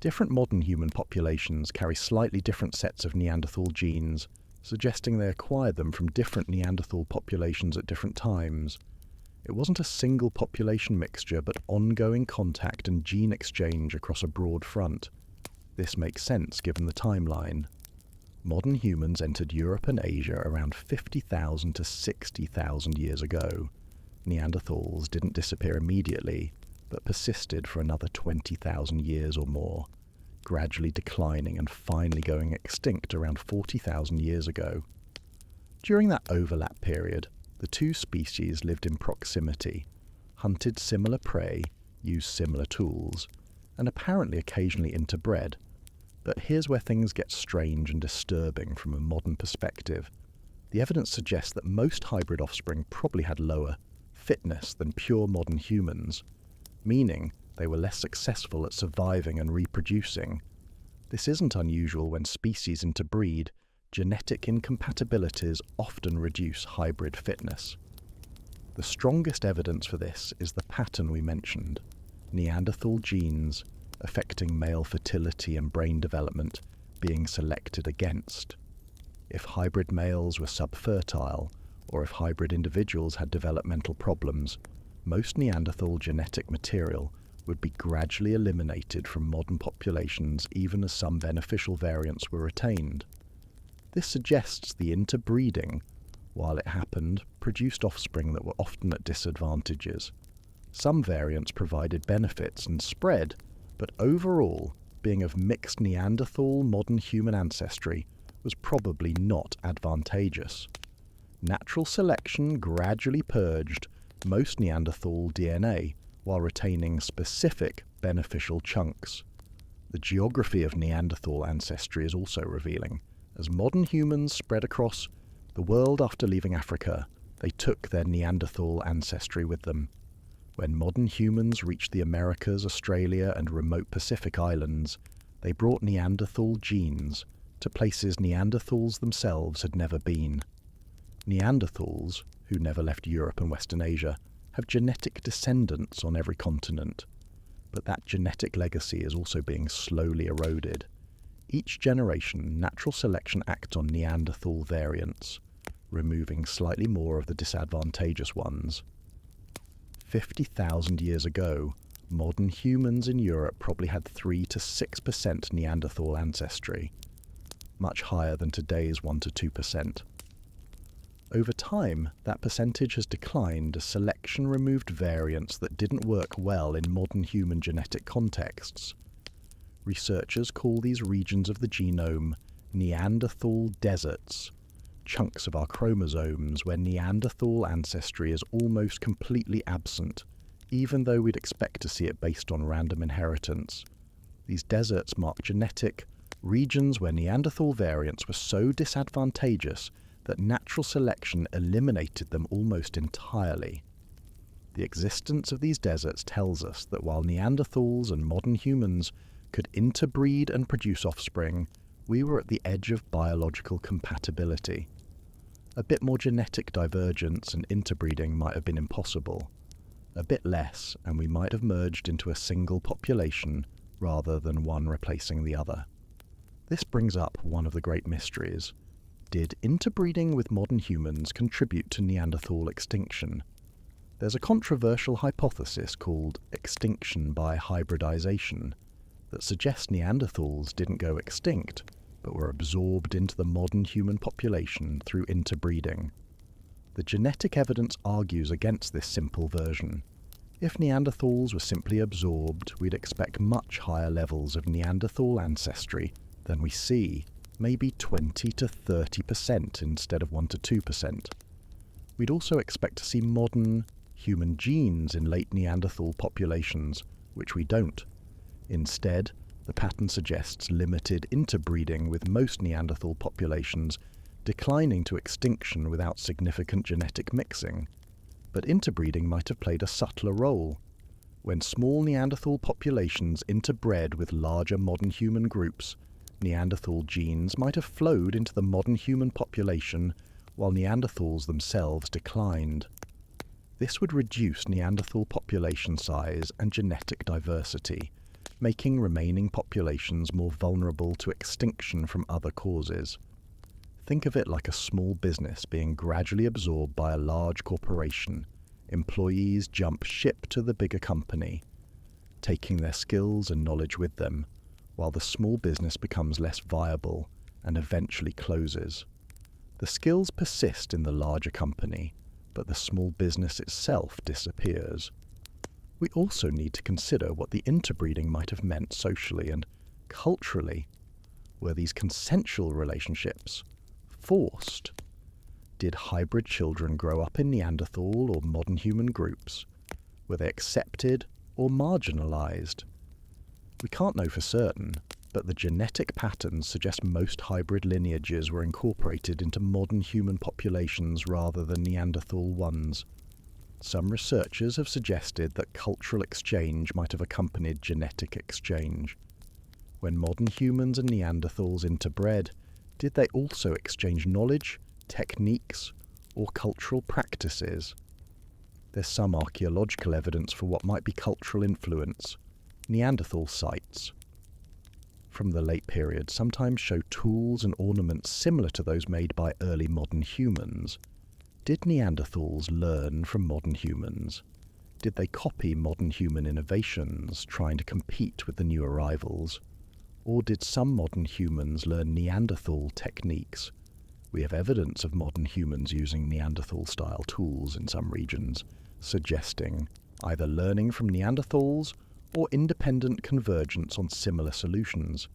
Different modern human populations carry slightly different sets of Neanderthal genes, suggesting they acquired them from different Neanderthal populations at different times. It wasn't a single population mixture, but ongoing contact and gene exchange across a broad front. This makes sense given the timeline. Modern humans entered Europe and Asia around 50,000 to 60,000 years ago. Neanderthals didn't disappear immediately, but persisted for another 20,000 years or more, gradually declining and finally going extinct around 40,000 years ago. During that overlap period, the two species lived in proximity, hunted similar prey, used similar tools, and apparently occasionally interbred. But here's where things get strange and disturbing from a modern perspective. The evidence suggests that most hybrid offspring probably had lower fitness than pure modern humans, meaning they were less successful at surviving and reproducing. This isn't unusual when species interbreed. Genetic incompatibilities often reduce hybrid fitness. The strongest evidence for this is the pattern we mentioned: Neanderthal genes affecting male fertility and brain development being selected against. If hybrid males were subfertile, or if hybrid individuals had developmental problems, most Neanderthal genetic material would be gradually eliminated from modern populations even as some beneficial variants were retained. This suggests the interbreeding, while it happened, produced offspring that were often at disadvantages. Some variants provided benefits and spread, but overall, being of mixed Neanderthal modern human ancestry was probably not advantageous. Natural selection gradually purged most Neanderthal DNA while retaining specific beneficial chunks. The geography of Neanderthal ancestry is also revealing. As modern humans spread across the world after leaving Africa, they took their Neanderthal ancestry with them. When modern humans reached the Americas, Australia, and remote Pacific islands, they brought Neanderthal genes to places Neanderthals themselves had never been. Neanderthals, who never left Europe and Western Asia, have genetic descendants on every continent, but that genetic legacy is also being slowly eroded. Each generation, natural selection acts on Neanderthal variants, removing slightly more of the disadvantageous ones. 50,000 years ago, modern humans in Europe probably had 3 to 6% Neanderthal ancestry, much higher than today's 1 to 2%. Over time, that percentage has declined as selection removed variants that didn't work well in modern human genetic contexts. Researchers call these regions of the genome Neanderthal deserts, chunks of our chromosomes where Neanderthal ancestry is almost completely absent, even though we'd expect to see it based on random inheritance. These deserts mark genetic regions where Neanderthal variants were so disadvantageous that natural selection eliminated them almost entirely. The existence of these deserts tells us that while Neanderthals and modern humans could interbreed and produce offspring, we were at the edge of biological compatibility. A bit more genetic divergence and interbreeding might have been impossible. A bit less, and we might have merged into a single population rather than one replacing the other. This brings up one of the great mysteries. Did interbreeding with modern humans contribute to Neanderthal extinction? There's a controversial hypothesis called extinction by hybridization that suggests Neanderthals didn't go extinct, but were absorbed into the modern human population through interbreeding. The genetic evidence argues against this simple version. If Neanderthals were simply absorbed, we'd expect much higher levels of Neanderthal ancestry than we see, maybe 20 to 30% instead of 1 to 2%. We'd also expect to see modern human genes in late Neanderthal populations, which we don't. Instead, the pattern suggests limited interbreeding with most Neanderthal populations declining to extinction without significant genetic mixing. But interbreeding might have played a subtler role. When small Neanderthal populations interbred with larger modern human groups, Neanderthal genes might have flowed into the modern human population while Neanderthals themselves declined. This would reduce Neanderthal population size and genetic diversity, making remaining populations more vulnerable to extinction from other causes. Think of it like a small business being gradually absorbed by a large corporation. Employees jump ship to the bigger company, taking their skills and knowledge with them. while the small business becomes less viable and eventually closes. The skills persist in the larger company, but the small business itself disappears. We also need to consider what the interbreeding might have meant socially and culturally. Were these consensual relationships forced? Did hybrid children grow up in Neanderthal or modern human groups? Were they accepted or marginalized? We can't know for certain, but the genetic patterns suggest most hybrid lineages were incorporated into modern human populations rather than Neanderthal ones. Some researchers have suggested that cultural exchange might have accompanied genetic exchange. When modern humans and Neanderthals interbred, did they also exchange knowledge, techniques, or cultural practices? There's some archaeological evidence for what might be cultural influence. Neanderthal sites from the late period sometimes show tools and ornaments similar to those made by early modern humans. Did Neanderthals learn from modern humans? Did they copy modern human innovations, trying to compete with the new arrivals? Or did some modern humans learn Neanderthal techniques? We have evidence of modern humans using Neanderthal-style tools in some regions, suggesting either learning from Neanderthals or independent convergence on similar solutions.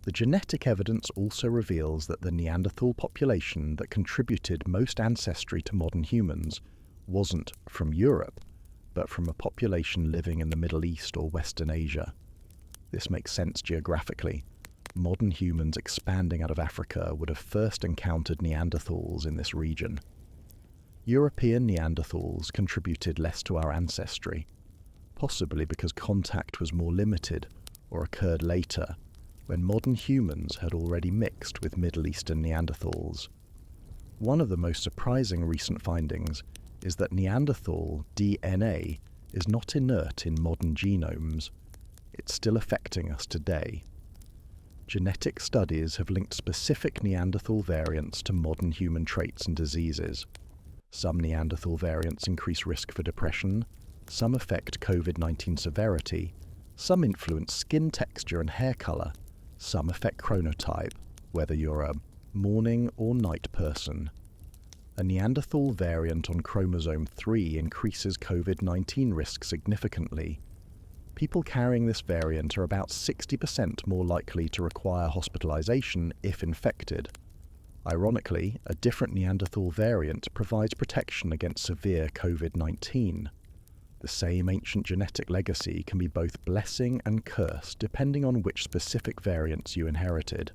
The genetic evidence also reveals that the Neanderthal population that contributed most ancestry to modern humans wasn't from Europe, but from a population living in the Middle East or Western Asia. This makes sense geographically. Modern humans expanding out of Africa would have first encountered Neanderthals in this region. European Neanderthals contributed less to our ancestry, possibly because contact was more limited or occurred later, when modern humans had already mixed with Middle Eastern Neanderthals. One of the most surprising recent findings is that Neanderthal DNA is not inert in modern genomes. It's still affecting us today. Genetic studies have linked specific Neanderthal variants to modern human traits and diseases. Some Neanderthal variants increase risk for depression, some affect COVID-19 severity, some influence skin texture and hair color, some affect chronotype, whether you're a morning or night person. A Neanderthal variant on chromosome 3 increases COVID-19 risk significantly. People carrying this variant are about 60% more likely to require hospitalization if infected. Ironically, a different Neanderthal variant provides protection against severe COVID-19. The same ancient genetic legacy can be both blessing and curse depending on which specific variants you inherited.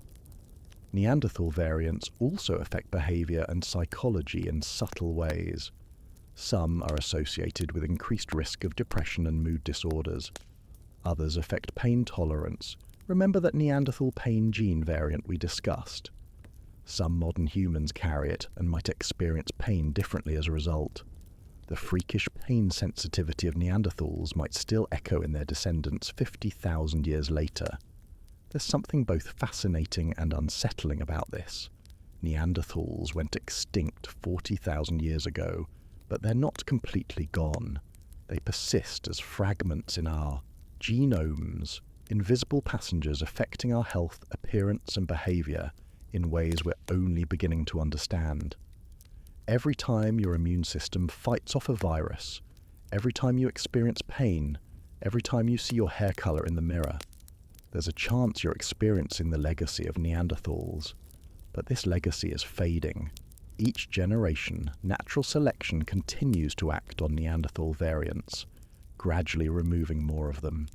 Neanderthal variants also affect behavior and psychology in subtle ways. Some are associated with increased risk of depression and mood disorders. Others affect pain tolerance. Remember that Neanderthal pain gene variant we discussed. Some modern humans carry it and might experience pain differently as a result. The freakish pain sensitivity of Neanderthals might still echo in their descendants 50,000 years later. There's something both fascinating and unsettling about this. Neanderthals went extinct 40,000 years ago, but they're not completely gone. They persist as fragments in our genomes, invisible passengers affecting our health, appearance, and behavior in ways we're only beginning to understand. Every time your immune system fights off a virus, every time you experience pain, every time you see your hair color in the mirror, there's a chance you're experiencing the legacy of Neanderthals. But this legacy is fading. Each generation, natural selection continues to act on Neanderthal variants, gradually removing more of them.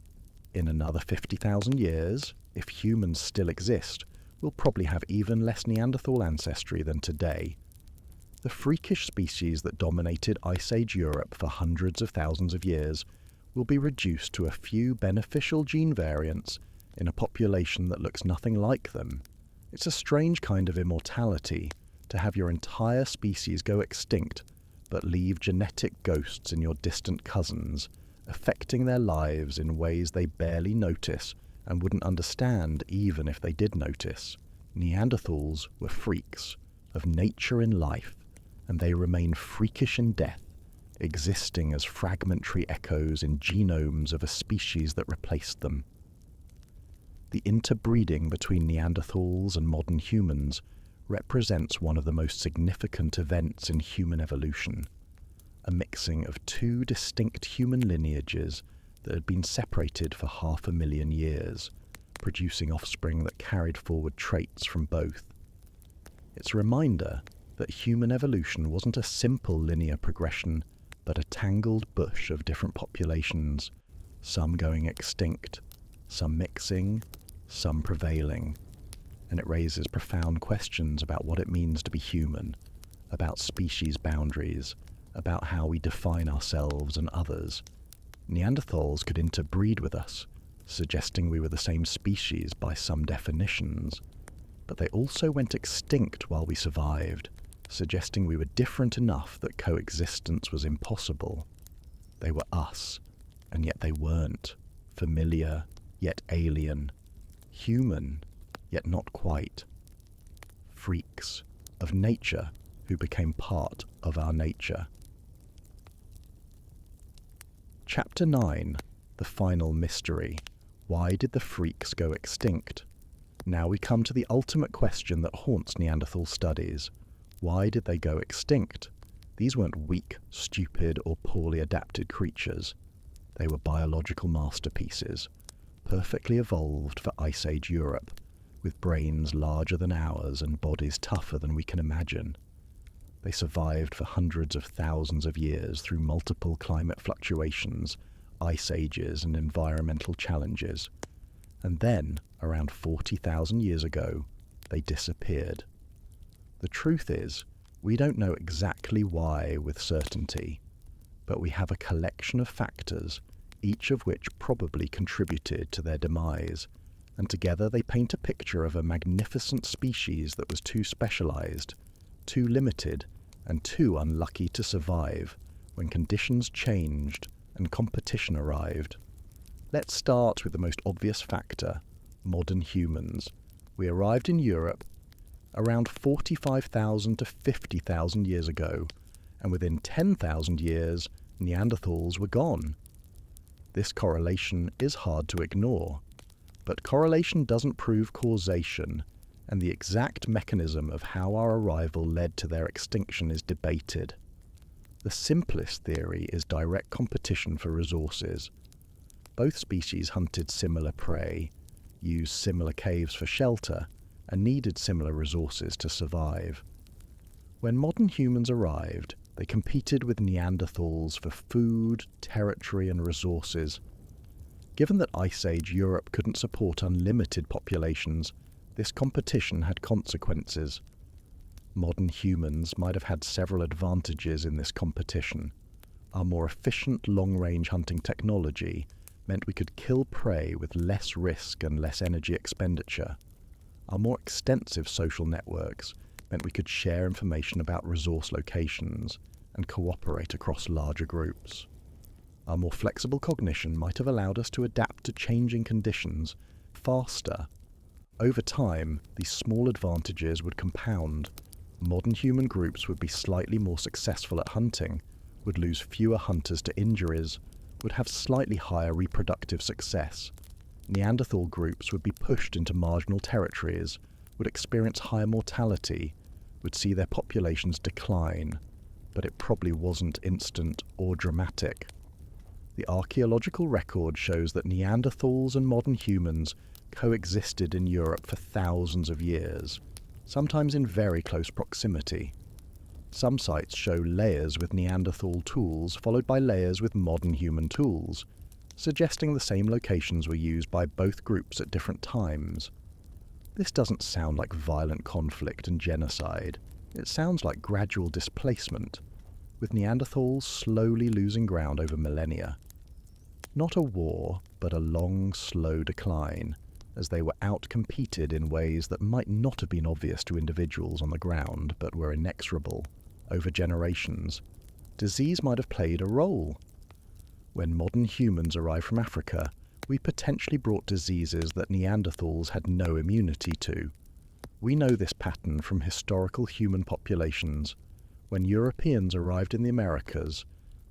In another 50,000 years, if humans still exist, we'll probably have even less Neanderthal ancestry than today. The freakish species that dominated Ice Age Europe for hundreds of thousands of years will be reduced to a few beneficial gene variants in a population that looks nothing like them. It's a strange kind of immortality to have your entire species go extinct but leave genetic ghosts in your distant cousins, affecting their lives in ways they barely notice and wouldn't understand even if they did notice. Neanderthals were freaks of nature in life, and they remain freakish in death, existing as fragmentary echoes in genomes of a species that replaced them. The interbreeding between Neanderthals and modern humans represents one of the most significant events in human evolution, a mixing of two distinct human lineages that had been separated for 500,000 years, producing offspring that carried forward traits from both. It's a reminder that human evolution wasn't a simple linear progression, but a tangled bush of different populations, some going extinct, some mixing, some prevailing. And it raises profound questions about what it means to be human, about species boundaries, about how we define ourselves and others. Neanderthals could interbreed with us, suggesting we were the same species by some definitions. But they also went extinct while we survived, suggesting we were different enough that coexistence was impossible. They were us, and yet they weren't. Familiar, yet alien. Human, yet not quite. Freaks of nature who became part of our nature. Chapter 9, The Final Mystery. Why did the freaks go extinct? Now we come to the ultimate question that haunts Neanderthal studies. Why did they go extinct? These weren't weak, stupid, or poorly adapted creatures. They were biological masterpieces, perfectly evolved for Ice Age Europe, with brains larger than ours and bodies tougher than we can imagine. They survived for hundreds of thousands of years through multiple climate fluctuations, ice ages, and environmental challenges. And then, around 40,000 years ago, they disappeared. The truth is, we don't know exactly why with certainty, but we have a collection of factors, each of which probably contributed to their demise, and together they paint a picture of a magnificent species that was too specialized, too limited, and too unlucky to survive when conditions changed and competition arrived. Let's start with the most obvious factor, modern humans. We arrived in Europe around 45,000 to 50,000 years ago, and within 10,000 years, Neanderthals were gone. This correlation is hard to ignore, but correlation doesn't prove causation, and the exact mechanism of how our arrival led to their extinction is debated. The simplest theory is direct competition for resources. Both species hunted similar prey, used similar caves for shelter, and needed similar resources to survive. When modern humans arrived, they competed with Neanderthals for food, territory, and resources. Given that Ice Age Europe couldn't support unlimited populations, this competition had consequences. Modern humans might have had several advantages in this competition. Our more efficient long-range hunting technology meant we could kill prey with less risk and less energy expenditure. Our more extensive social networks meant we could share information about resource locations and cooperate across larger groups. Our more flexible cognition might have allowed us to adapt to changing conditions faster. Over time, these small advantages would compound. Modern human groups would be slightly more successful at hunting, would lose fewer hunters to injuries, would have slightly higher reproductive success. Neanderthal groups would be pushed into marginal territories, would experience higher mortality, would see their populations decline, but it probably wasn't instant or dramatic. The archaeological record shows that Neanderthals and modern humans coexisted in Europe for thousands of years, sometimes in very close proximity. Some sites show layers with Neanderthal tools followed by layers with modern human tools, suggesting the same locations were used by both groups at different times. This doesn't sound like violent conflict and genocide. It sounds like gradual displacement, with Neanderthals slowly losing ground over millennia. Not a war, but a long, slow decline, as they were outcompeted in ways that might not have been obvious to individuals on the ground, but were inexorable. Over generations, disease might have played a role. When modern humans arrived from Africa, we potentially brought diseases that Neanderthals had no immunity to. We know this pattern from historical human populations. When Europeans arrived in the Americas,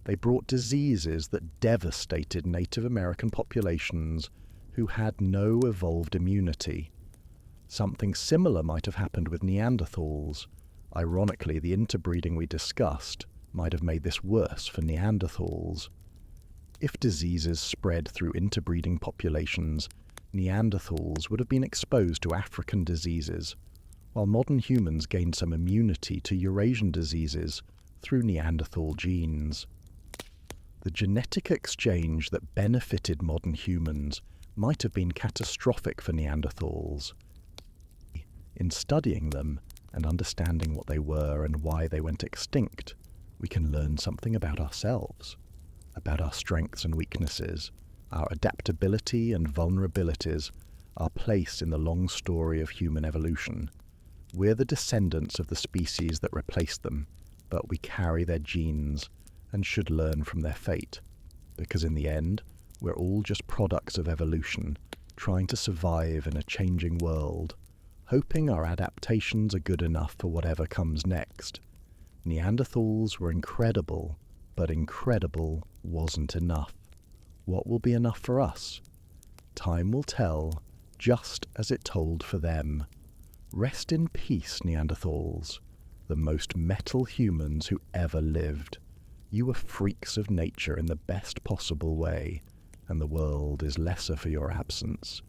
they brought diseases that devastated Native American populations who had no evolved immunity. Something similar might have happened with Neanderthals. Ironically, the interbreeding we discussed might have made this worse for Neanderthals. If diseases spread through interbreeding populations, Neanderthals would have been exposed to African diseases, while modern humans gained some immunity to Eurasian diseases through Neanderthal genes. The genetic exchange that benefited modern humans might have been catastrophic for Neanderthals. In studying them and understanding what they were and why they went extinct, we can learn something about ourselves, about our strengths and weaknesses, our adaptability and vulnerabilities, our place in the long story of human evolution. We're the descendants of the species that replaced them, but we carry their genes and should learn from their fate, because in the end, we're all just products of evolution, trying to survive in a changing world, hoping our adaptations are good enough for whatever comes next. Neanderthals were incredible, but incredible wasn't enough. What will be enough for us? Time will tell, just as it told for them. Rest in peace, Neanderthals, the most metal humans who ever lived. You were freaks of nature in the best possible way, and the world is lesser for your absence.